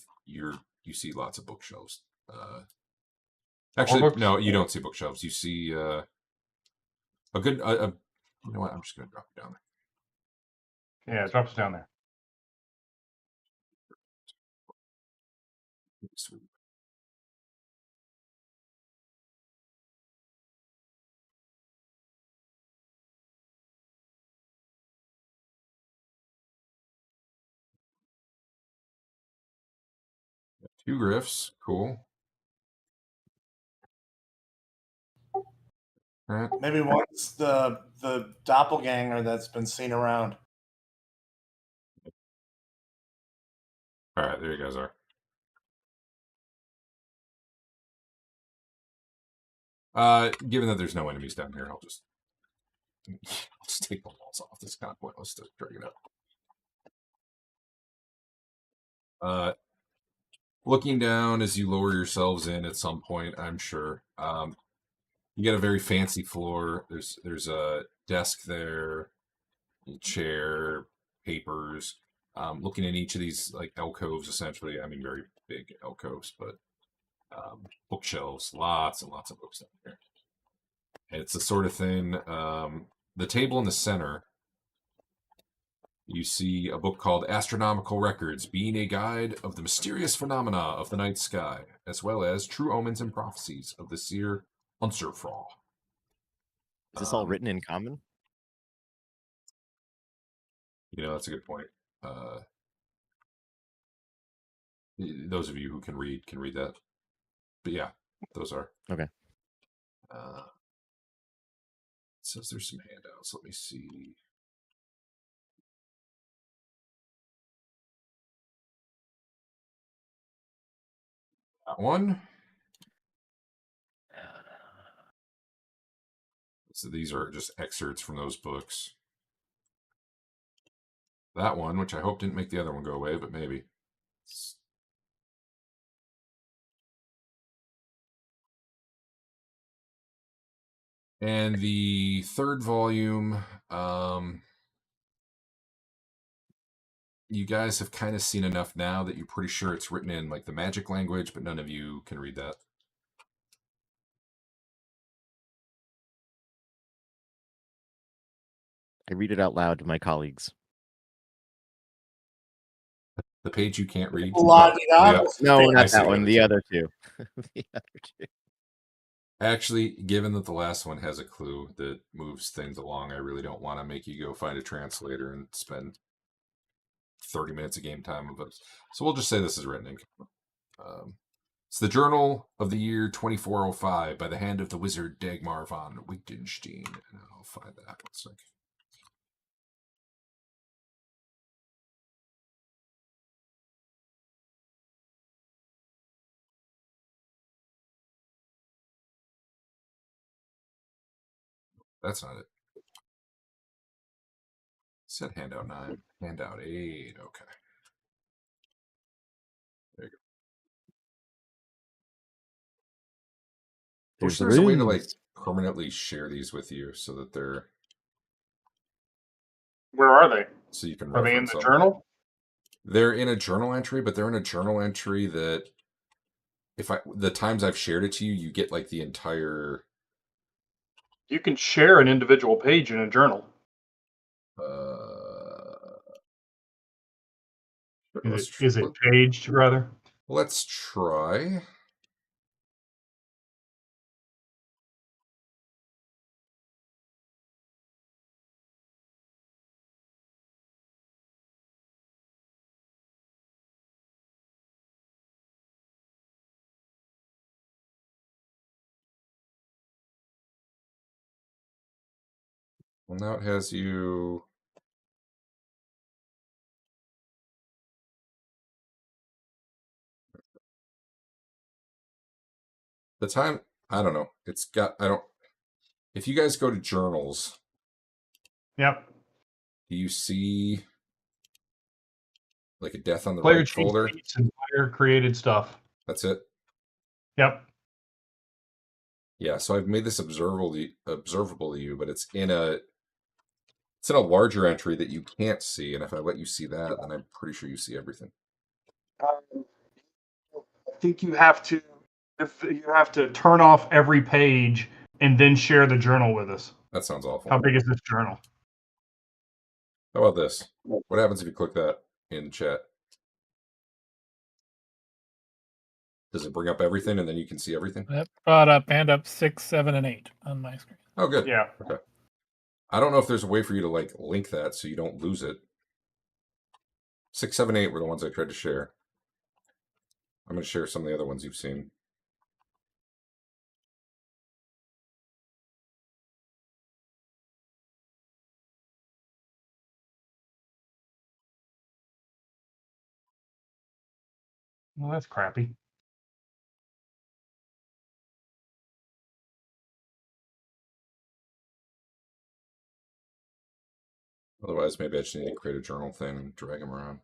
see lots of bookshelves. Actually, no, you don't see bookshelves. You see a good. You know what? I'm just going to drop it down there. Yeah, it drops down there. Sweet. 2 Griffs. Cool. All right. Maybe one's the doppelganger that's been seen around. All right, there you guys are. Given that there's no enemies down here, I'll just take the walls off. This is kind of pointless to drag it up. Looking down as you lower yourselves in at some point, I'm sure. You get a very fancy floor. There's a desk there, a chair, papers. Looking at each of these like alcoves, essentially. I mean, very big alcoves, but bookshelves, lots and lots of books down here. It's the sort of thing. The table in the center, you see a book called Astronomical Records, being a guide of the mysterious phenomena of the night sky, as well as true omens and prophecies of the seer Unserfraw. Is this all written in common? You know, that's a good point. Those of you who can read that. But yeah, those are. Okay. It says there's some handouts. Let me see. That one. So these are just excerpts from those books. That one, which I hope didn't make the other one go away, but maybe. And the third volume, you guys have kind of seen enough now that you're pretty sure it's written in like the magic language, but none of you can read that. I read it out loud to my colleagues. The page you can't read. La-di-da. No, I not see that the one. other The two. other two. The other two. Actually, given that the last one has a clue that moves things along, I really don't want to make you go find a translator and spend 30 minutes of game time with us. So we'll just say this is written in. It's the Journal of the Year 2405 by the hand of the wizard Dagmar von Wittgenstein. And I'll find that 1 second. That's not it. It said handout 9. Handout 8. Okay. There you go. Wish there was a way to like permanently share these with you so that they're. Where are they? So you can Are they in reference the them. journal? They're in a journal entry, but they're in a journal entry that the times I've shared it to you, you get like the entire. You can share an individual page in a journal. Is it paged, rather? Let's try. Well, now it has you. The time, I don't know. It's got, I don't. If you guys go to journals. Yep. Do you see like a death on the Player right folder? And player created stuff. That's it? Yep. Yeah, so I've made this observable to you, but it's in a larger entry that you can't see, and if I let you see that, then I'm pretty sure you see everything. I think you have to turn off every page and then share the journal with us. That sounds awful. How big is this journal? How about this? What happens if you click that in chat? Does it bring up everything and then you can see everything? That brought up 6, 7, and 8 on my screen. Oh, good. Yeah. Okay. I don't know if there's a way for you to like link that so you don't lose it. 6, 7, 8 were the ones I tried to share. I'm going to share some of the other ones you've seen. Well, that's crappy. Otherwise, maybe I just need to create a journal thing and drag them around.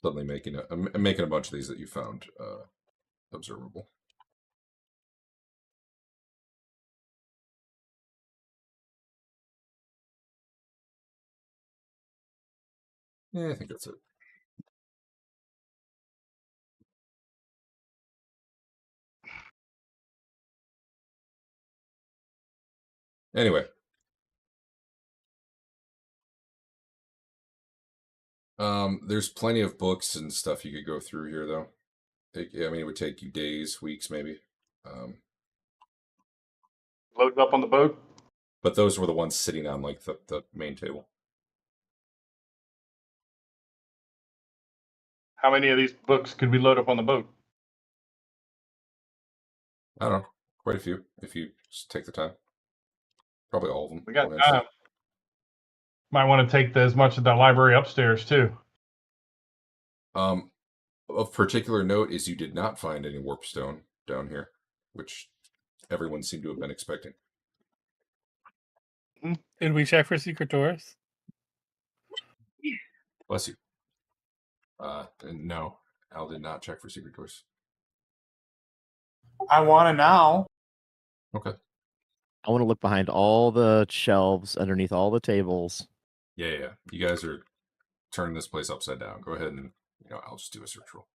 Suddenly I'm making a bunch of these that you found observable. Yeah, I think that's it. Anyway. There's plenty of books and stuff you could go through here, though. I mean, it would take you days, weeks, maybe. Load it up on the boat. But those were the ones sitting on like the main table. How many of these books could we load up on the boat? I don't know, quite a few if you just take the time. Probably all of them. We got time. Might want to take as much of the library upstairs too. Of particular note is you did not find any warp stone down here, which everyone seemed to have been expecting. Did we check for secret doors? Bless you. No, Al did not check for secret doors. I want to now. Okay. I want to look behind all the shelves, underneath all the tables. Yeah. You guys are turning this place upside down. Go ahead and I'll just do a search roll.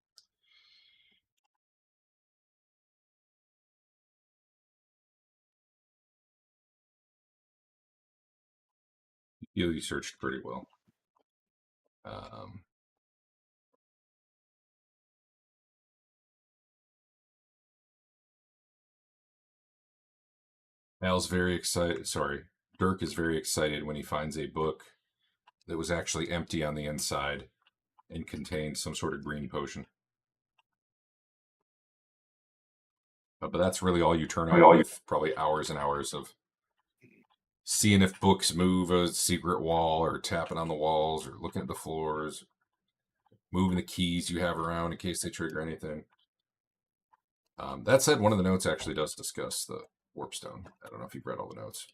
You searched pretty well. Al's very excited. Sorry, Dirk is very excited when he finds a book that was actually empty on the inside and contained some sort of green potion. But that's really all you turn on with probably hours and hours of seeing if books move a secret wall or tapping on the walls or looking at the floors, moving the keys you have around in case they trigger anything. That said, one of the notes actually does discuss the warp stone. I don't know if you've read all the notes.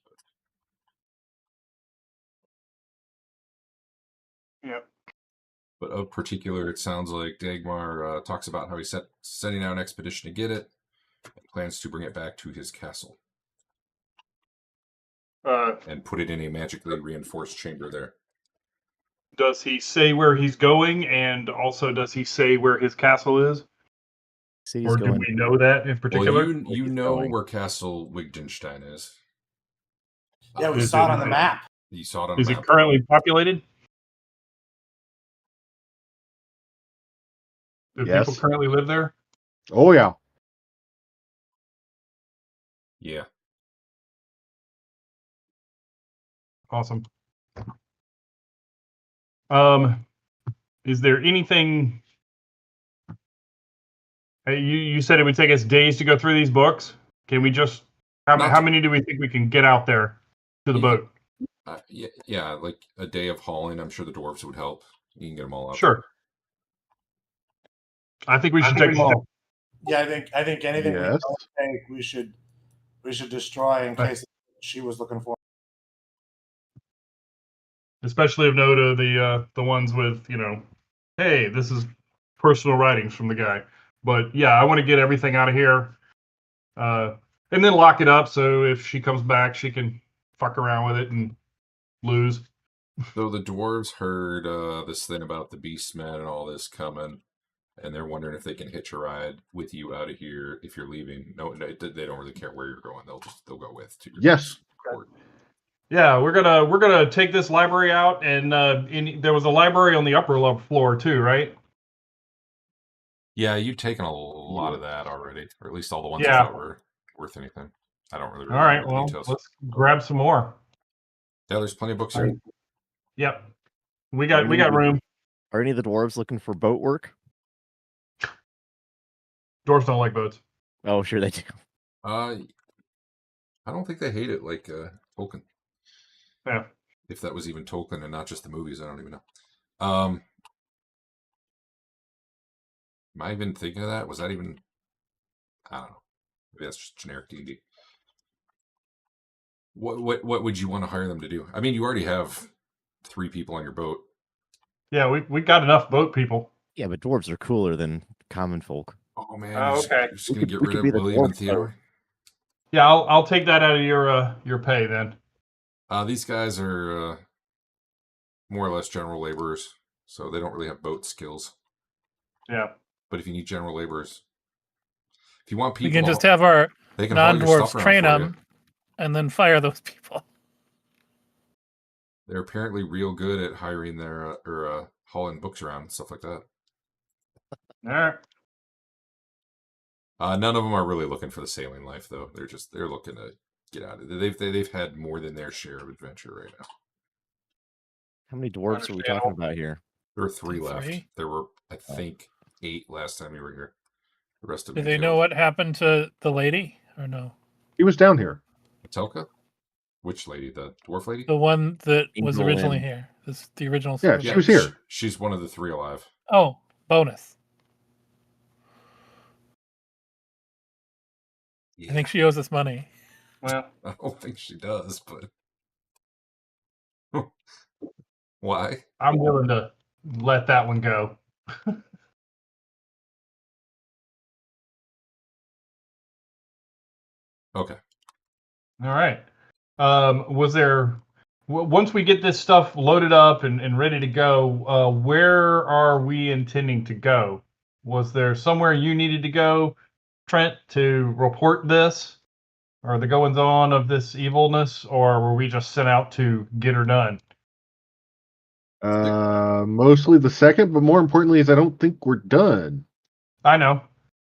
Yep. But of particular, it sounds like Dagmar talks about how he's sending out an expedition to get it and plans to bring it back to his castle. And put it in a magically reinforced chamber there. Does he say where he's going, and also does he say where his castle is? Or do we know that in particular? Well, you know where Castle Wittgenstein is. Yeah, we saw it on the map. You saw it on the map. Is it currently populated? Do people currently live there? Oh, yeah. Yeah. Awesome. Is there anything... You said it would take us days to go through these books. Can we just... How many do we think we can get out there to the boat? Yeah, like a day of hauling. I'm sure the dwarves would help. You can get them all out. Sure. I think we should take them all. Yeah, I think anything we don't take, we should destroy in case she was looking for. Especially of note of the ones with, hey, this is personal writings from the guy. But yeah, I want to get everything out of here, and then lock it up so if she comes back, she can fuck around with it and lose. So the dwarves heard this thing about the beastmen and all this coming, and they're wondering if they can hitch a ride with you out of here if you're leaving. No, they don't really care where you're going. They'll go with to your port. Yeah, we're gonna take this library out, and there was a library on the upper level floor too, right? Yeah, you've taken a lot of that already, or at least all the ones I thought were worth anything. I don't really remember all right, the well, details. let's grab some more. Yeah, there's plenty of books here. Yep. We got room. Are any of the dwarves looking for boat work? Dwarves don't like boats. Oh, sure they do. I don't think they hate it like Tolkien. Yeah. If that was even Tolkien and not just the movies, I don't even know. Am I even thinking of that? Was that even? I don't know. Maybe that's just generic D&D. What would you want to hire them to do? I mean, you already have 3 people on your boat. Yeah, we got enough boat people. Yeah, but dwarves are cooler than common folk. Oh man, Oh, okay. you're just gonna get We rid could be of the William and dwarf Theodore. Yeah, I'll take that out of your pay then. These guys are more or less general laborers, so they don't really have boat skills. Yeah. But if you need general laborers, if you want people, We can just have our they can haul your stuff non-dwarves around train for you. them, and then fire those people. They're apparently real good at hiring their or hauling books around and stuff like that. All right. None of them are really looking for the sailing life, though. They're looking to get out of it. They've had more than their share of adventure right now. How many dwarves are we talking about here? There were 3 Three? left. There were, I think, 8 last time you were here. The rest of Do them. they know what happened to the lady, or no? He was down here. Etelka? Which lady? The dwarf lady? The one that was Angel originally and- here. This the original. Yeah, Silver she Yeah, was here. She's one of the 3 alive. Oh, bonus. Yeah. I think she owes us money. Well, I don't think she does, but why? I'm willing to let that one go. Okay. All right. Was there once we get this stuff loaded up and ready to go, where are we intending to go? Was there somewhere you needed to go, Trent, to report this or the goings on of this evilness, or were we just sent out to get her done? Mostly the second, but more importantly is I don't think we're done. I know.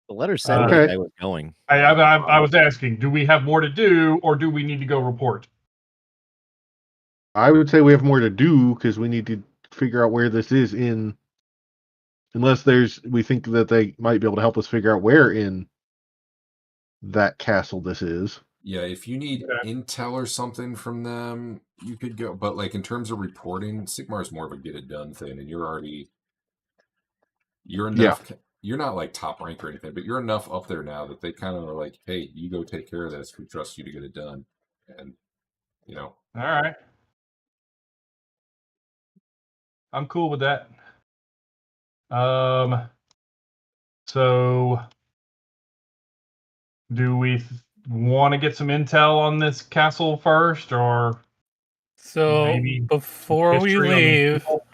The letter said Okay. where the guy was going. I was asking, do we have more to do, or do we need to go report? I would say we have more to do because we need to figure out where this is in. Unless we think that they might be able to help us figure out where in that castle this is. Yeah, if you need intel or something from them, you could go. But like in terms of reporting, Sigmar is more of a get it done thing, and you're enough. Yeah. You're not like top rank or anything, but you're enough up there now that they kind of are like, hey, you go take care of this. We trust you to get it done, and you know. All right. I'm cool with that. So do we want to get some intel on this castle first, or So maybe before we history on these leave, people?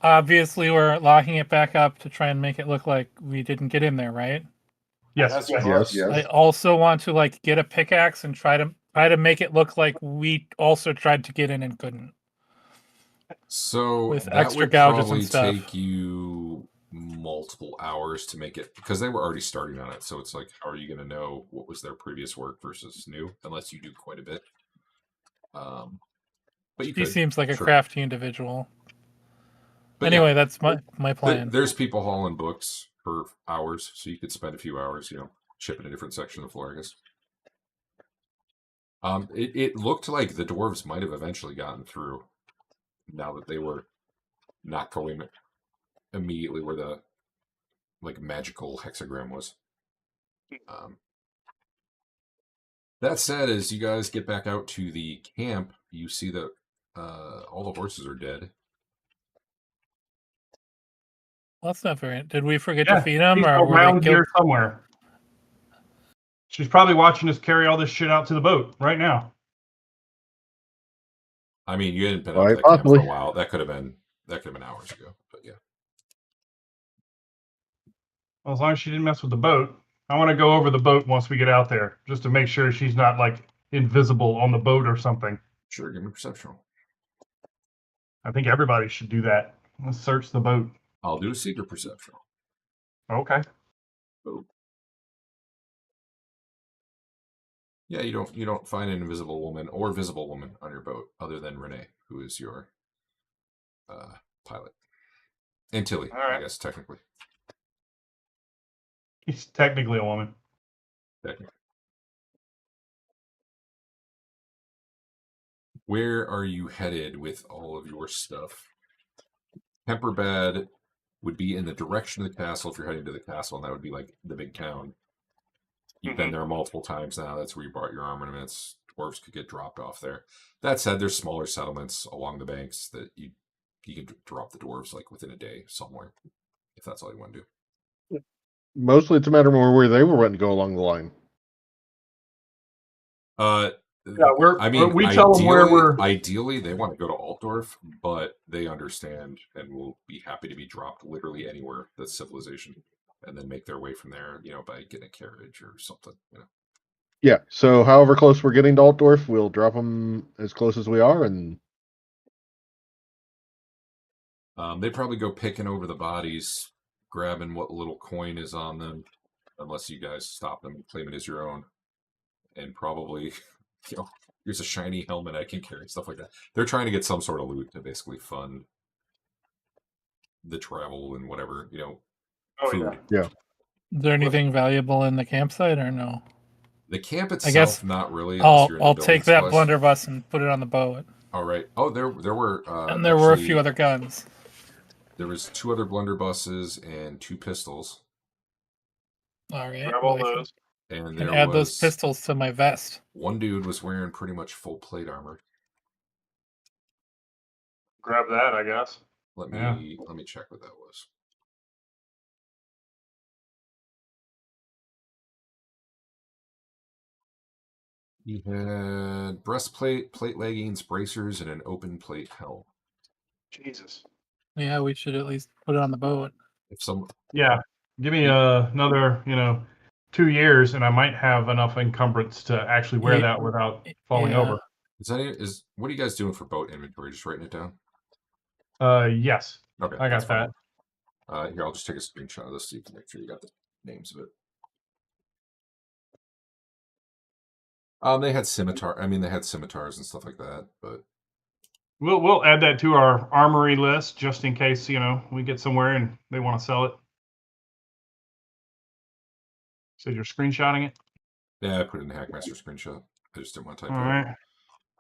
obviously we're locking it back up to try and make it look like we didn't get in there, right? Yes. Yes. I also want to like get a pickaxe and try to make it look like we also tried to get in and couldn't. So With that extra would gouges probably and stuff. take you multiple hours to make it because they were already starting on it. So it's like, how are you going to know what was their previous work versus new, unless you do quite a bit. But He seems like a crafty individual. But anyway, yeah, that's my plan. There's people hauling books for hours, so you could spend a few hours, chipping a different section of the floor, I guess. It looked like the dwarves might have eventually gotten through now that they were not going immediately where the magical hexagram was. That said, as you guys get back out to the camp, you see that all the horses are dead. Well, that's not very. Did we forget to feed them, she's or were around they here somewhere? She's probably watching us carry all this shit out to the boat right now. I mean, you hadn't been out to that camp for a while. That could have been hours ago. But yeah. Well, as long as she didn't mess with the boat, I want to go over the boat once we get out there, just to make sure she's not invisible on the boat or something. Sure, give me perception. I think everybody should do that. Let's search the boat. I'll do a secret perception. Okay. Oh. Yeah, you don't find an invisible woman or visible woman on your boat other than Renee, who is your pilot. And Tilly, All right. I guess, technically. He's technically a woman. Technically. Where are you headed with all of your stuff? Temperbad would be in the direction of the castle if you're heading to the castle, and that would be like the big town. You've been there multiple times now. That's where you brought your armaments. Dwarves could get dropped off there. That said, there's smaller settlements along the banks that you can drop the dwarves like within a day somewhere, if that's all you want to do. Mostly it's a matter of where they were wanting to go along the line. Yeah, we tell them where we're. Ideally, they want to go to Altdorf, but they understand and will be happy to be dropped literally anywhere that's civilization, and then make their way from there. By getting a carriage or something. Yeah. So, however close we're getting to Altdorf, we'll drop them as close as we are, and they probably go picking over the bodies, grabbing what little coin is on them, unless you guys stop them and claim it as your own, and probably. Here's a shiny helmet I can carry, stuff like that. They're trying to get some sort of loot to basically fund the travel and whatever, food. Yeah. Is there anything valuable in the campsite or no? The camp itself, I guess not really. I'll take that blunderbuss and put it on the boat. All right. Oh, there were. And there were a few other guns. There was 2 other blunderbusses and 2 pistols. All right. Grab all those. And there add those pistols to my vest. One dude was wearing pretty much full plate armor. Grab that, I guess. Let me check what that was. He had breastplate, plate leggings, bracers, and an open plate helm. Jesus. Yeah, we should at least put it on the boat. Yeah, give me another 2 years, and I might have enough encumbrance to actually wear that without falling over. What are you guys doing for boat inventory? Just writing it down? Yes. Okay, I got that. Here, I'll just take a screenshot of this so you can make sure you got the names of it. They had scimitars and stuff like that, but we'll add that to our armory list just in case we get somewhere and they want to sell it. So you're screenshotting it? Yeah, I put it in the Hackmaster screenshot. I just didn't want to type All it.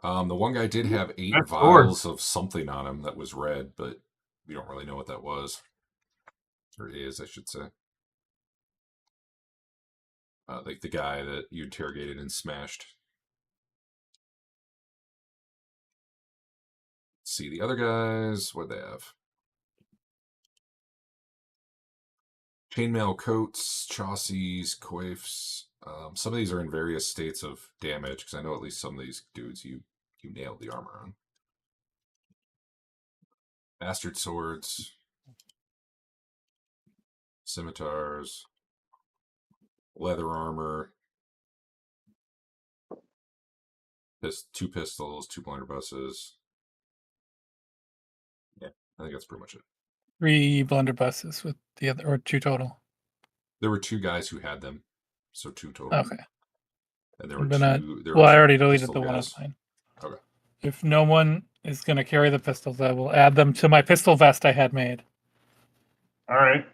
Right. The one guy did have 8 vials of something on him that was red, but we don't really know what that was. Or is, I should say. Like the guy that you interrogated and smashed. Let's see, the other guys, what'd they have? Chainmail coats, chassis, coifs. Some of these are in various states of damage, because I know at least some of these dudes you nailed the armor on. Bastard swords. Scimitars. Leather armor. 2 pistols, 2 blunderbusses. Yeah, I think that's pretty much it. 3 blunderbusses with the other, or 2 total. There were 2 guys who had them, so 2 total. Okay. And there were I already deleted the one guys. on mine. Okay. If no one is going to carry the pistols, I will add them to my pistol vest I had made. All right.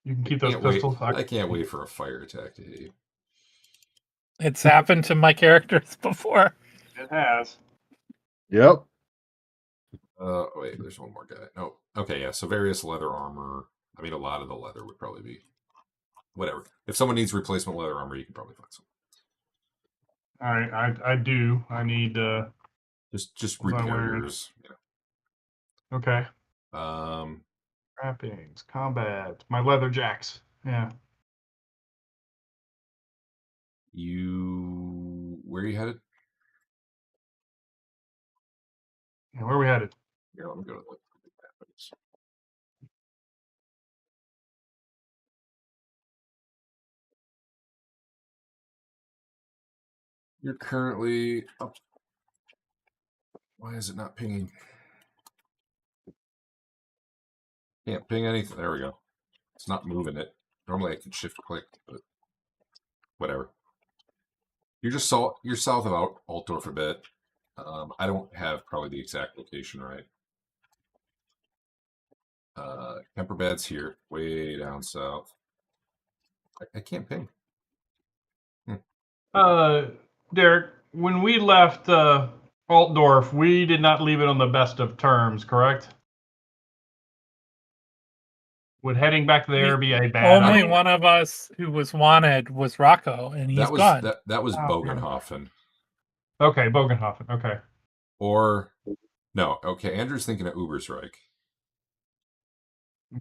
You can keep those pistols. I can't wait for a fire attack to hit you. It's happened to my characters before. It has. Yep. Wait, there's one more guy. No. Okay, yeah. So various leather armor. I mean, a lot of the leather would probably be whatever. If someone needs replacement leather armor, you can probably find some. All right, I do. I need just repair yours. Yeah. Okay. Wrappings, combat, my leather jacks. Yeah. Where are you headed? Yeah, where are we headed? Here, let me go to the weapons. You're currently up. Why is it not pinging? Can't ping anything. There we go. It's not moving it. Normally I can shift click, but whatever. You're just south of Altdorf a bit. I don't have probably the exact location right. Kemperbad's here, way down south. I can't ping. Derek, when we left Altdorf, we did not leave it on the best of terms, correct? Would heading back there be a bad Only idea? one of us who was wanted was Rocco, and he's gone. That was Oh, Bogenhofen. Okay, Bogenhofen. Okay. Or no, okay. Andrew's thinking of Ubersreich.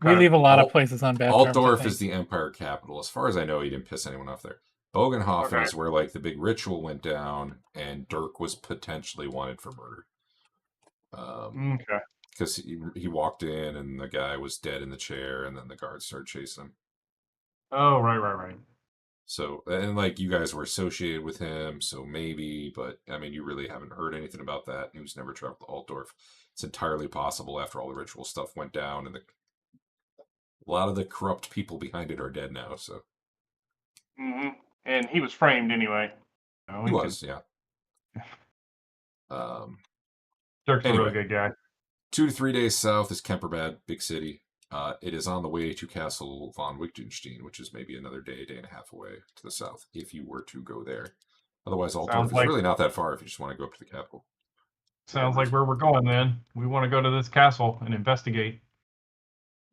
We leave a lot of places on bad terms. Altdorf is the empire capital. As far as I know, he didn't piss anyone off there. Bogenhofen is where like the big ritual went down, and Dirk was potentially wanted for murder. Okay. Because he walked in and the guy was dead in the chair, and then the guards started chasing him. Oh, right. So, and like you guys were associated with him, so maybe, but I mean, you really haven't heard anything about that. He was never traveled to Altdorf. It's entirely possible after all the ritual stuff went down, and a lot of the corrupt people behind it are dead now. So, and he was framed anyway. He was, yeah. Dirk's a really good guy. 2 to 3 days south is Kemperbad, big city. It is on the way to Castle von Wittgenstein, which is maybe another day and a half away to the south, if you were to go there. Otherwise, Altdorf is really not that far if you just want to go up to the capital. Sounds like where we're going, then. We want to go to this castle and investigate.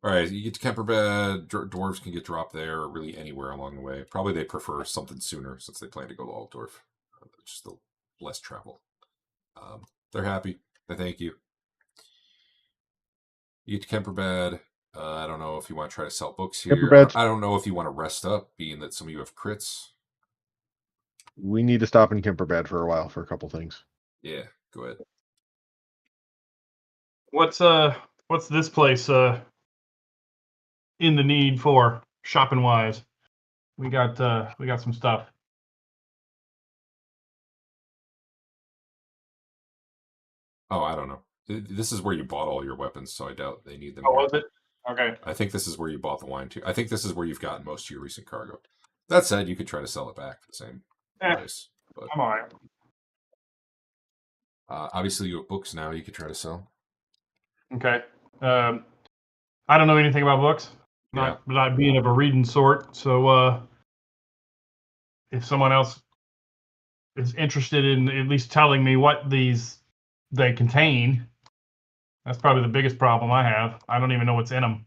All right, you get to Kemperbad. Dwarves can get dropped there or really anywhere along the way. Probably they prefer something sooner since they plan to go to Altdorf. Just the less travel. They're happy. They thank you. You get to Kemperbad. I don't know if you want to try to sell books here. I don't know if you want to rest up, being that some of you have crits. We need to stop in Kemperbad for a while for a couple things. Yeah, go ahead. What's this place in the need for shopping wise? We got some stuff. Oh, I don't know. This is where you bought all your weapons, so I doubt they need them. Oh, was it? Okay. I think this is where you bought the wine too. I think this is where you've gotten most of your recent cargo. That said, you could try to sell it back for the same price. But I'm all right. Obviously, you have books now. You could try to sell. Okay. I don't know anything about books. Not being of a reading sort. So if someone else is interested in at least telling me what they contain, that's probably the biggest problem I have. I don't even know what's in them.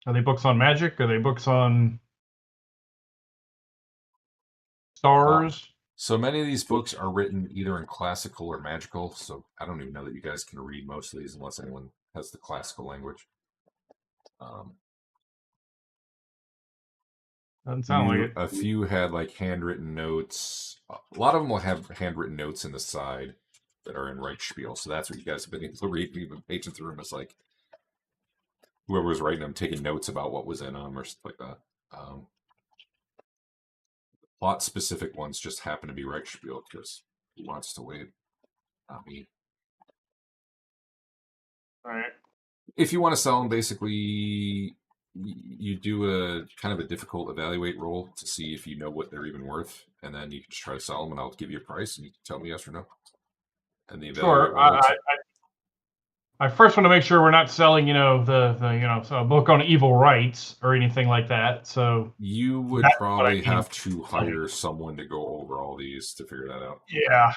Are they books on magic? Are they books on stars? So many of these books are written either in classical or magical, so I don't even know that you guys can read most of these unless anyone has the classical language. Doesn't sound like it. A few had like handwritten notes. A lot of them will have handwritten notes in the side that are in Reichspiel, so that's what you guys have been able to read. You've been paging through them as like whoever was writing them, taking notes about what was in them or stuff like that. Plot-specific ones just happen to be Reichspiel because he wants to wait. Not me. All right. If you want to sell them, basically, you do a kind of a difficult evaluate roll to see if you know what they're even worth, and then you can just try to sell them, and I'll give you a price, and you can tell me yes or no. And the evaluate roll. I first want to make sure we're not selling, a book on evil rights or anything like that. So you would probably have to hire someone to go over all these to figure that out. Yeah.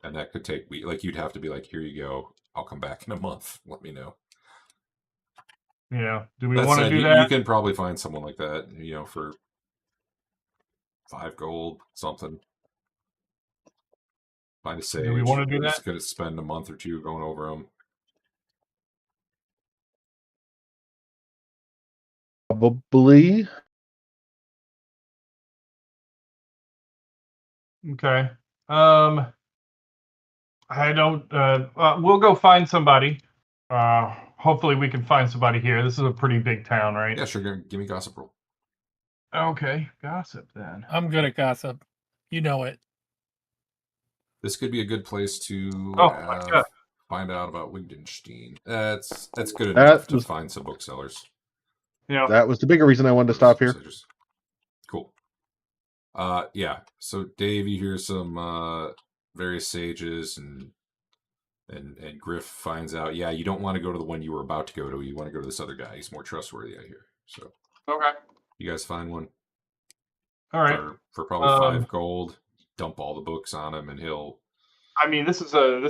And that could take weeks. Like you'd have to be like, here you go. I'll come back in a month. Let me know. Yeah. Do we want to do that? You can probably find someone like that, for 5 gold, something. Find a sage. Do we want to do that? Just going to spend a month or two going over them. Probably. Okay. I don't. We'll go find somebody. Hopefully, we can find somebody here. This is a pretty big town, right? Yeah, sure. Give me gossip roll. Okay, gossip then. I'm good at gossip. You know it. This could be a good place to find out about Wittgenstein. That's good enough to find some booksellers. Yeah, that was the bigger reason I wanted to stop here. Cool. Yeah. So Dave, you hear some various sages and And Griff finds out, yeah, you don't want to go to the one you were about to go to. You want to go to this other guy. He's more trustworthy, I hear. So Okay. you guys find one. All right. For probably 5 gold. Dump all the books on him, and he'll. I mean, this is an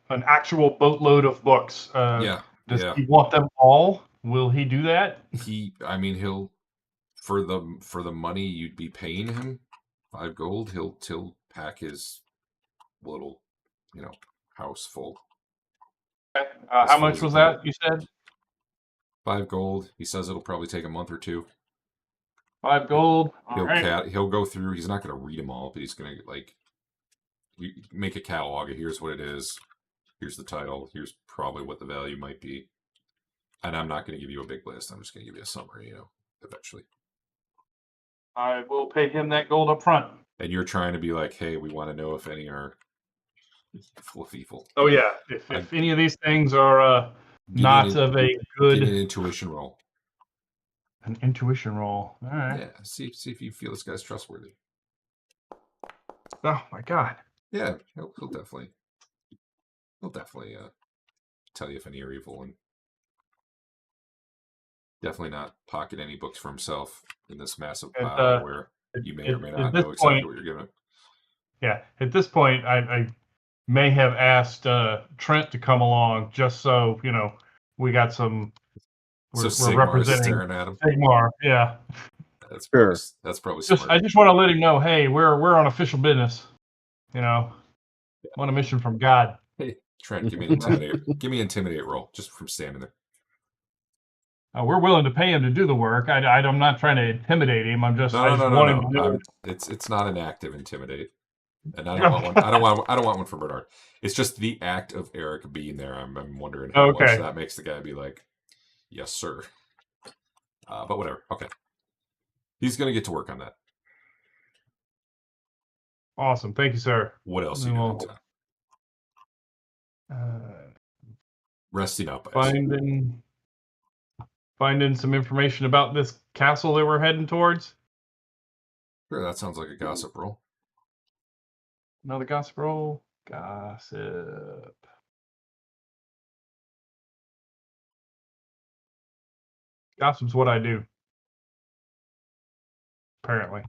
actual boatload of books. Yeah. Does he want them all? Will he do that? He'll for the money you'd be paying him, 5 gold. He'll pack his little, house full. Okay. How much was that? You said 5 gold. He says it'll probably take a month or 2. 5 gold. All right. He'll go through. He's not going to read them all, but he's going to make a catalog of here's what it is, here's the title, here's probably what the value might be, and I'm not going to give you a big list. I'm just going to give you a summary. Eventually. I will pay him that gold up front. And you're trying to be like, hey, we want to know if any are full of evil. Oh yeah, if any of these things are not of a good. Get an intuition roll. An intuition roll. All right. Yeah. See if you feel this guy's trustworthy. Oh my god. Yeah, he'll definitely tell you if any are evil, and definitely not pocket any books for himself in this massive pile where you may or may not know exactly what you're giving him. Yeah, at this point, I may have asked Trent to come along just so we got some. We're representing staring at him. Sigmar, yeah. That's probably smart. I just want to let him know, hey, we're on official business. On a mission from God. Hey, Trent, give me an intimidate. Give me an intimidate roll just from standing there. We're willing to pay him to do the work. I'm not trying to intimidate him. I'm just wanting to do it. It's not an active intimidate, and I don't want one. I don't want one for Bernard. It's just the act of Eric being there. I'm wondering how much that makes the guy be like, yes, sir. But whatever. Okay, he's gonna get to work on that. Awesome. Thank you, sir. What else are you doing? Resting up. Finding some information about this castle that we're heading towards. Sure, that sounds like a gossip roll. Another gossip roll. Gossip. Gossip's what I do. Apparently.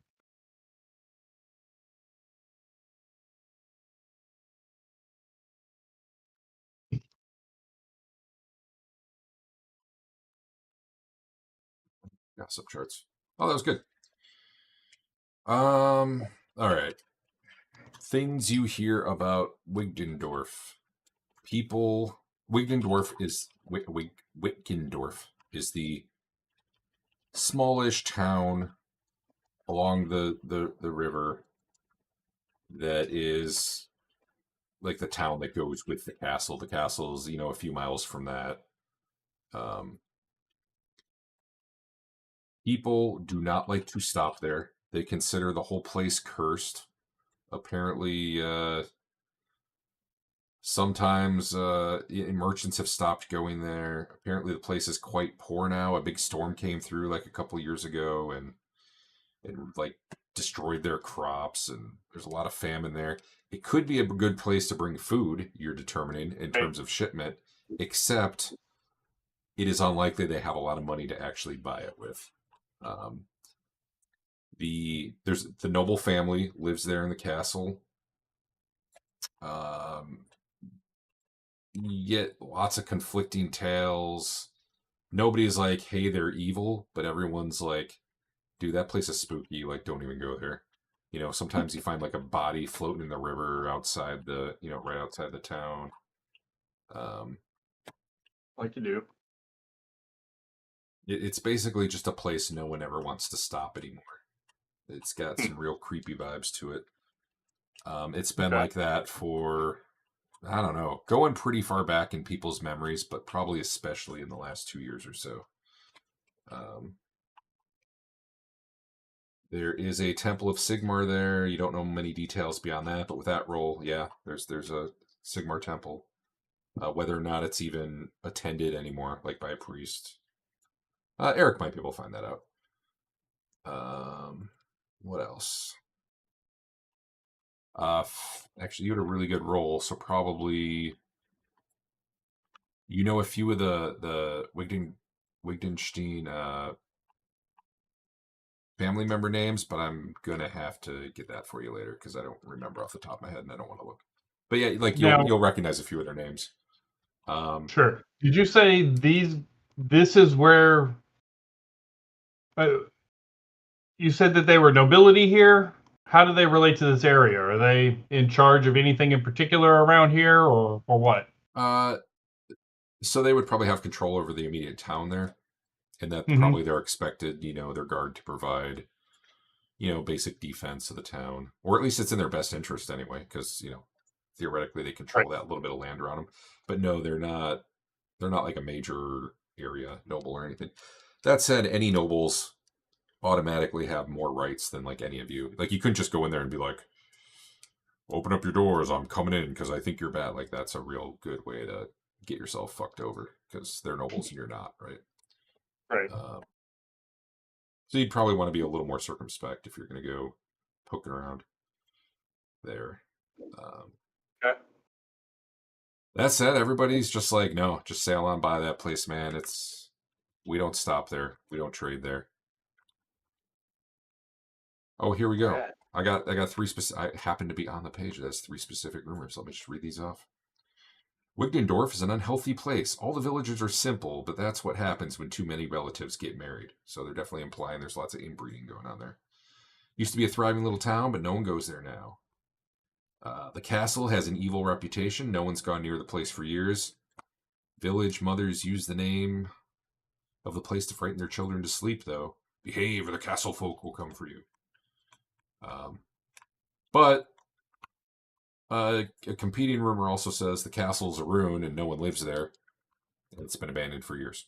Gossip charts. Oh, that was good. All right. Things you hear about Wigdendorf. Wigdendorf is the smallish town along the river that is like the town that goes with the castle. The castle's, a few miles from that. People do not like to stop there. They consider the whole place cursed. Apparently, sometimes merchants have stopped going there. Apparently, the place is quite poor now. A big storm came through like a couple years ago and like destroyed their crops, and there's a lot of famine there. It could be a good place to bring food, you're determining, in terms of shipment, except it is unlikely they have a lot of money to actually buy it with. There's the noble family lives there in the castle. You get lots of conflicting tales. Nobody's like, hey, they're evil, but everyone's like, dude, that place is spooky. Like, don't even go there. Sometimes you find like a body floating in the river outside right outside the town. Like you do. It's basically just a place no one ever wants to stop anymore. It's got some real creepy vibes to it. It's been like that for, I don't know, going pretty far back in people's memories, but probably especially in the last 2 years or so. There is a Temple of Sigmar there. You don't know many details beyond that, but with that roll, yeah, there's a Sigmar temple. Whether or not it's even attended anymore, like by a priest. Eric might be able to find that out. What else? Actually, you had a really good roll, so probably you know a few of the Wittgenstein family member names, but I'm gonna have to get that for you later because I don't remember off the top of my head and I don't want to look. But yeah, like you'll recognize a few of their names. Sure. Did you say this is where you said that they were nobility here? How do they relate to this area? Are they in charge of anything in particular around here, or what? So they would probably have control over the immediate town there, and that Mhm. probably they're expected, their guard to provide, basic defense of the town, or at least it's in their best interest anyway, because theoretically they control that little bit of land around them. But no, they're not. They're not like a major area noble or anything. That said, any nobles automatically have more rights than like any of you. Like you couldn't just go in there and be like, open up your doors, I'm coming in because I think you're bad. Like that's a real good way to get yourself fucked over because they're nobles and you're not, right? Right. So you'd probably want to be a little more circumspect if you're going to go poking around there. Okay. That said, everybody's just like, no, just sail on by that place, man. We don't stop there. We don't trade there. Oh, here we go. Right. I got three specific. I happen to be on the page. That's 3 specific rumors. Let me just read these off. Wigdendorf is an unhealthy place. All the villagers are simple, but that's what happens when too many relatives get married. So they're definitely implying there's lots of inbreeding going on there. Used to be a thriving little town, but no one goes there now. The castle has an evil reputation. No one's gone near the place for years. Village mothers use the name of the place to frighten their children to sleep, though. Behave or the castle folk will come for you. But a competing rumor also says the castle's a ruin and no one lives there. And it's been abandoned for years.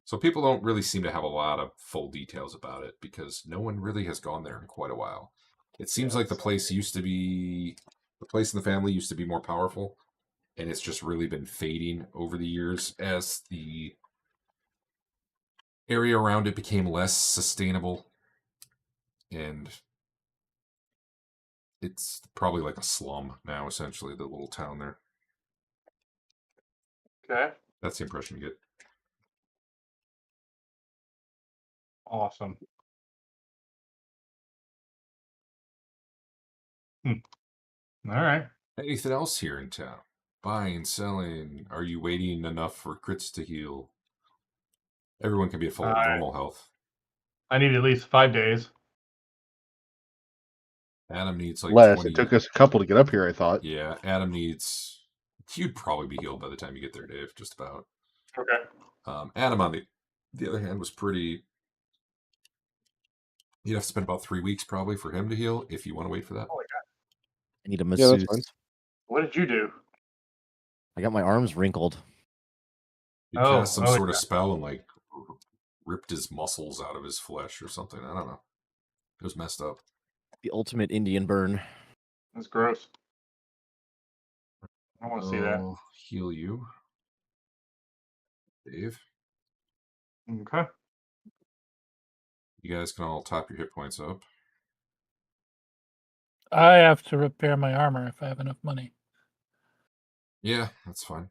So people don't really seem to have a lot of full details about it because no one really has gone there in quite a while. It seems like the place in the family used to be more powerful, and it's just really been fading over the years as the area around it became less sustainable, and it's probably like a slum now, essentially, the little town there. Okay. That's the impression you get. Awesome. All right. Anything else here in town? Buying, selling? Are you waiting enough for crits to heal? Everyone can be at full normal health. I need at least 5 days. Adam needs like Less. 20. It took us a couple to get up here, I thought. Yeah, Adam needs. You'd probably be healed by the time you get there, Dave. Just about. Okay. Adam, on the other hand, was pretty. You'd have to spend about 3 weeks probably for him to heal if you want to wait for that. Oh my God. I need a Yeah, that's masseuse. fine. What did you do? I got my arms wrinkled. You cast some sort of spell and like ripped his muscles out of his flesh or something. I don't know. It was messed up. The ultimate Indian burn. That's gross. I want to see that. I'll heal you, Dave. Okay. You guys can all top your hit points up. I have to repair my armor if I have enough money. Yeah, that's fine.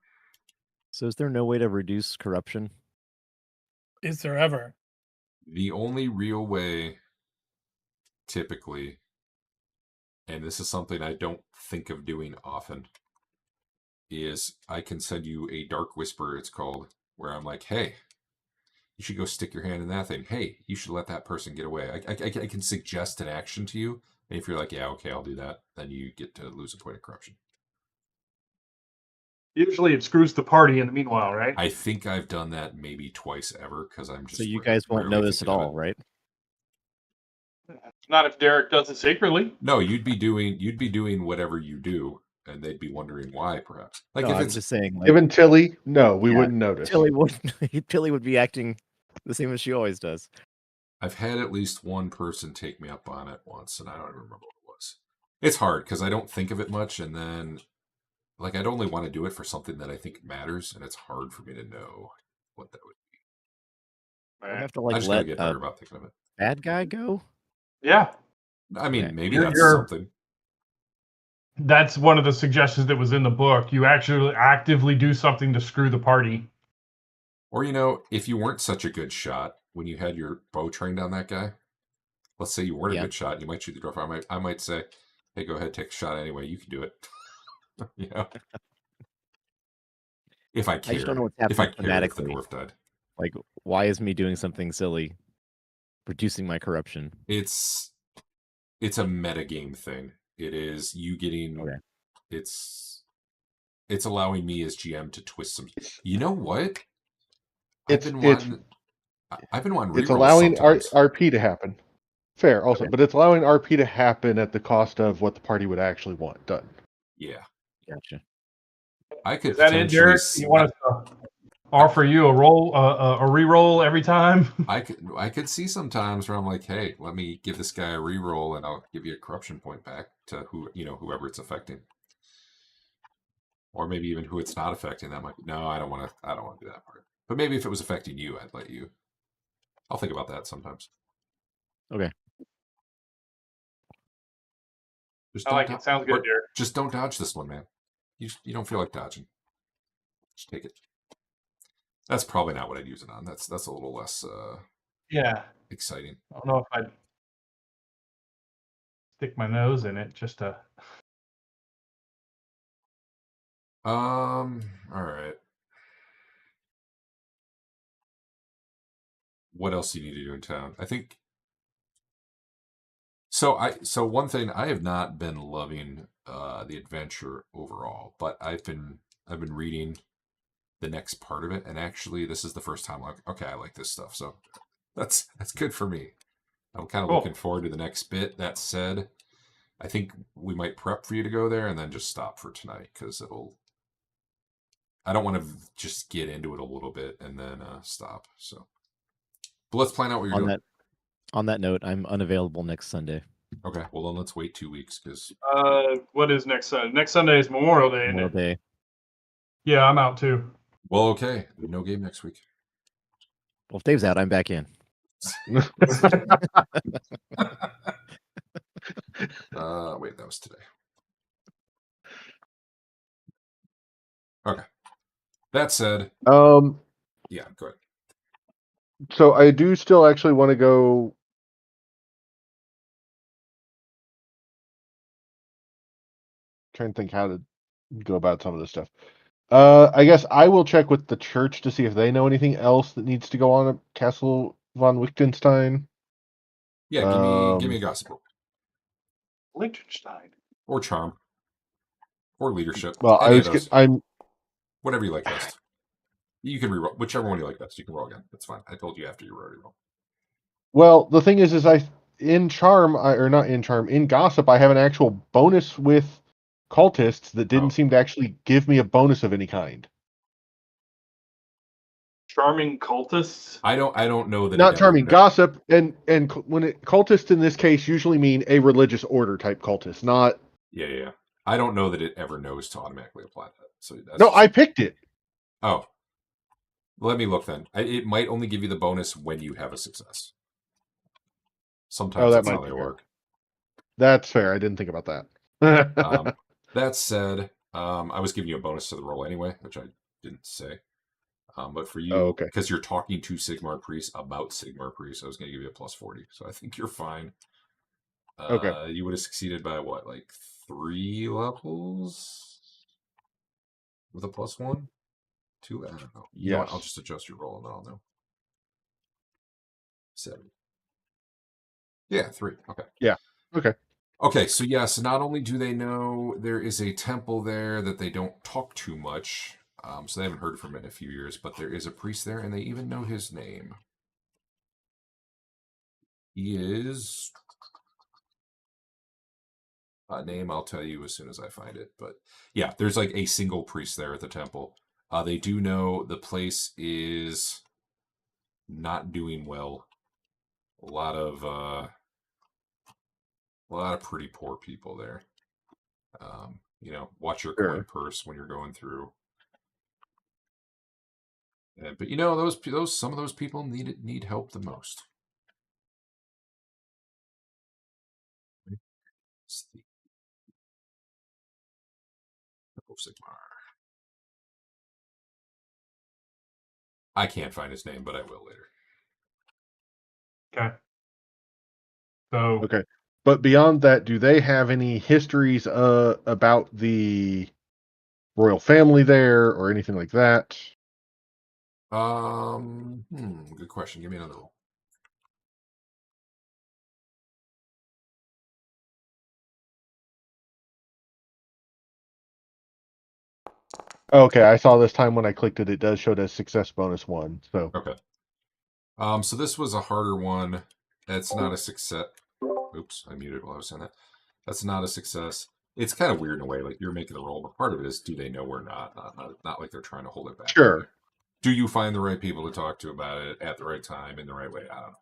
So is there no way to reduce corruption? Is there ever? The only real way, typically, and this is something I don't think of doing often, is I can send you a dark whisper, it's called, where I'm like, hey, you should go stick your hand in that thing. Hey, you should let that person get away. I can suggest an action to you, and if you're like, yeah, okay, I'll do that, then you get to lose a point of corruption. Usually it screws the party in the meanwhile, right? I think I've done that maybe twice ever because I'm just. So you guys won't know this at all, right? Not if Derek does it secretly. No, you'd be doing whatever you do, and they'd be wondering why, perhaps. Like No, if I'm it's just saying. Like, Even Tilly, no, we wouldn't notice. Tilly would be acting the same as she always does. I've had at least one person take me up on it once, and I don't even remember what it was. It's hard because I don't think of it much, and then like I'd only want to do it for something that I think matters, and it's hard for me to know what that would be. I have to I like just gotta let get better about thinking of it. bad guy go. Yeah. I mean, Yeah. maybe You're- that's you're- something. That's one of the suggestions that was in the book. You actually actively do something to screw the party. Or, if you weren't such a good shot when you had your bow trained on that guy, let's say you weren't a good shot, and you might shoot the dwarf. I might say, hey, go ahead, take a shot anyway. You can do it. If I care. I just don't know what's if I happening care if the thematically. dwarf died. Like, why is me doing something silly reducing my corruption? It's a metagame thing. It is you getting. Okay. It's allowing me as GM to twist some. You know what? It's I've been wanting it's rerolls allowing sometimes. RP to happen. Fair, also, Okay. but it's allowing RP to happen at the cost of what the party would actually want done. Yeah, Gotcha. I could Is that it, potentially. Derek? You want us to offer you a roll, a reroll every time? I could see sometimes where I'm like, hey, let me give this guy a reroll, and I'll give you a corruption point back to whoever it's affecting, or maybe even who it's not affecting. That might be, no, I don't want to do that part. But maybe if it was affecting you, I'd let you. I'll think about that sometimes. Okay. I like it. Sounds good, Derek. Just don't dodge this one, man. You don't feel like dodging. Just take it. That's probably not what I'd use it on. That's a little less exciting. I don't know if I'd stick my nose in it just to. All right. What else do you need to do in town? I think. So one thing, I have not been loving the adventure overall, but I've been reading the next part of it, and actually this is the first time I'm like, okay, I like this stuff. So that's good for me. I'm kind of looking forward to the next bit. That said, I think we might prep for you to go there and then just stop for tonight, because I don't want to just get into it a little bit and then stop. So, but let's plan out what you're doing. On that note, I'm unavailable next Sunday. Okay, well then let's wait 2 weeks, because. What is next Sunday? Next Sunday is Memorial Day. Memorial Day. Yeah, I'm out too. Well, okay, no game next week. Well, if Dave's out, I'm back in. Wait, that was today. Okay. That said, yeah, go ahead. So I do still actually want to go. Trying to think how to go about some of this stuff. I guess I will check with the church to see if they know anything else that needs to go on at Castle von Liechtenstein. Yeah, give me a gossip roll. Liechtenstein. Or charm. Or leadership. Well, I'm whatever you like best. You can reroll whichever one you like best. You can roll again. That's fine. I told you after you already roll. Well, the thing is in charm, or not in charm, in gossip, I have an actual bonus with cultists that didn't seem to actually give me a bonus of any kind. Charming cultists? I don't know that. Not charming, gossip, and when cultists in this case usually mean a religious order type cultist, not. Yeah. I don't know that it ever knows to automatically apply that. So I picked it. Oh, let me look then. It might only give you the bonus when you have a success. Sometimes that's how they work. That's fair. I didn't think about that. That said, I was giving you a bonus to the roll anyway, which I didn't say. But for you, because you're talking to Sigmar Priest about Sigmar Priest, I was going to give you a plus 40. So I think you're fine. Okay. You would have succeeded by what, like 3 levels? With a plus 1? 2? I don't know. You know what? I'll just adjust your roll and then I'll know. 7. Yeah, 3. Okay. Yeah. Okay. Okay, so yes, not only do they know there is a temple there that they don't talk too much, so they haven't heard from it in a few years, but there is a priest there, and they even know his name. He is... name I'll tell you as soon as I find it, but yeah, there's like a single priest there at the temple. They do know the place is not doing well. A lot of pretty poor people there. Watch your coin purse when you're going through. But some of those people need help the most. Sigmar. I can't find his name, but I will later. Okay. So Okay. But beyond that, do they have any histories about the royal family there or anything like that? Good question. Give me another roll. Okay, I saw this time when I clicked it, it does show the success bonus 1. So Okay. So this was a harder one. That's not a success. Oops, I muted while I was saying that. That's not a success. It's kind of weird in a way, like you're making the roll, but part of it is, do they know or not? Not like they're trying to hold it back. sure. Do you find the right people to talk to about it at the right time in the right way? I don't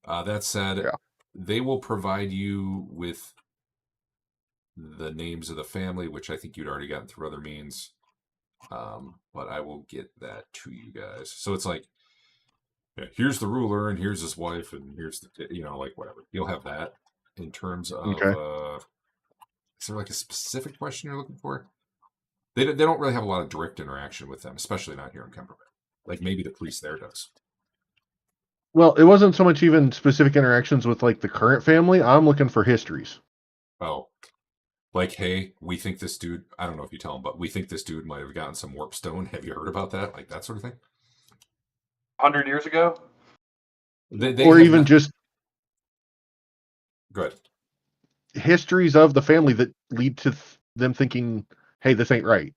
know. That said, Yeah. they will provide you with the names of the family, which I think you'd already gotten through other means. But I will get that to you guys. So it's like, yeah, here's the ruler, and here's his wife, and here's the, like whatever. You'll have that in terms of, Okay. is there like a specific question you're looking for? They don't really have a lot of direct interaction with them, especially not here in Kemperman. Like maybe the priest there does. Well, it wasn't so much even specific interactions with like the current family. I'm looking for histories. Oh, like, hey, we think this dude, I don't know if you tell him, but we think this dude might have gotten some warp stone. Have you heard about that? Like that sort of thing? 100 years ago? They or have even not- just Good. histories of the family that lead to them thinking, "Hey, this ain't right."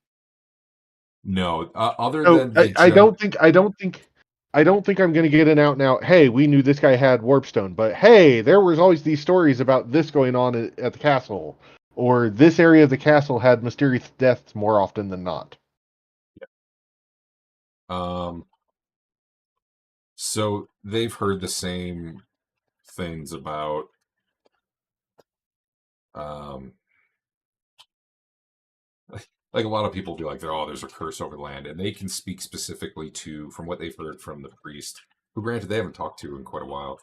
No, other So than the I don't think I'm going to get an out and out. Hey, we knew this guy had warpstone, but hey, there was always these stories about this going on at the castle, or this area of the castle had mysterious deaths more often than not. So they've heard the same things about like a lot of people be like, there's a curse over the land, and they can speak specifically to from what they've heard from the priest, who granted they haven't talked to in quite a while.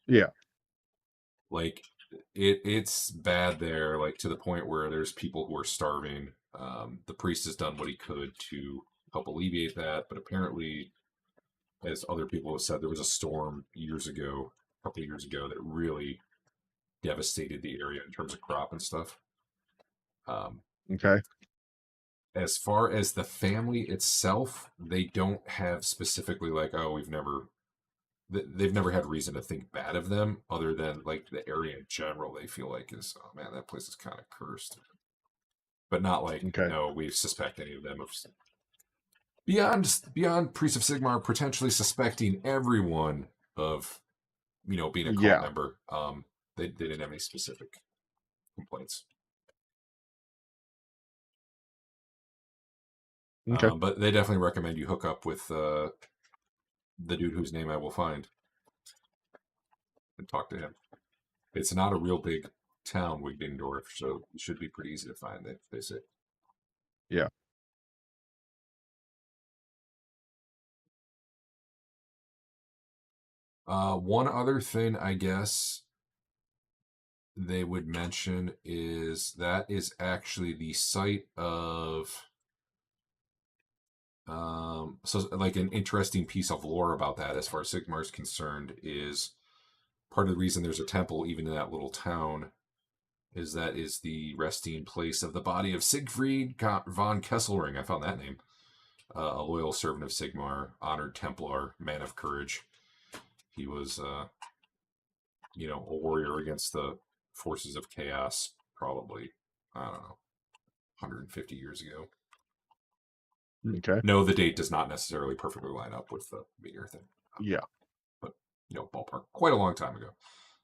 Yeah. Like it's bad there, like to the point where there's people who are starving. The priest has done what he could to help alleviate that, but apparently, as other people have said, there was a storm a couple of years ago, that really devastated the area in terms of crop and stuff. Okay. As far as the family itself, they don't have specifically like, they've never had reason to think bad of them, other than like the area in general. They feel like is, oh man, that place is kind of cursed, but not like, Okay. no, we suspect any of them of beyond Priest of Sigmar potentially suspecting everyone of being a cult Yeah. member. They didn't have any specific complaints. Okay. But they definitely recommend you hook up with the dude whose name I will find and talk to him. It's not a real big town, Wigdingdorf, so it should be pretty easy to find, they say. Yeah. One other thing, I guess, they would mention is that is actually the site of so like an interesting piece of lore about that as far as Sigmar is concerned is part of the reason there's a temple even in that little town is that is the resting place of the body of Siegfried von Kesselring. I found that name. A loyal servant of Sigmar, honored Templar, man of courage. He was a warrior against the forces of chaos, probably, I don't know, 150 years ago. Okay. No, the date does not necessarily perfectly line up with the meteor thing. Yeah. But, ballpark, quite a long time ago.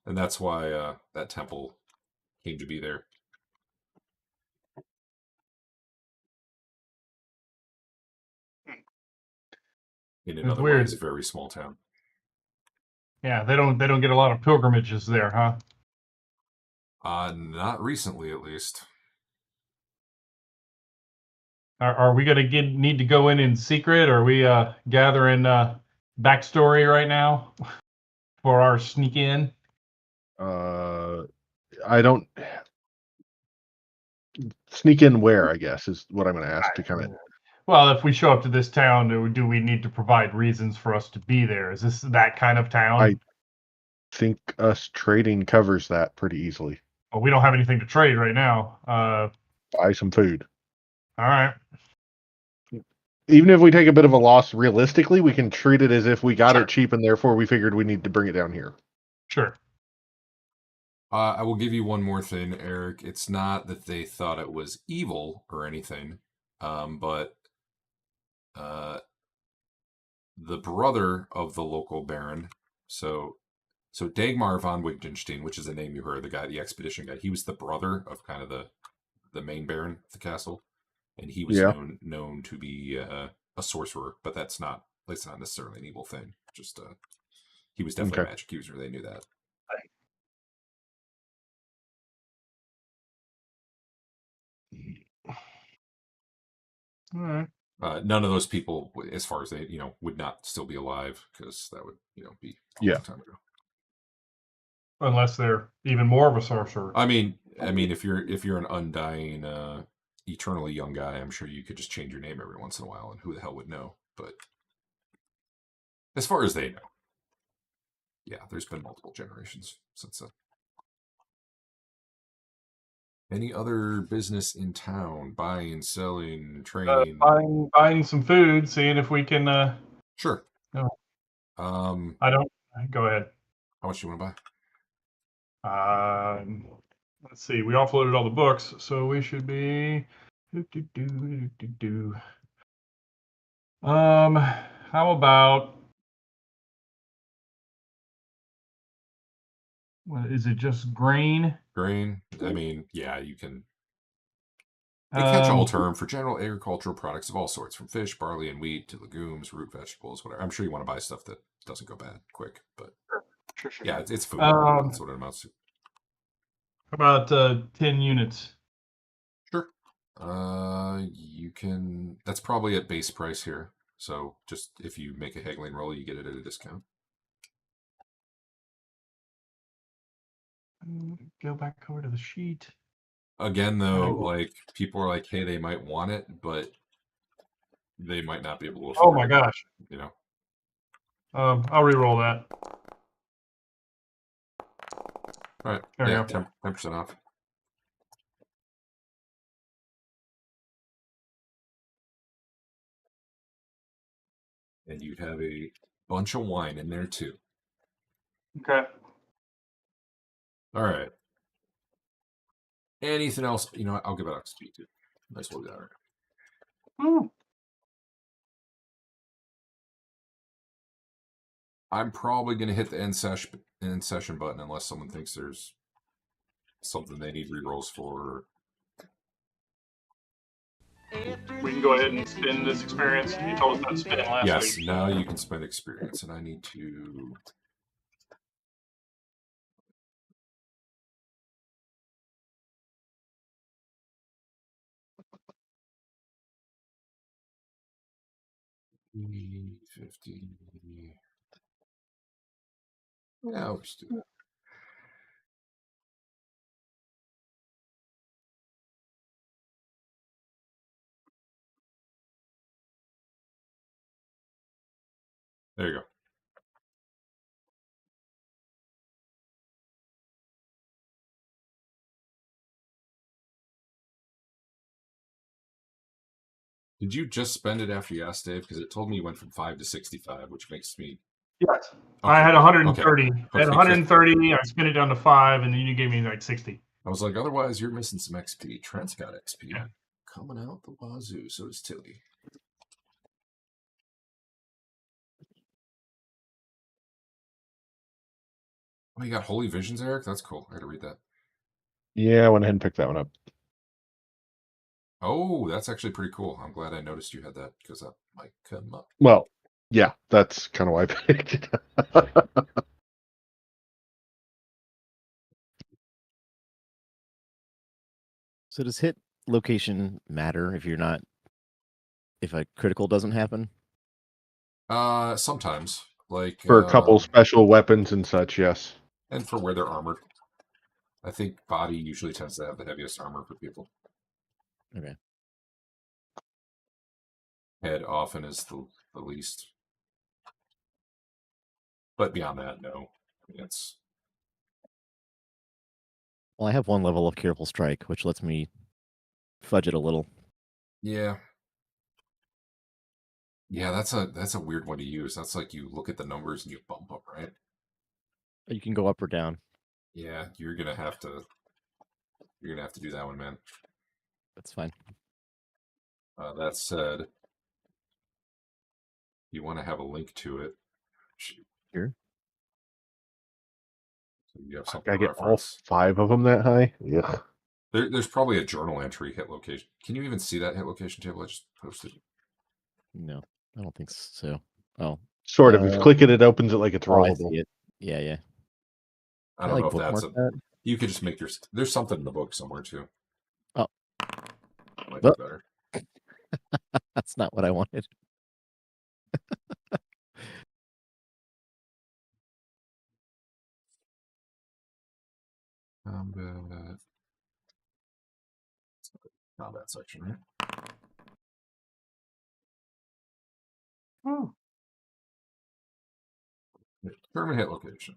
And that's why that temple came to be there. In an It's otherwise weird. very small town. Yeah, they don't get a lot of pilgrimages there, huh? Not recently, at least. Are we gonna need to go in secret? Or are we gathering backstory right now for our sneak in? I don't. Sneak in where, I guess, is what I'm going to ask to kind of. Well, if we show up to this town, do we need to provide reasons for us to be there? Is this that kind of town? I think us trading covers that pretty easily. Well, we don't have anything to trade right now. Buy some food. All right. Even if we take a bit of a loss, realistically, we can treat it as if we got it cheap and therefore we figured we need to bring it down here. Sure. I will give you one more thing, Eric. It's not that they thought it was evil or anything, but the brother of the local baron, so Dagmar von Wittgenstein, which is the name you heard, the expedition guy, he was the brother of kind of the main baron of the castle, and he was known to be a sorcerer, but that's not necessarily an evil thing. Just he was definitely a magic user. They knew that. All right. None of those people, as far as they, would not still be alive, because that would, be a long time ago. Unless they're even more of a sorcerer. I mean, if you're an undying, eternally young guy, I'm sure you could just change your name every once in a while, and who the hell would know? But as far as they know, yeah, there's been multiple generations since then. Any other business in town? Buying, selling, trading? Buying some food, seeing if we can. Sure. No. I don't. Go ahead. How much do you want to buy? Let's see. We offloaded all the books, so we should be. How about? What is it? Just grain? Grain. I mean, yeah, you can. A catch-all term for general agricultural products of all sorts, from fish, barley, and wheat to legumes, root vegetables, whatever. I'm sure you want to buy stuff that doesn't go bad quick, but sure. Yeah, it's food. That's what it amounts to. How about 10 units? Sure. You can. That's probably at base price here. So just if you make a haggling roll, you get it at a discount. Go back over to the sheet. Again, though, like people are like, hey, they might want it, but they might not be able to afford it. Oh my gosh! I'll re-roll that. All right. Yeah, 10% off. And you'd have a bunch of wine in there too. Okay. All right. Anything else? You know what? I'll give it XP too. Might as well do that. Right. I'm probably going to hit the end session button unless someone thinks there's something they need rerolls for. We can go ahead and spin this experience. You told us not to spin last week. Yes, now you can spend experience, and I need to. $50. Yeah, we're still. There you go. Did you just spend it after you asked Dave? Because it told me you went from 5 to 65, which makes me. Yes. Okay. I had 130. Okay. I had 130. I spent it down to 5, and then you gave me like 60. I was like, otherwise, you're missing some XP. Trent's got XP. Yeah. Coming out the wazoo. So does Tilly. Oh, you got Holy Visions, Eric? That's cool. I got to read that. Yeah, I went ahead and picked that one up. Oh, that's actually pretty cool. I'm glad I noticed you had that because that might come up. Well, yeah, that's kind of why I picked it up. So does hit location matter if a critical doesn't happen? Sometimes. Like for a couple special weapons and such, yes. And for where they're armored. I think body usually tends to have the heaviest armor for people. Okay. Head often is the least. But beyond that, no. It's Well, I have 1 level of Careful Strike, which lets me fudge it a little. yeah. Yeah, that's a weird one to use. That's like you look at the numbers and you bump up, right? You can go up or down. Yeah, you're gonna have to do that one, man. That's fine. That said, you want to have a link to it. Sure. So you have something I to get all reference. 5 of them that high. Yeah. There's probably a journal entry hit location. Can you even see that hit location table I just posted? No, I don't think so. Oh, Sort of. If you click it, it opens it like it's oh, I rollable. see it. Yeah, yeah. I Can don't know like if that's bookmark that? You could just make there's something in the book somewhere too. Oh. Might be better. That's not what I wanted. Combat section, right? Oh. Determine hit location.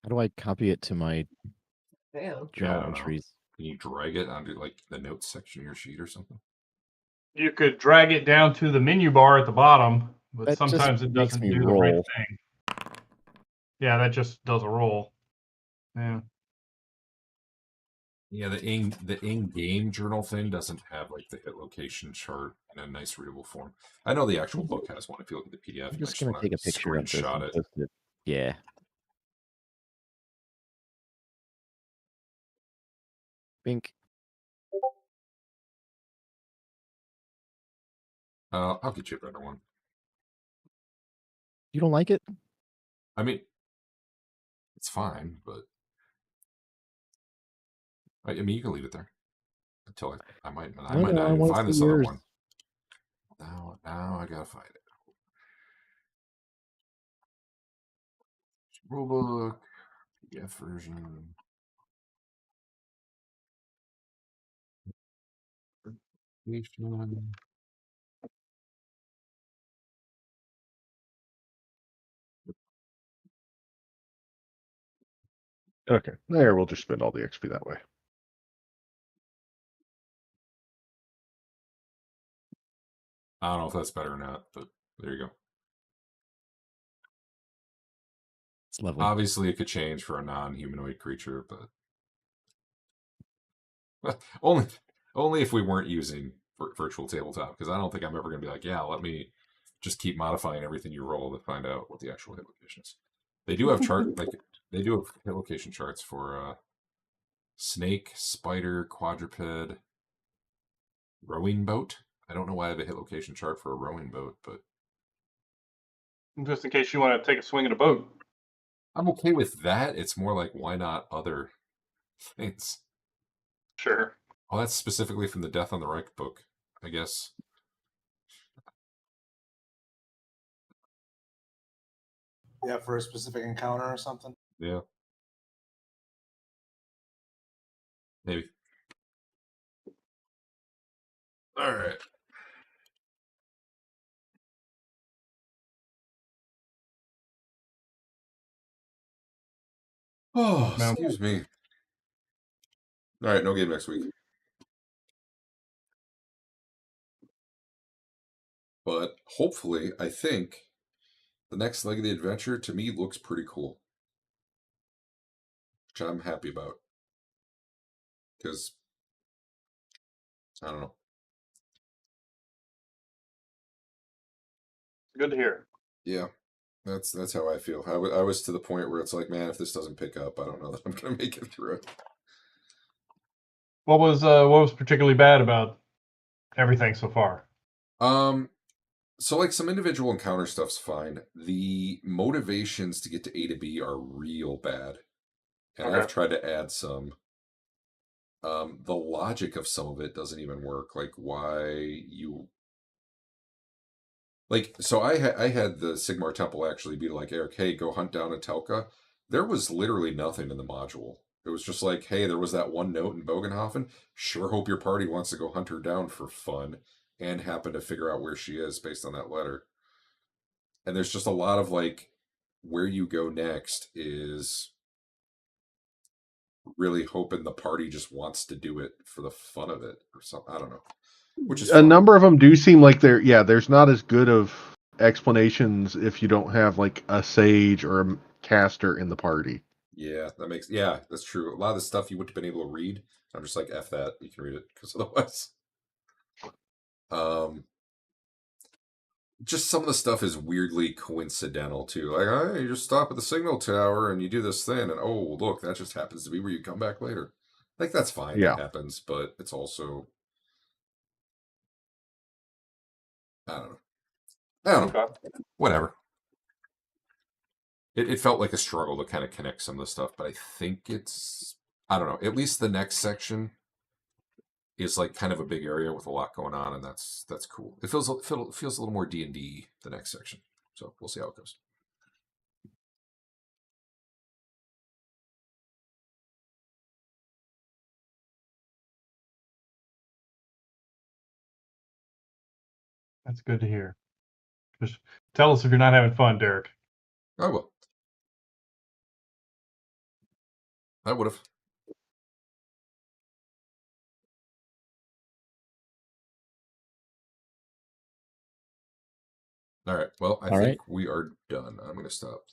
How do I copy it to my Damn. journal I don't know. entries? Can you drag it onto like the notes section of your sheet or something? You could drag it down to the menu bar at the bottom, but That just sometimes it makes doesn't me do the right roll. thing. Yeah, that just does a roll. Yeah. Yeah, the in-game journal thing doesn't have like the hit location chart in a nice readable form. I know the actual book has one. If you look at the PDF, I'm you just might gonna take a picture of this screenshot and it. post it. Yeah. Bink. I'll get you a better one. You don't like it? I mean, it's fine, but I mean, you can leave it there until I might No, not I even want to find see this other yours. one. Now I gotta find it. Rulebook, PDF version. Okay. There, we'll just spend all the XP that way. I don't know if that's better or not, but there you go. It's lovely. Obviously, it could change for a non-humanoid creature, but only if we weren't using virtual tabletop, because I don't think I'm ever going to be like, yeah, let me just keep modifying everything you roll to find out what the actual hit location is. They do have they do have hit location charts for snake, spider, quadruped, rowing boat. I don't know why I have a hit location chart for a rowing boat, but Just in case you want to take a swing at a boat. I'm okay with that. It's more like, why not other things? Sure. Oh, that's specifically from the Death on the Reich book, I guess. Yeah, for a specific encounter or something. Yeah. Maybe. All right. Oh, No. excuse me. All right, no game next week. But hopefully, I think the next leg of the adventure to me looks pretty cool, which I'm happy about. Because I don't know. Good to hear. Yeah, that's how I feel. I was to the point where it's like, man, if this doesn't pick up, I don't know that I'm gonna make it through it. What was particularly bad about everything so far? So like some individual encounter stuff's fine. The motivations to get to A to B are real bad, and Okay. I've tried to add some. The logic of some of it doesn't even work. Like why you like so I had the Sigmar Temple actually be like, Eric, hey, go hunt down Etelka. There was literally nothing in the module. It was just like, hey, there was that one note in Bogenhofen. Sure hope your party wants to go hunt her down for fun and happen to figure out where she is based on that letter. And there's just a lot of like, where you go next is really hoping the party just wants to do it for the fun of it or something. I don't know. Which is a fun. number of them do seem like there's not as good of explanations if you don't have like a sage or a caster in the party. Yeah, that's true. A lot of the stuff you wouldn't have been able to read. I'm just like, F that. You can read it because otherwise. Just some of the stuff is weirdly coincidental too. Like, hey, you just stop at the signal tower and you do this thing, and oh, look, that just happens to be where you come back later. Like, that's fine. Yeah. That happens, but it's also, I don't know. Whatever. It felt like a struggle to kind of connect some of the stuff, but I think I don't know. At least the next section is like kind of a big area with a lot going on, and that's cool. It feels a little more D&D the next section, so we'll see how it goes. That's good to hear. Just tell us if you're not having fun, Derek. I will. I would have. All right. Well, I think we are done. I'm going to stop this.